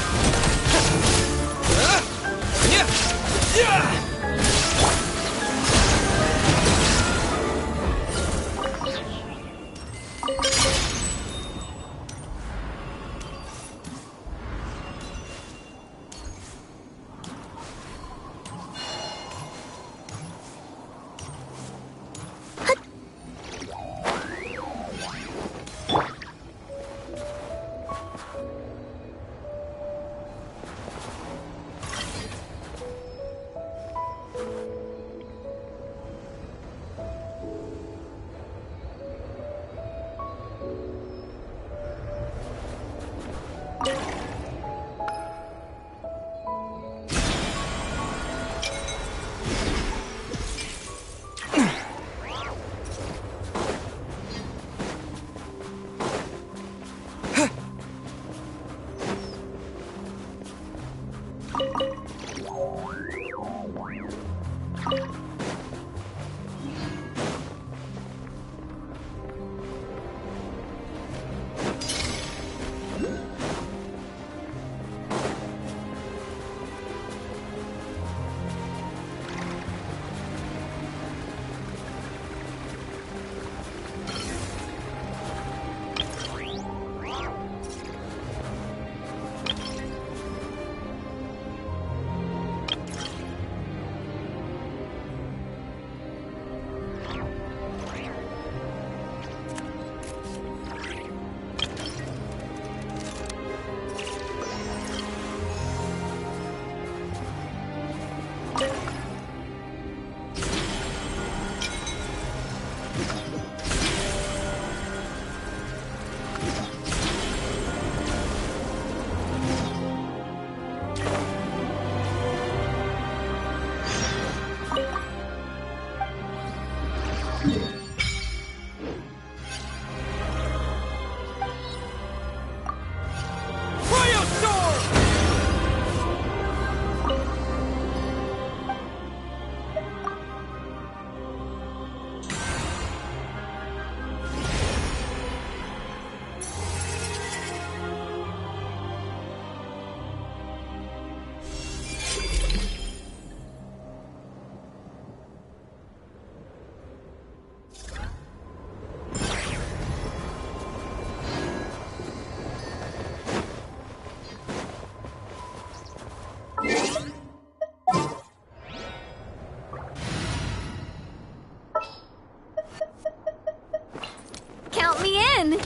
Count me in!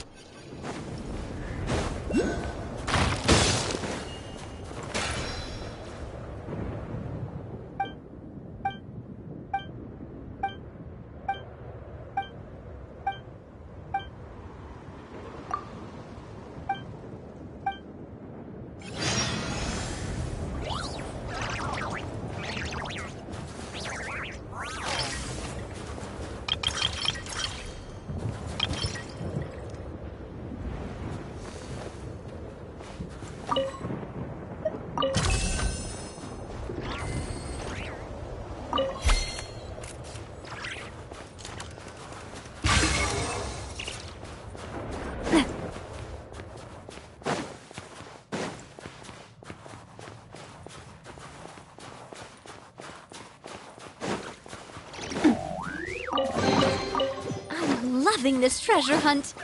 I'm loving this treasure hunt.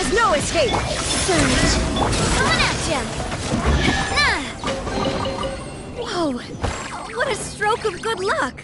is no escape!
Surge! Coming at ya! Whoa! What a stroke of good luck!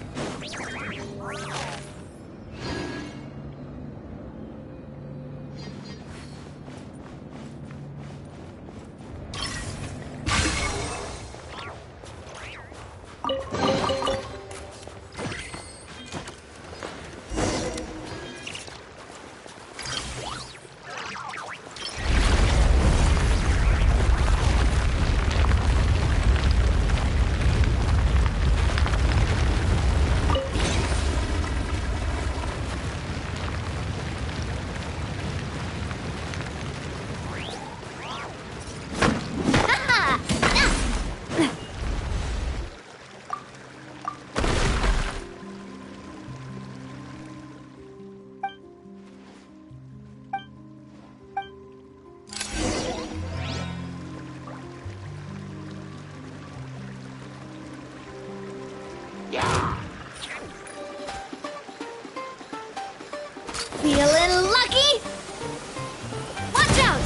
Feeling lucky? Watch out!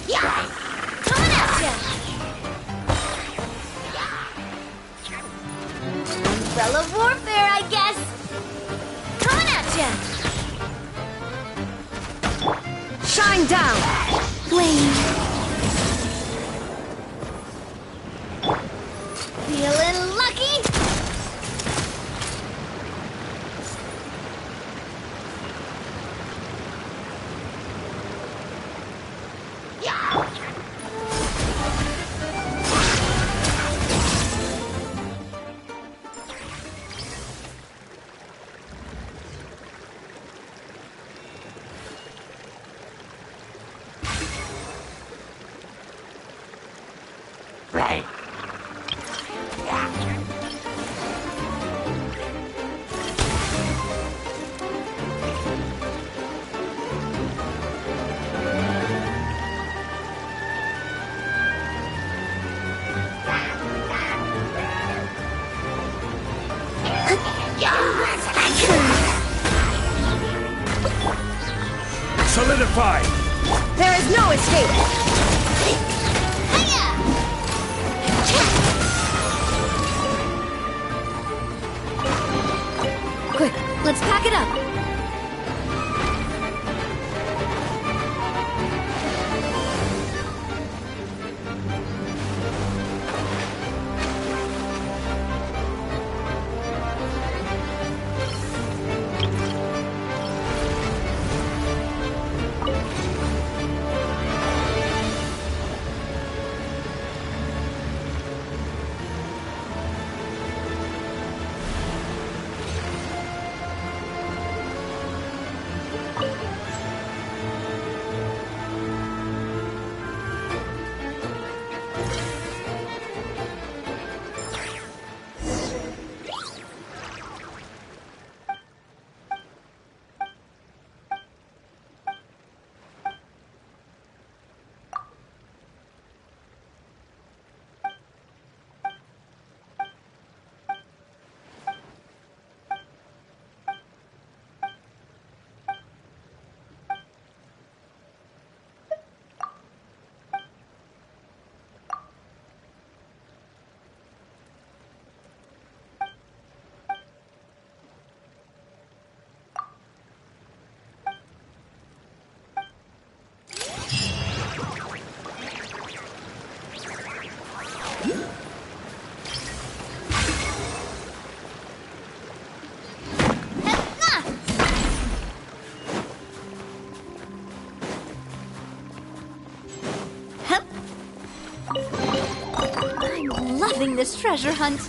Yeah! Coming at ya! Umbrella warfare, I guess! Coming at ya!
Shine down!
Flame! Feeling lucky?
Right.
Solidify!
There is no escape!
Quick, let's pack it up. I'm loving this treasure hunt.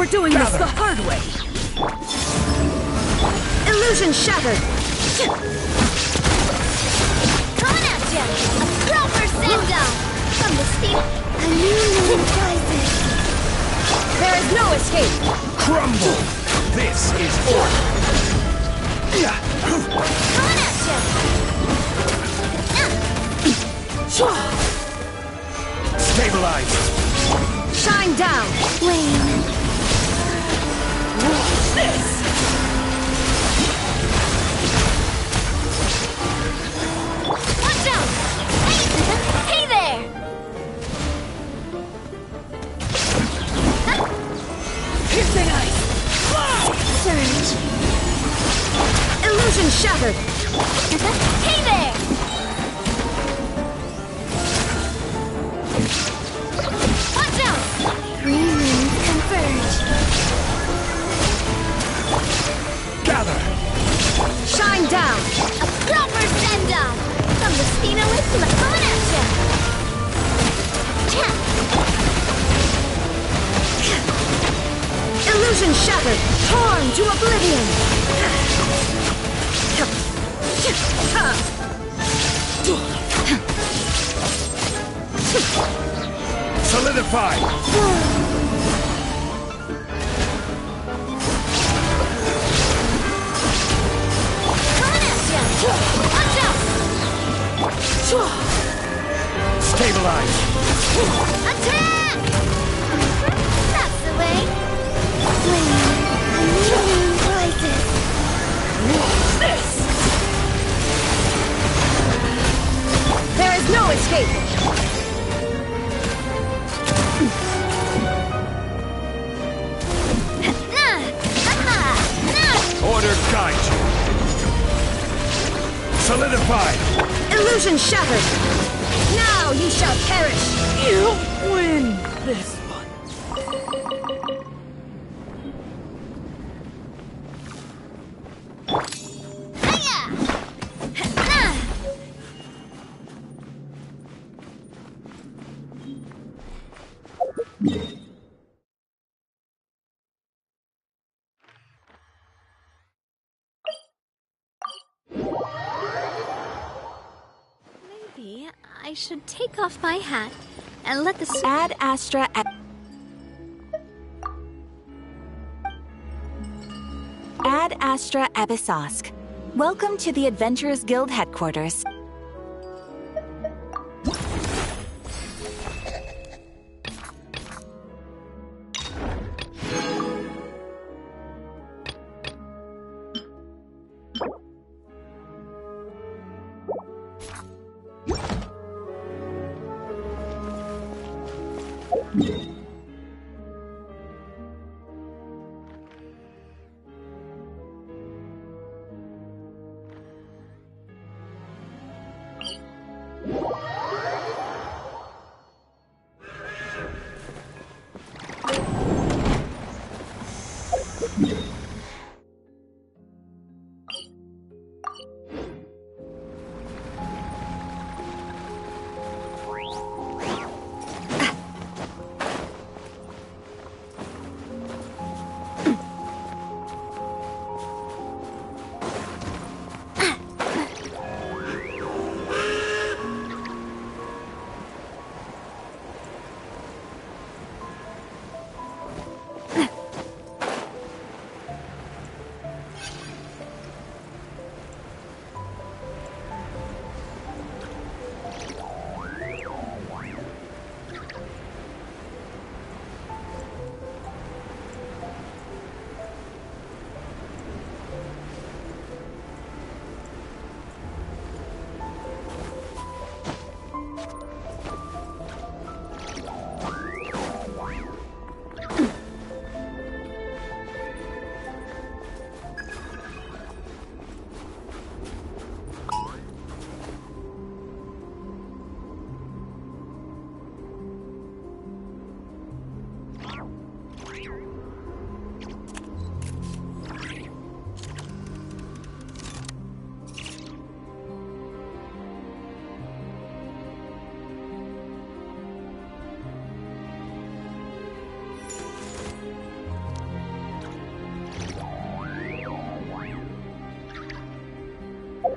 we're doing this the hard way. Illusion shattered.
Coming at ya! A proper send-off! From the steam, a new moon rises.
There is no escape.
Crumble! This is order!
Coming at ya!
Stabilize!
Shine down.
Wane.
Watch this.
Watch out! Hey there!
Piercing eyes. Fly!
Surge.
Illusion shattered.
Hey there! Watch out! Three moons converge.
Gather!
Shine down.
A proper send-off! From the Spinolith to the coming at ya!
Illusion shattered. Torn to oblivion.
Solidify!
Coming at ya! Watch out!
Stabilize!
Attack! That's the way. Flame, a new moon rises.
What's this? There is no escape.
Order guide you! Solidify!
Illusion shattered. Now you shall perish. You win this one.
Maybe I should take off my hat and let the
Ad Astra. Ad Astra Abyssosk. Welcome to the Adventurers Guild headquarters.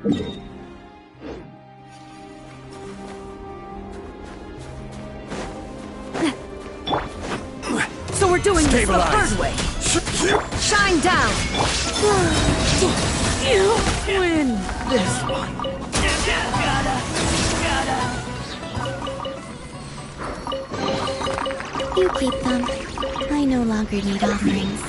So we're doing this the hard way. Shine down. You win this one.
You keep them. I no longer need offerings.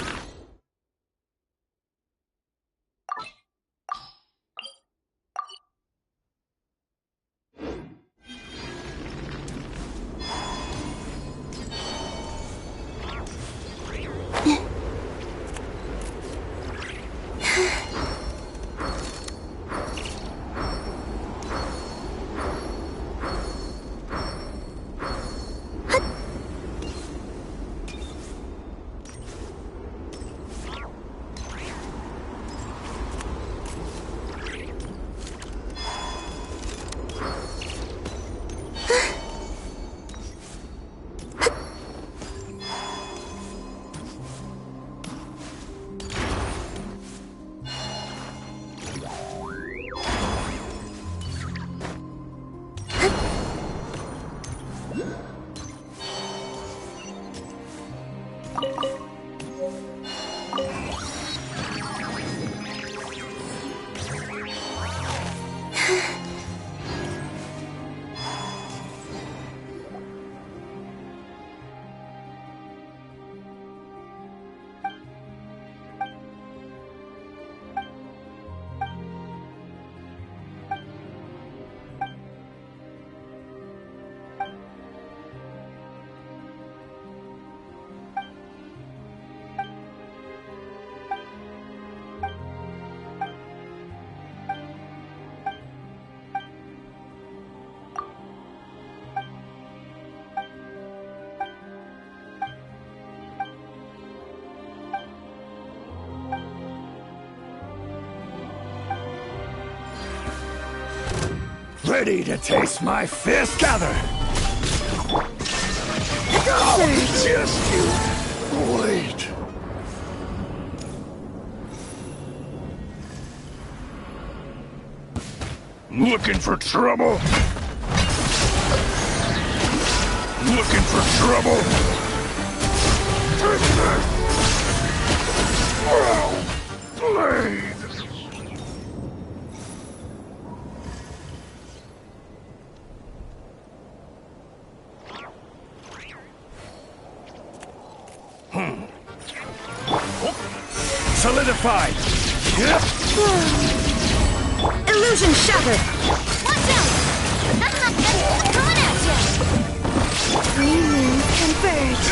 Ready to taste my fist? Gather! Just you wait. Looking for trouble? Looking for trouble? Blade! Solidified!
Illusion shattered!
Watch out! Coming at you!
Three moons converge.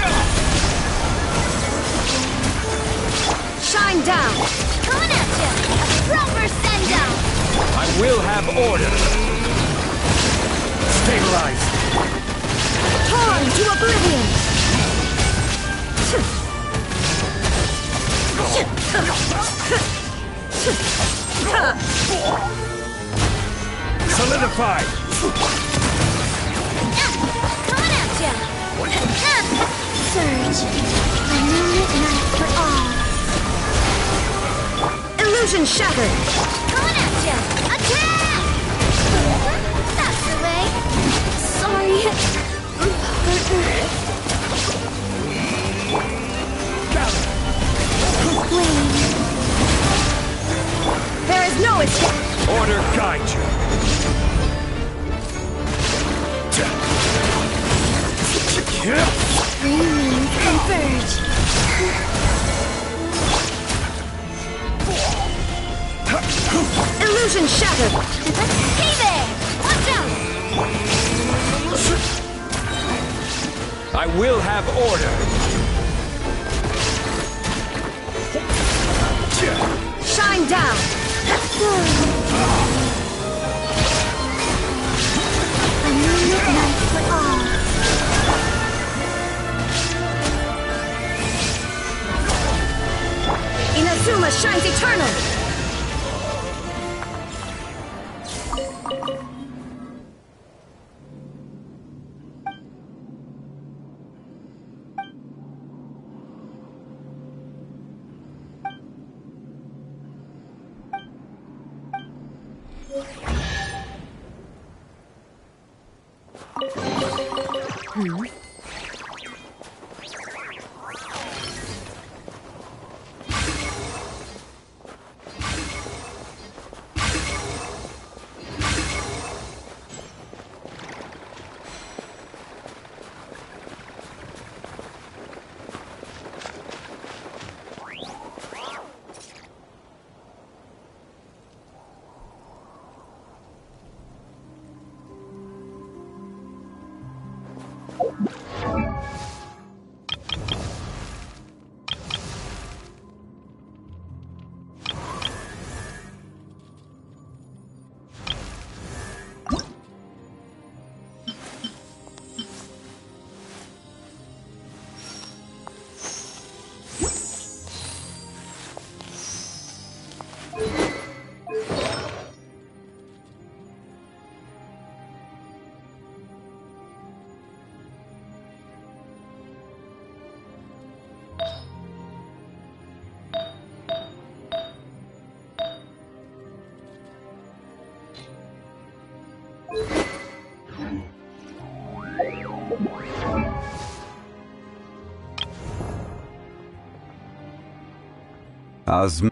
Shine down!
Coming at you! A proper send down!
I will have order! Stabilize!
Torn to oblivion!
Solidified!
Coming at you!
Surge. A moon at night for all.
Illusion shattered!
Coming at you! Attack! That's the way!
Sorry, partner. Flame.
There is no escape!
Order guide you!
Three moons converge.
Illusion shattered!
Hey there! Watch out!
I will have order!
Shine down!
A moon at night for all.
Inazuma shines eternal!
As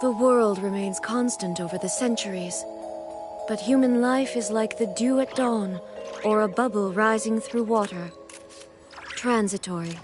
The world remains constant over the centuries, but human life is like the dew at dawn, or a bubble rising through water. Transitory.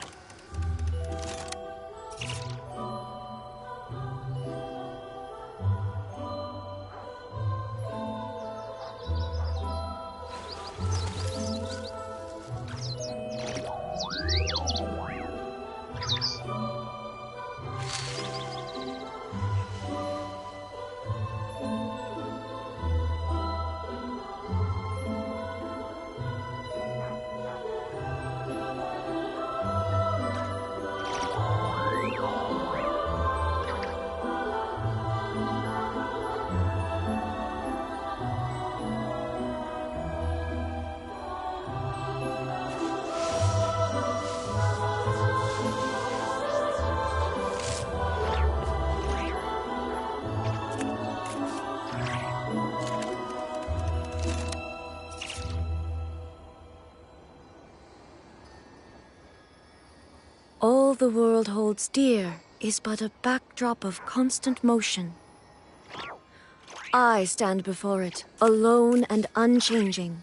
All the world holds dear is but a backdrop of constant motion. I stand before it, alone and unchanging.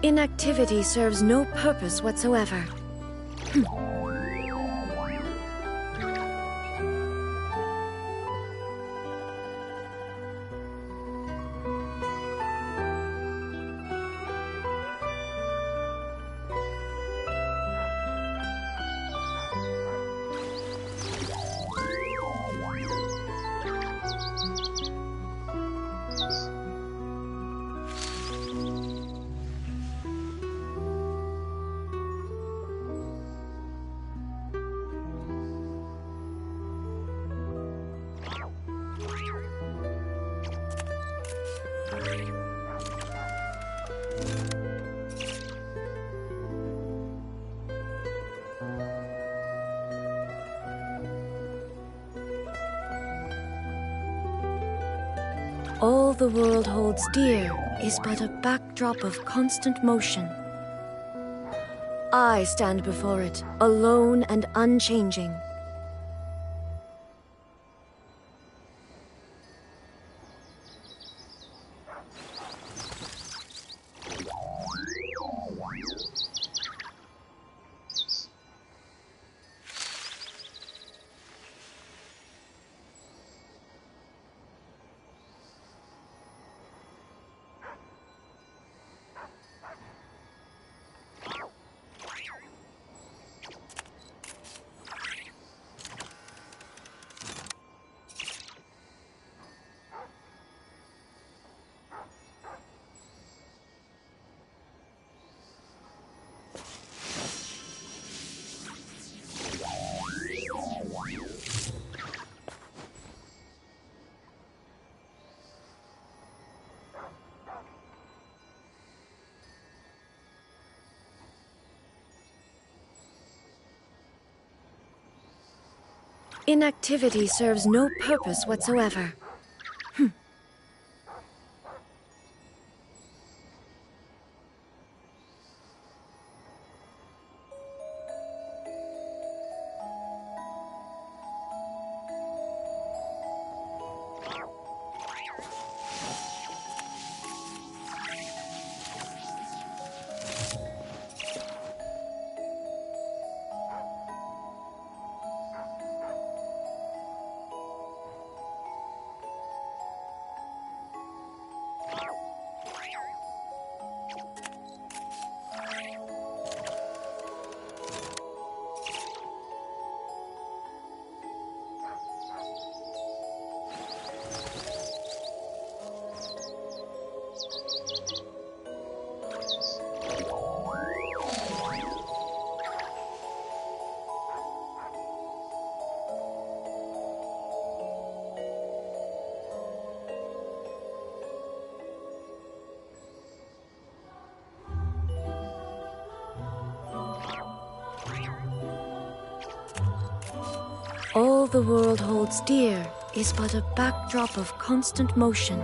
Inactivity serves no purpose whatsoever. All the world holds dear is but a backdrop of constant motion. I stand before it, alone and unchanging. Inactivity serves no purpose whatsoever. All the world holds dear is but a backdrop of constant motion.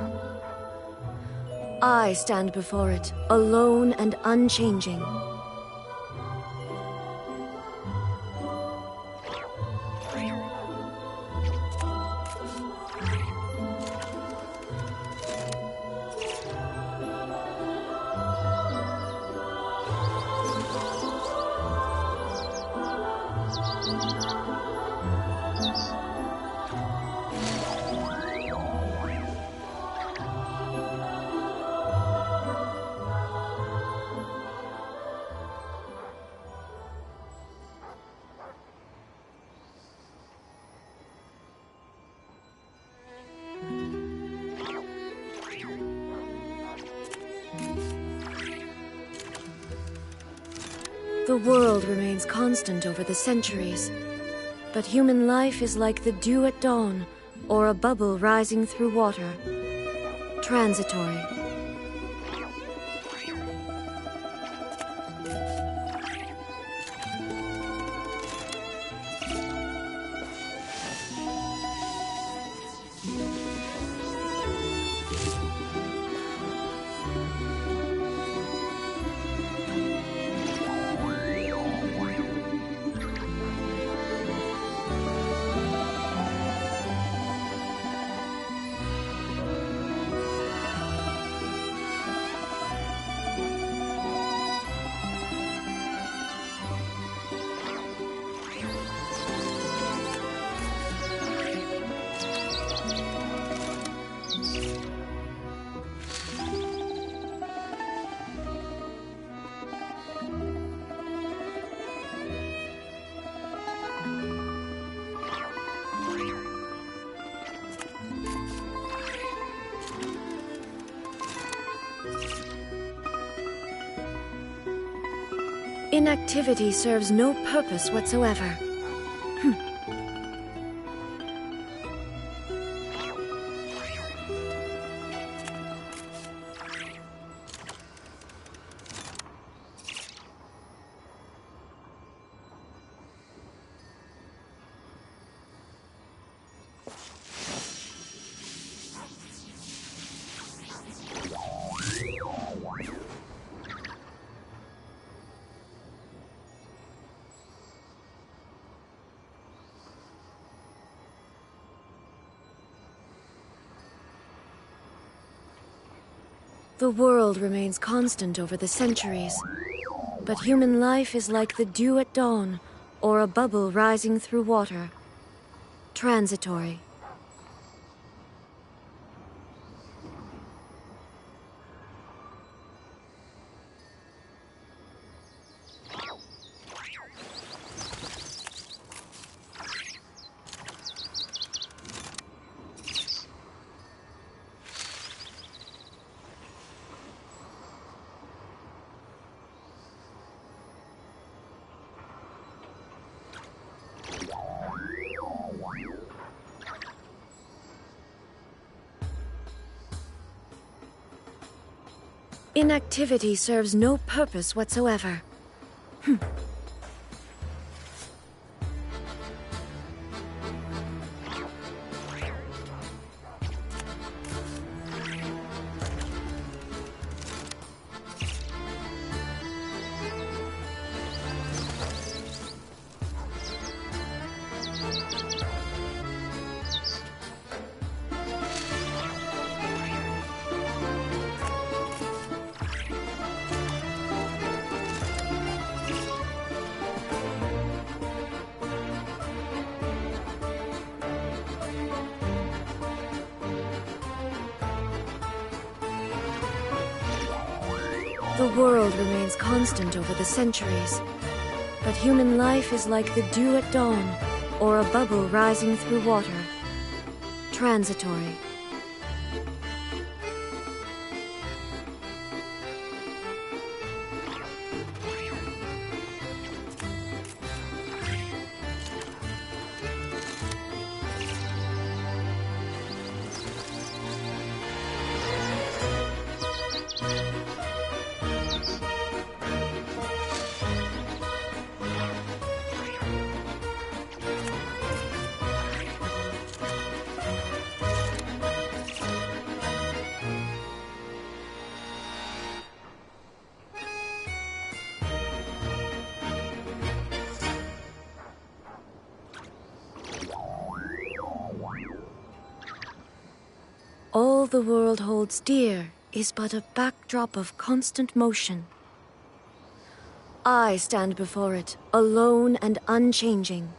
I stand before it, alone and unchanging. The world remains constant over the centuries, but human life is like the dew at dawn, or a bubble rising through water. Transitory. Inactivity serves no purpose whatsoever. The world remains constant over the centuries, but human life is like the dew at dawn, or a bubble rising through water. Transitory. Inactivity serves no purpose whatsoever. The world remains constant over the centuries, but human life is like the dew at dawn, or a bubble rising through water. Transitory. All the world holds dear is but a backdrop of constant motion. I stand before it, alone and unchanging.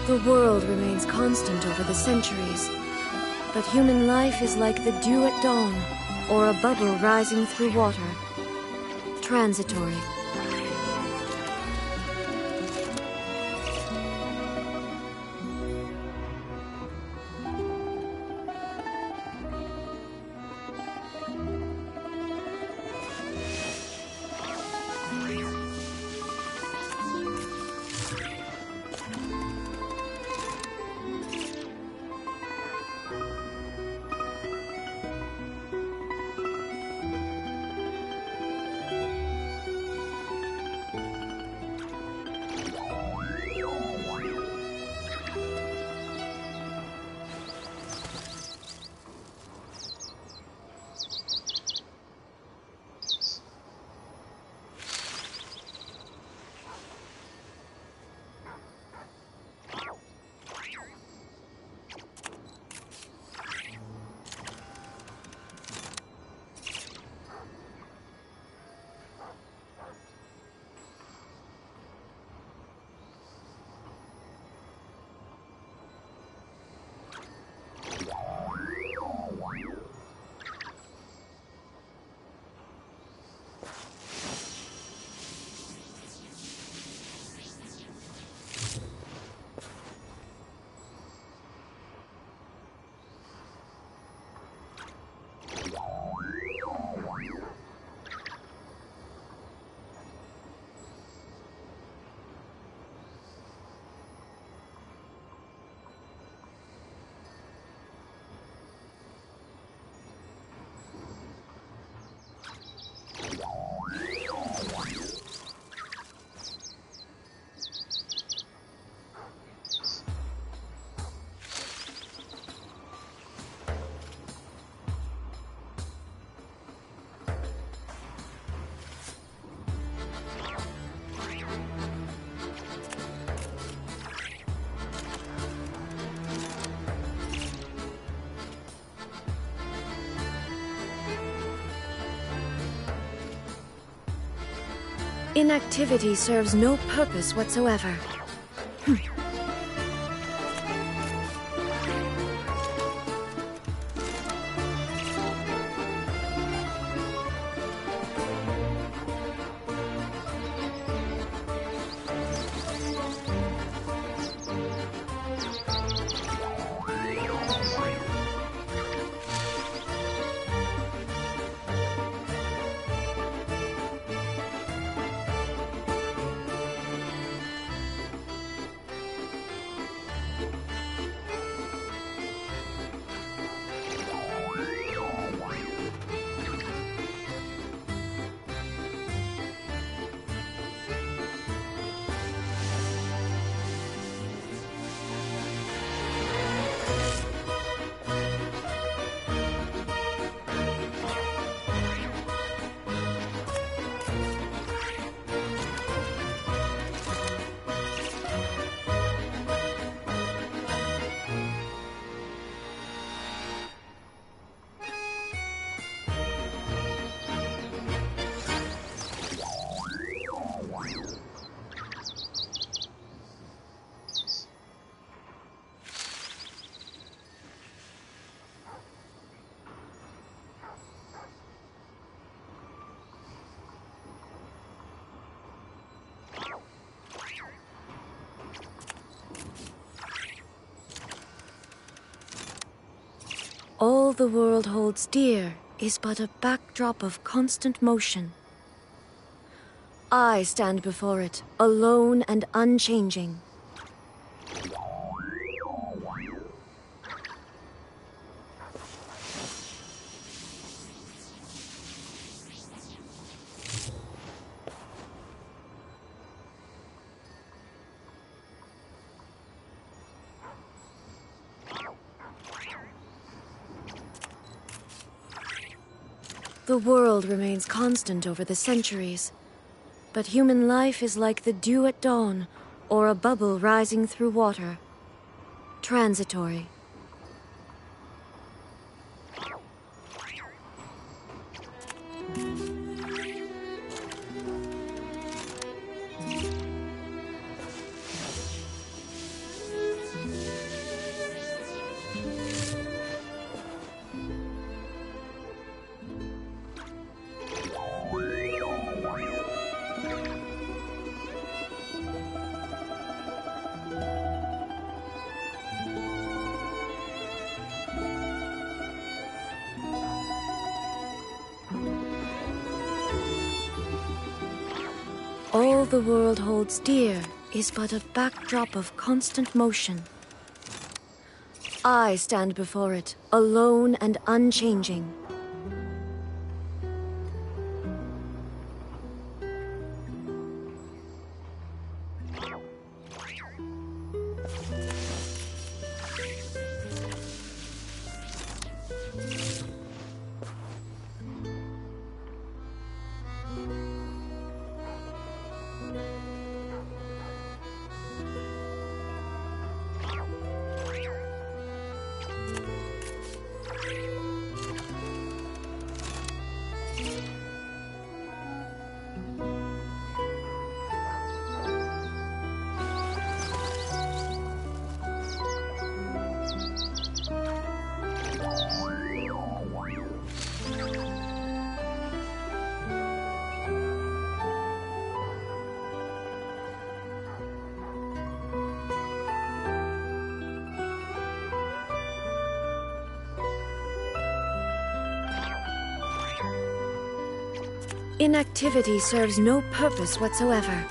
The world remains constant over the centuries, but human life is like the dew at dawn, or a bubble rising through water. Transitory. Inactivity serves no purpose whatsoever. All the world holds dear is but a backdrop of constant motion. I stand before it, alone and unchanging. The world remains constant over the centuries, but human life is like the dew at dawn, or a bubble rising through water. Transitory. All the world holds dear is but a backdrop of constant motion. I stand before it, alone and unchanging. Inactivity serves no purpose whatsoever.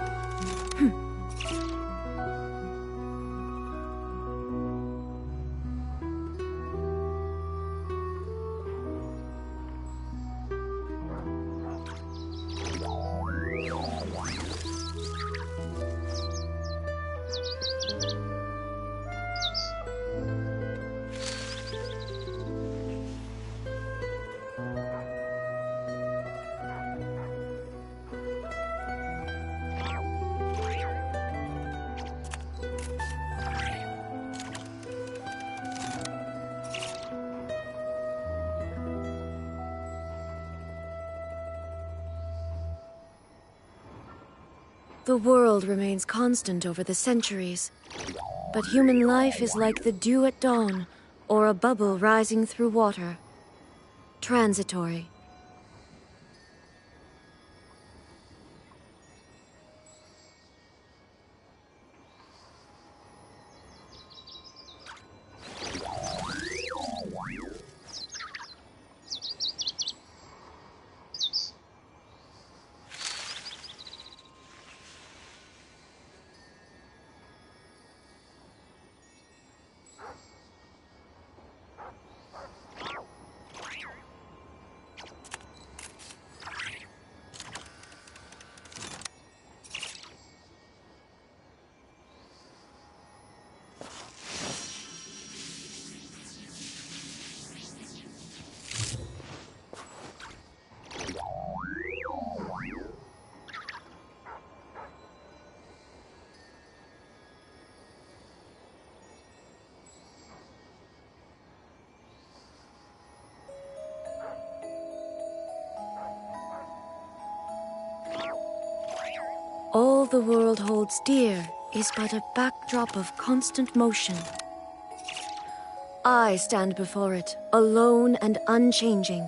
The world remains constant over the centuries, but human life is like the dew at dawn, or a bubble rising through water. Transitory. All the world holds dear is but a backdrop of constant motion. I stand before it, alone and unchanging.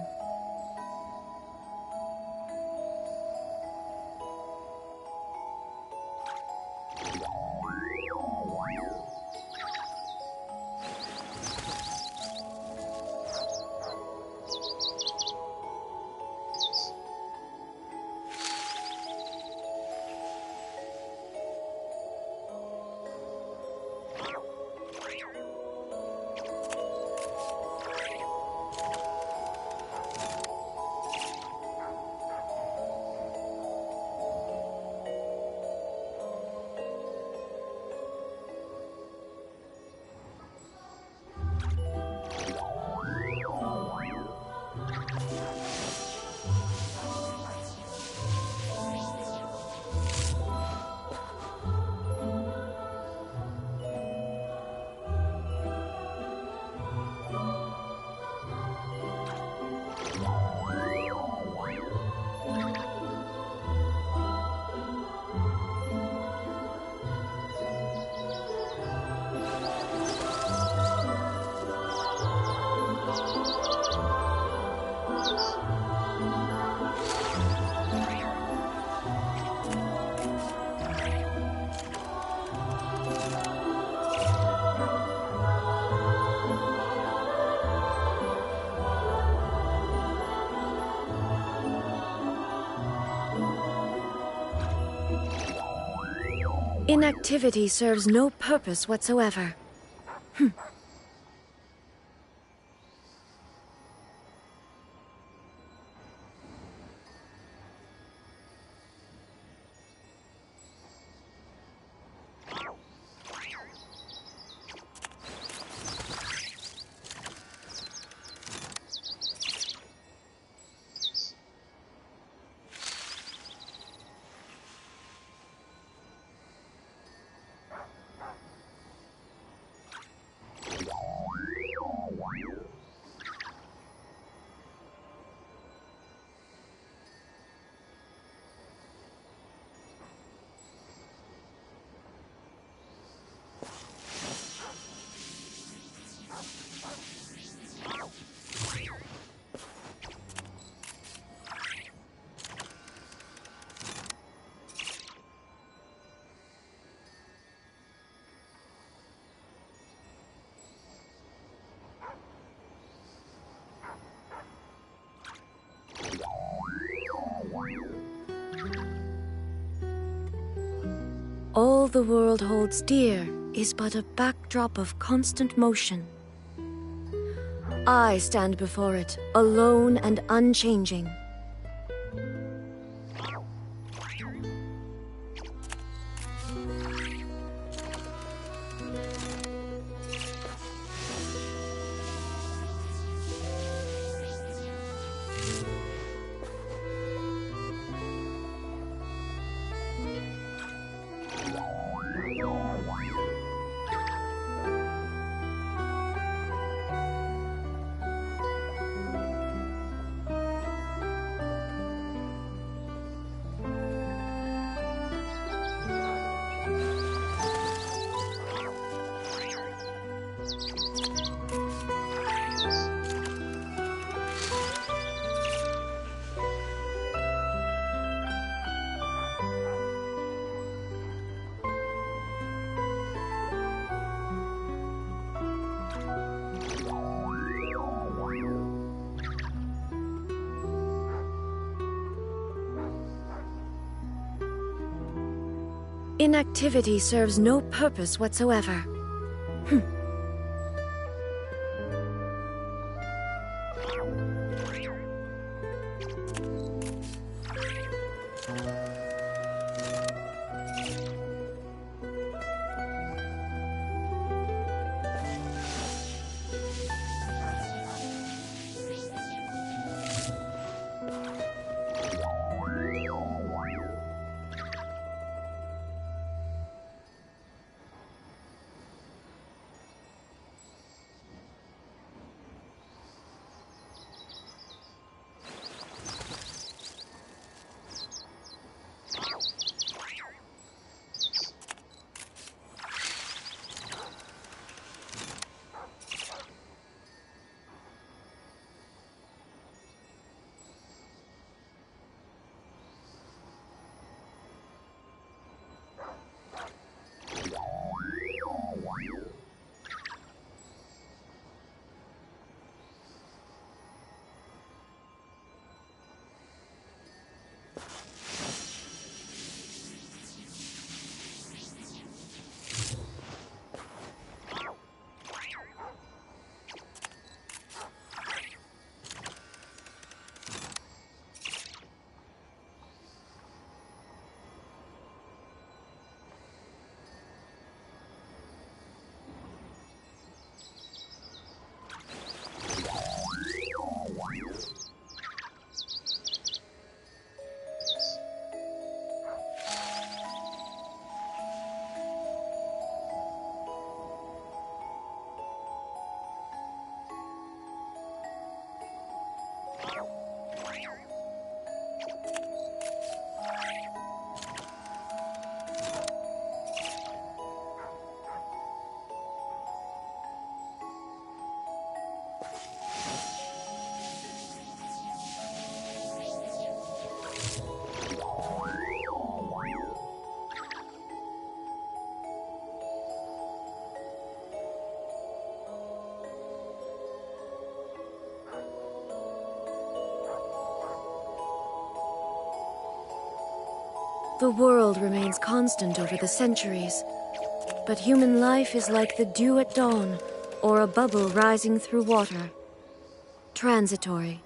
Inactivity serves no purpose whatsoever. All the world holds dear is but a backdrop of constant motion. I stand before it, alone and unchanging. Inactivity serves no purpose whatsoever. The world remains constant over the centuries, but human life is like the dew at dawn, or a bubble rising through water. Transitory.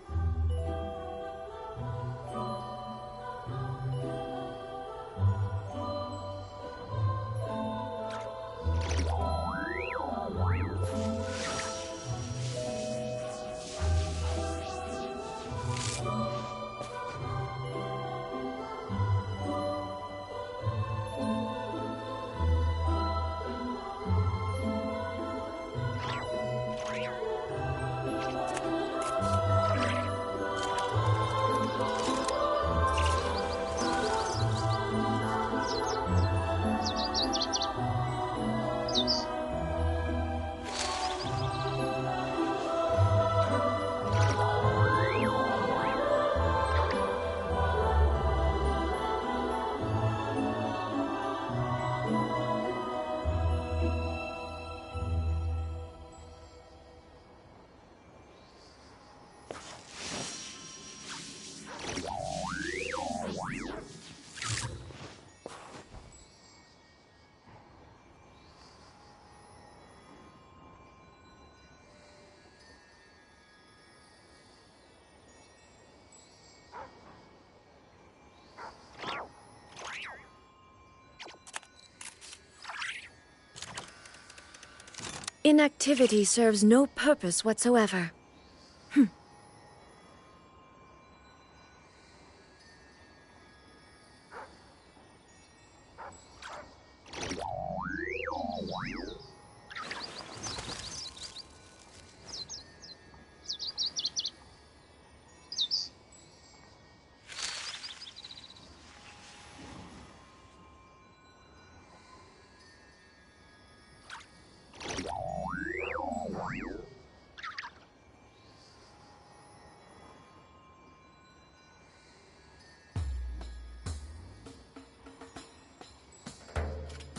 Inactivity serves no purpose whatsoever.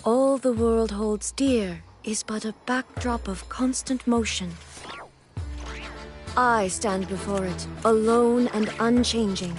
All the world holds dear is but a backdrop of constant motion. I stand before it, alone and unchanging.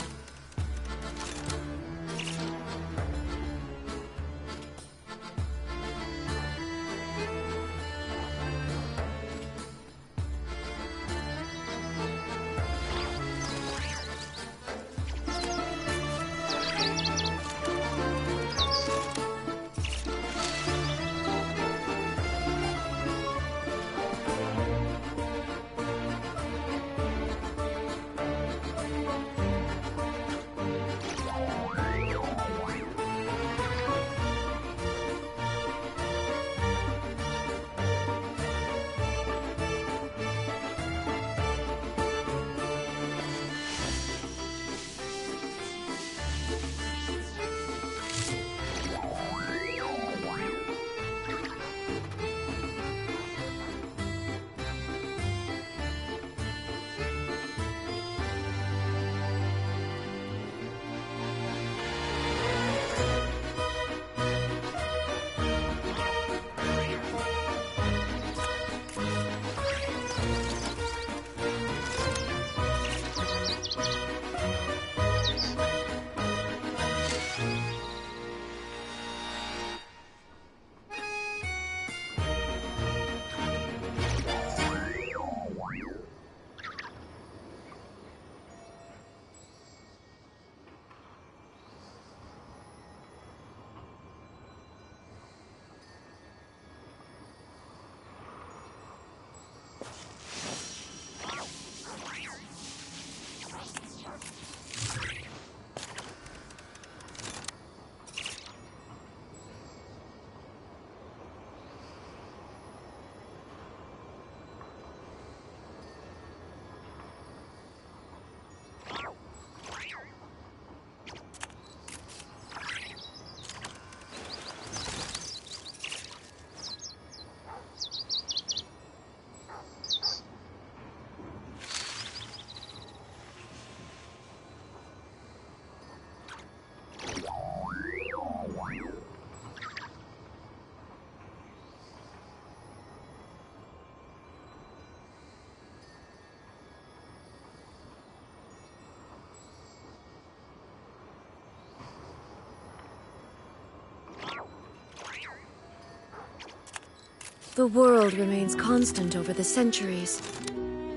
The world remains constant over the centuries,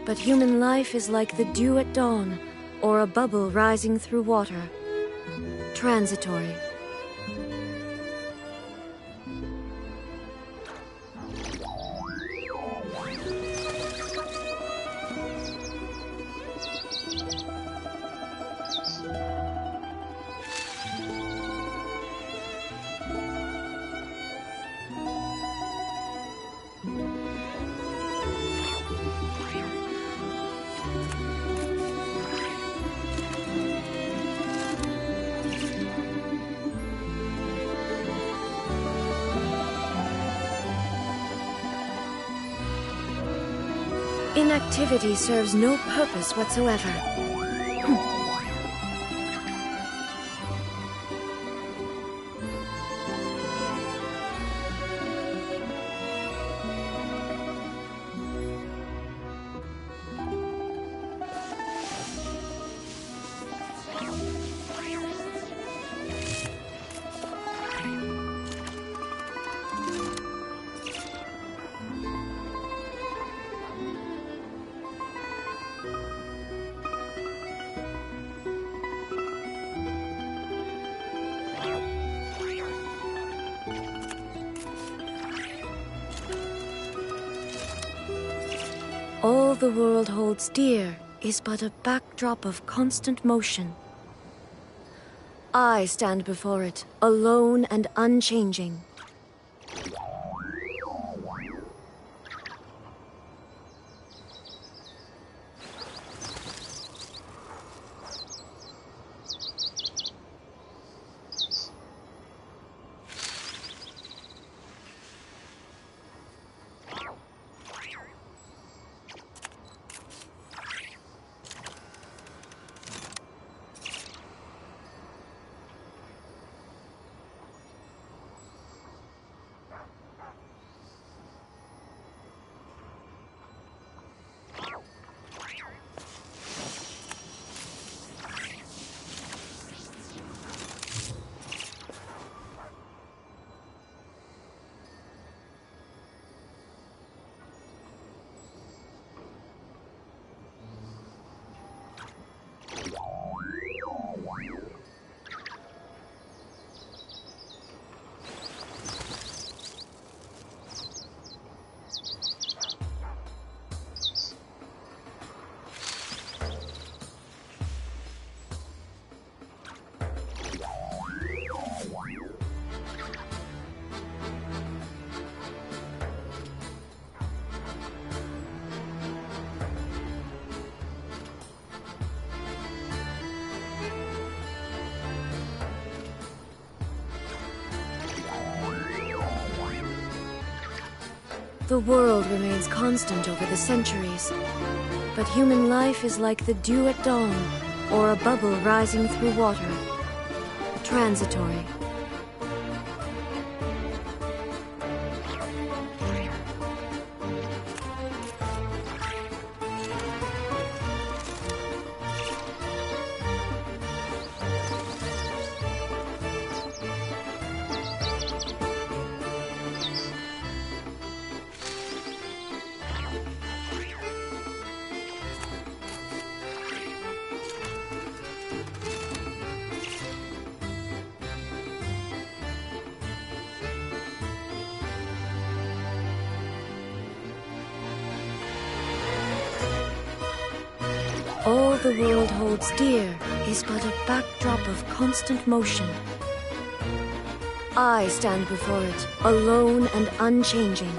but human life is like the dew at dawn, or a bubble rising through water. Transitory. Inactivity serves no purpose whatsoever. All the world holds dear is but a backdrop of constant motion. I stand before it, alone and unchanging. The world remains constant over the centuries, but human life is like the dew at dawn, or a bubble rising through water. Transitory. All the world holds dear is but a backdrop of constant motion. I stand before it, alone and unchanging.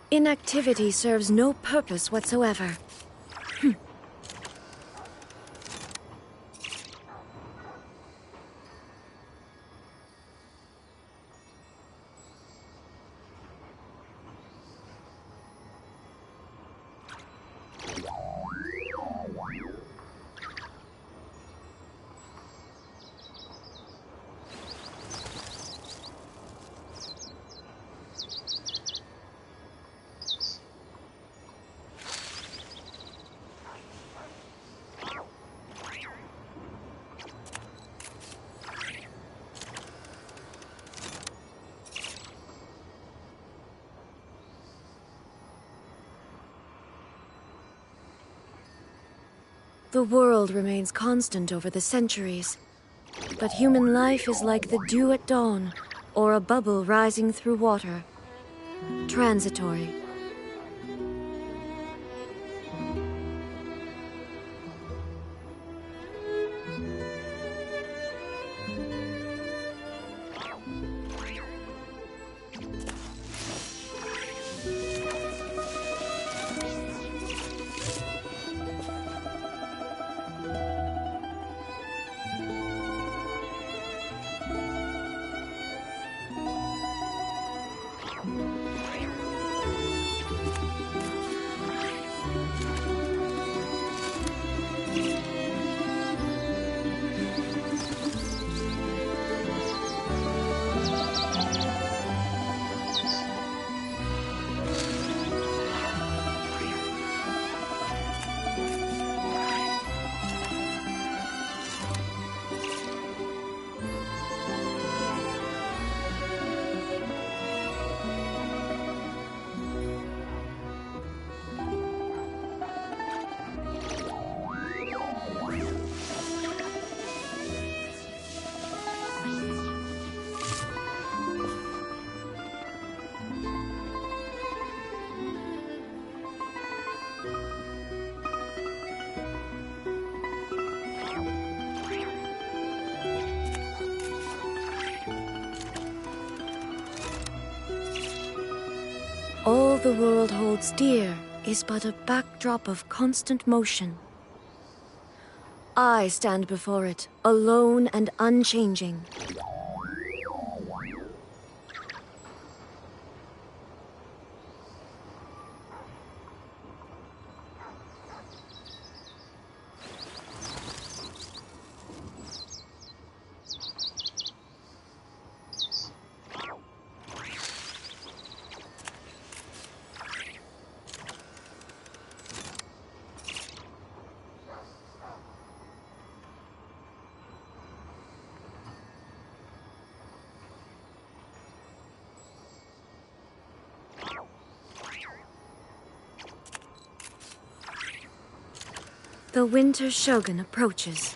Inactivity serves no purpose whatsoever. The world remains constant over the centuries, but human life is like the dew at dawn, or a bubble rising through water. Transitory. All the world holds dear is but a backdrop of constant motion. I stand before it, alone and unchanging. The Winter Shogun approaches.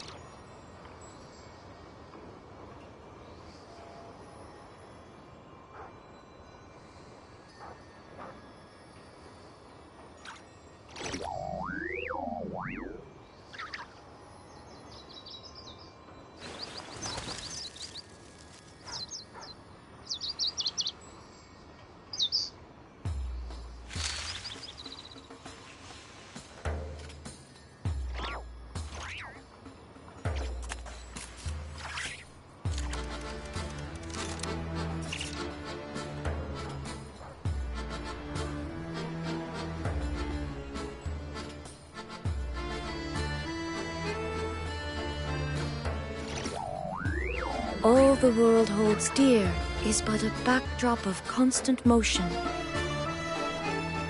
All the world holds dear is but a backdrop of constant motion.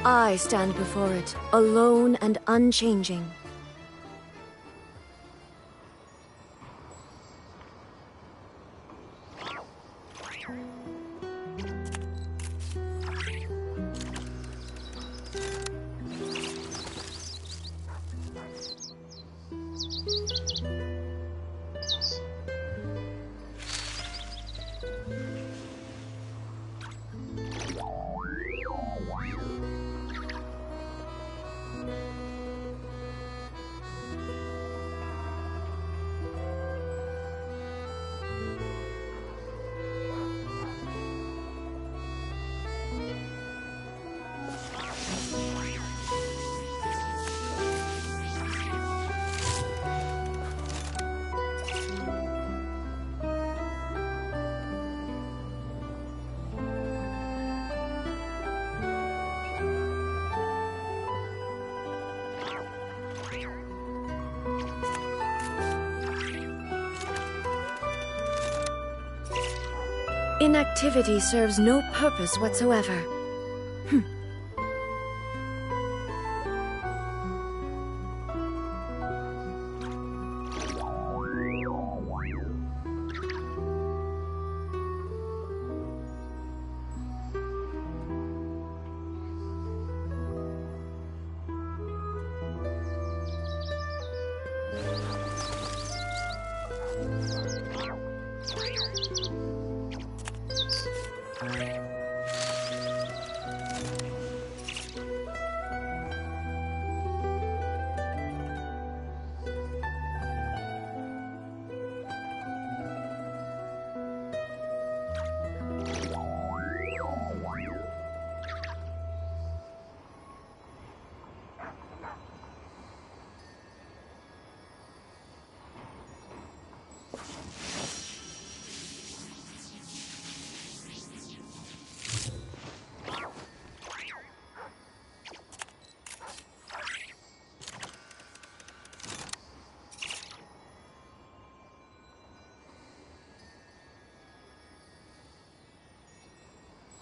I stand before it, alone and unchanging. Inactivity serves no purpose whatsoever.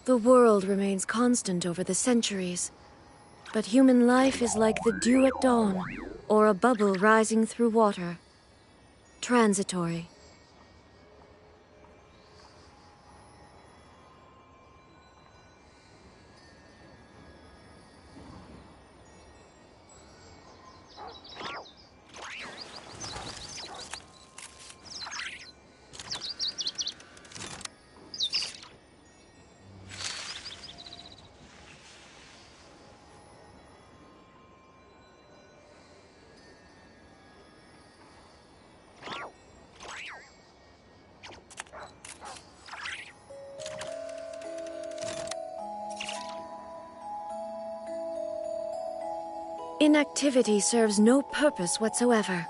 The world remains constant over the centuries, but human life is like the dew at dawn, or a bubble rising through water. Transitory. Inactivity serves no purpose whatsoever.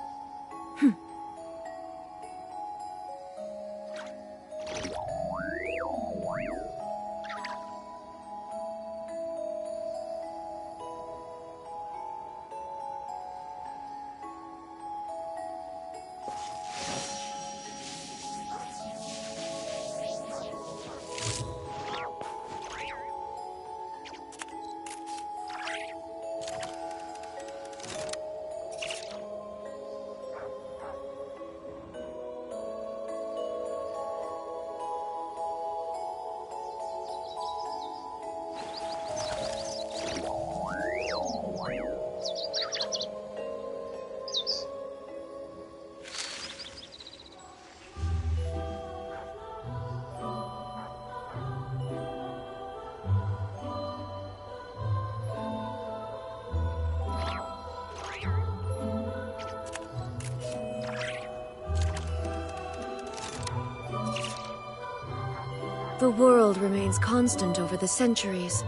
The world remains constant over the centuries,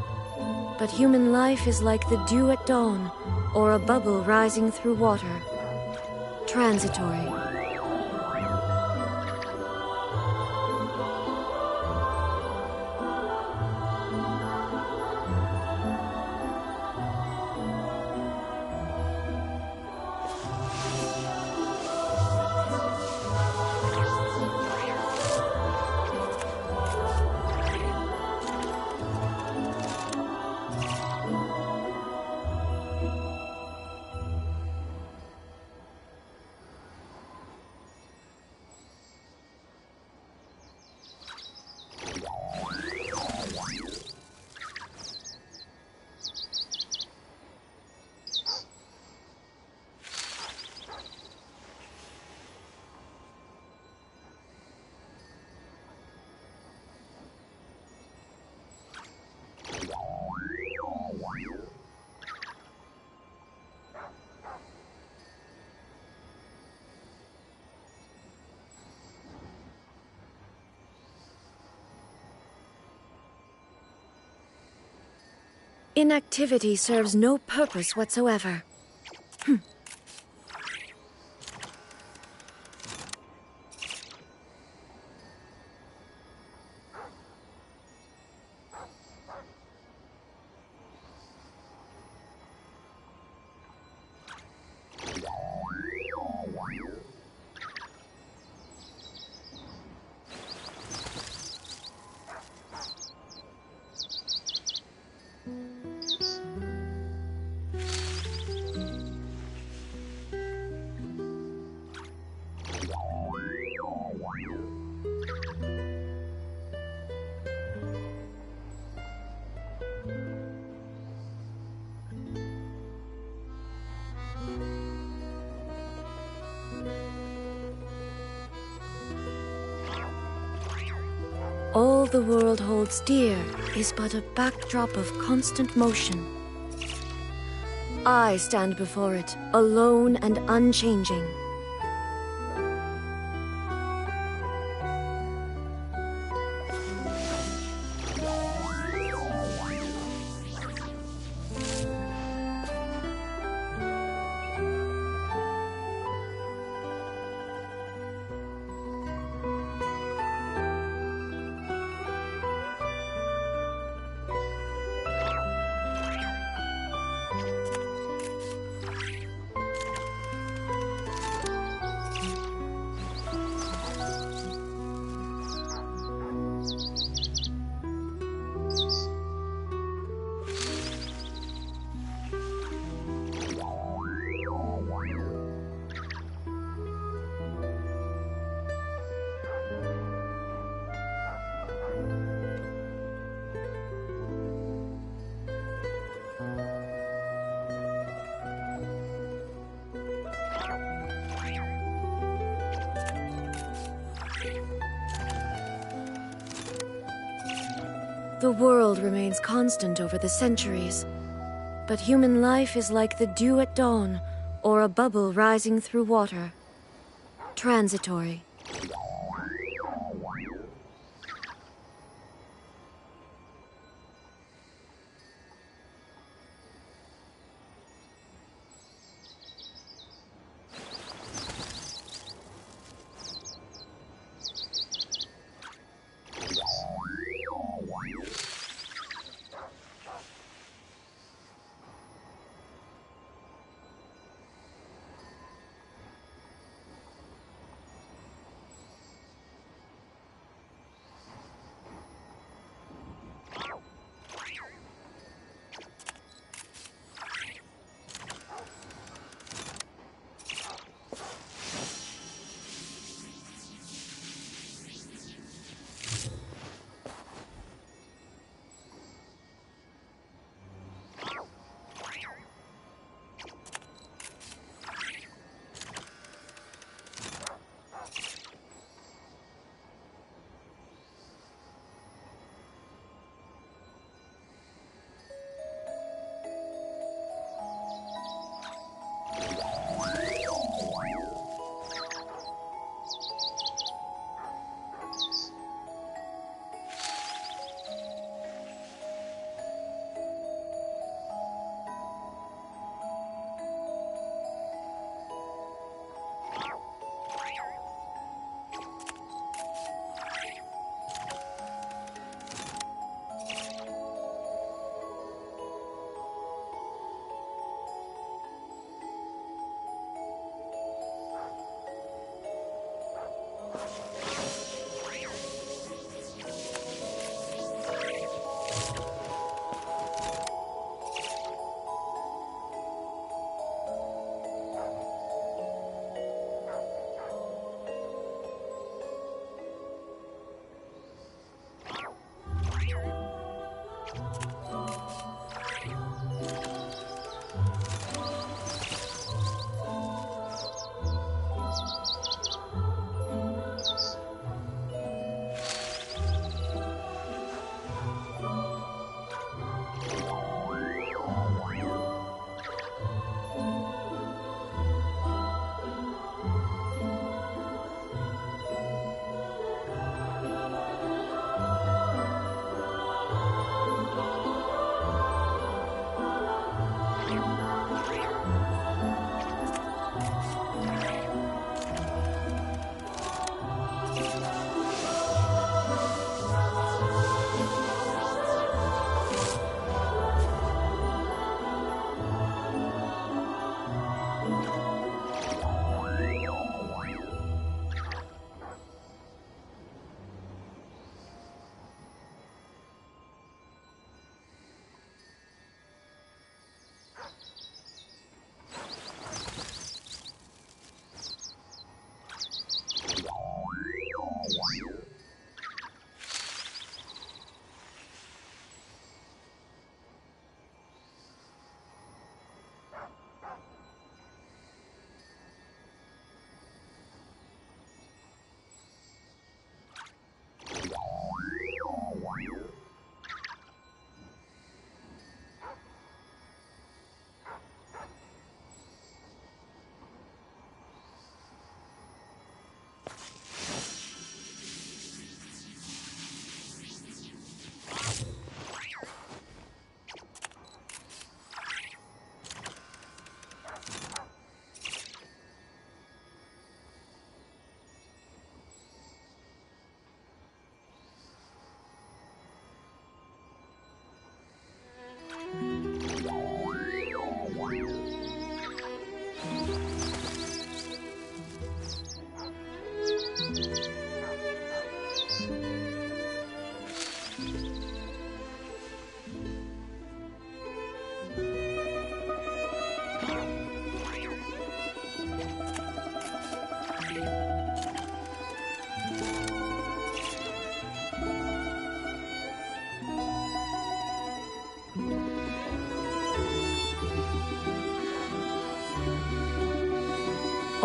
but human life is like the dew at dawn, or a bubble rising through water. Transitory. Inactivity serves no purpose whatsoever. the world holds dear is but a backdrop of constant motion. I stand before it, alone and unchanging. The world remains constant over the centuries, but human life is like the dew at dawn, or a bubble rising through water. Transitory.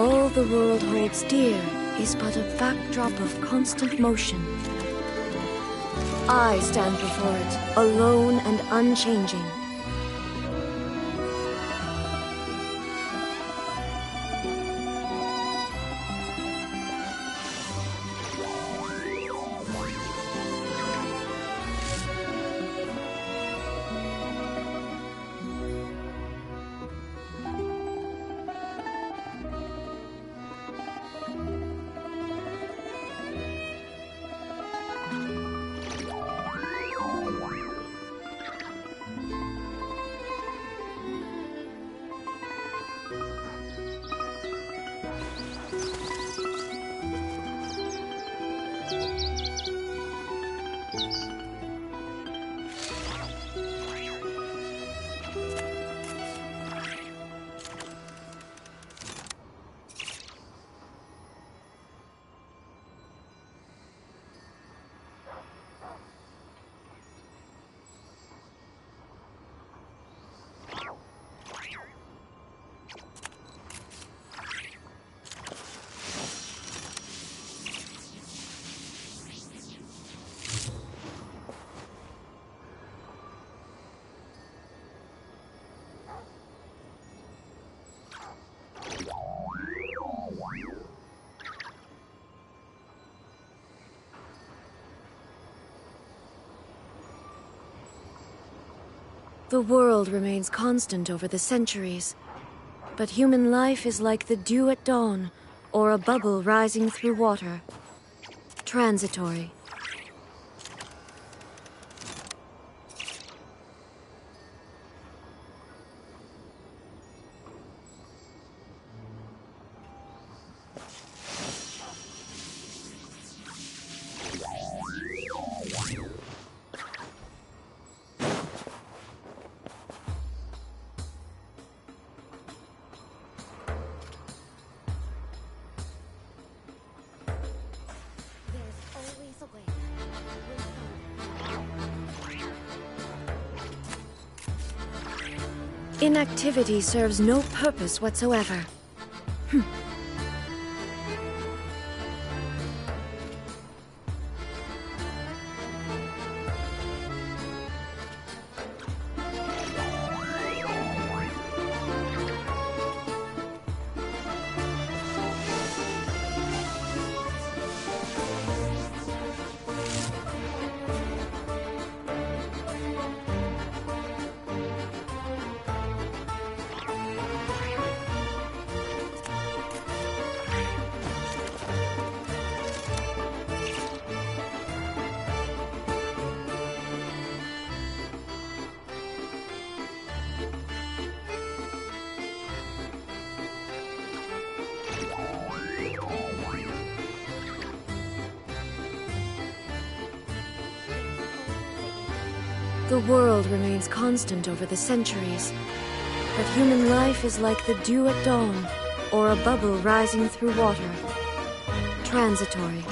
All the world holds dear is but a backdrop of constant motion. I stand before it, alone and unchanging. The world remains constant over the centuries, but human life is like the dew at dawn, or a bubble rising through water. Transitory. Inactivity serves no purpose whatsoever. The world remains constant over the centuries, but human life is like the dew at dawn, or a bubble rising through water. Transitory.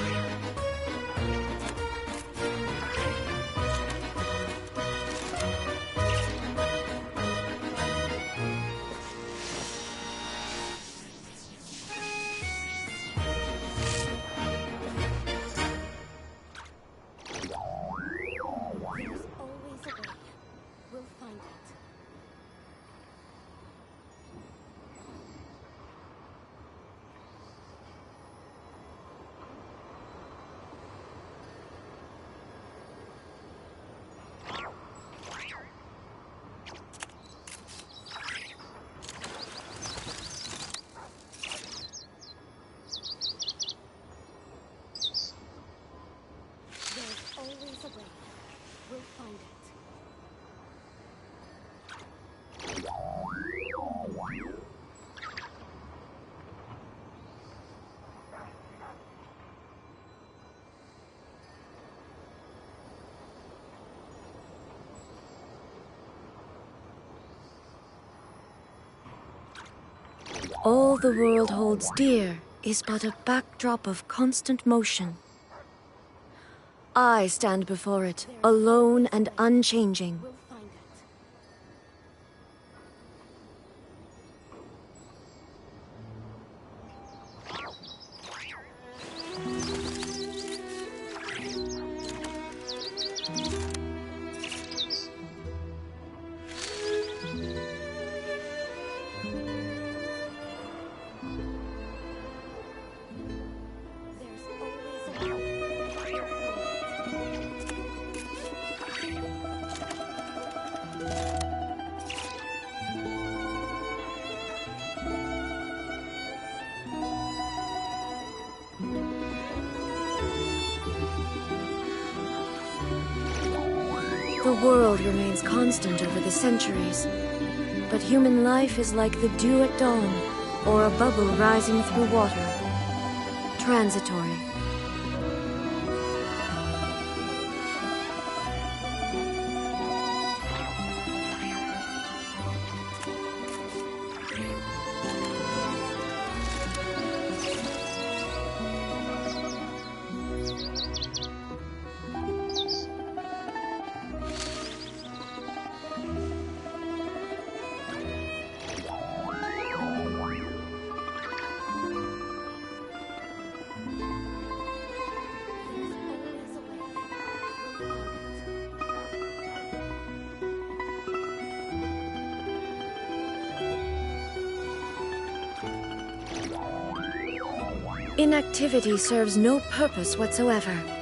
All the world holds dear is but a backdrop of constant motion. I stand before it, alone and unchanging. The world remains constant over the centuries, but human life is like the dew at dawn, or a bubble rising through water. Transitory. Inactivity serves no purpose whatsoever.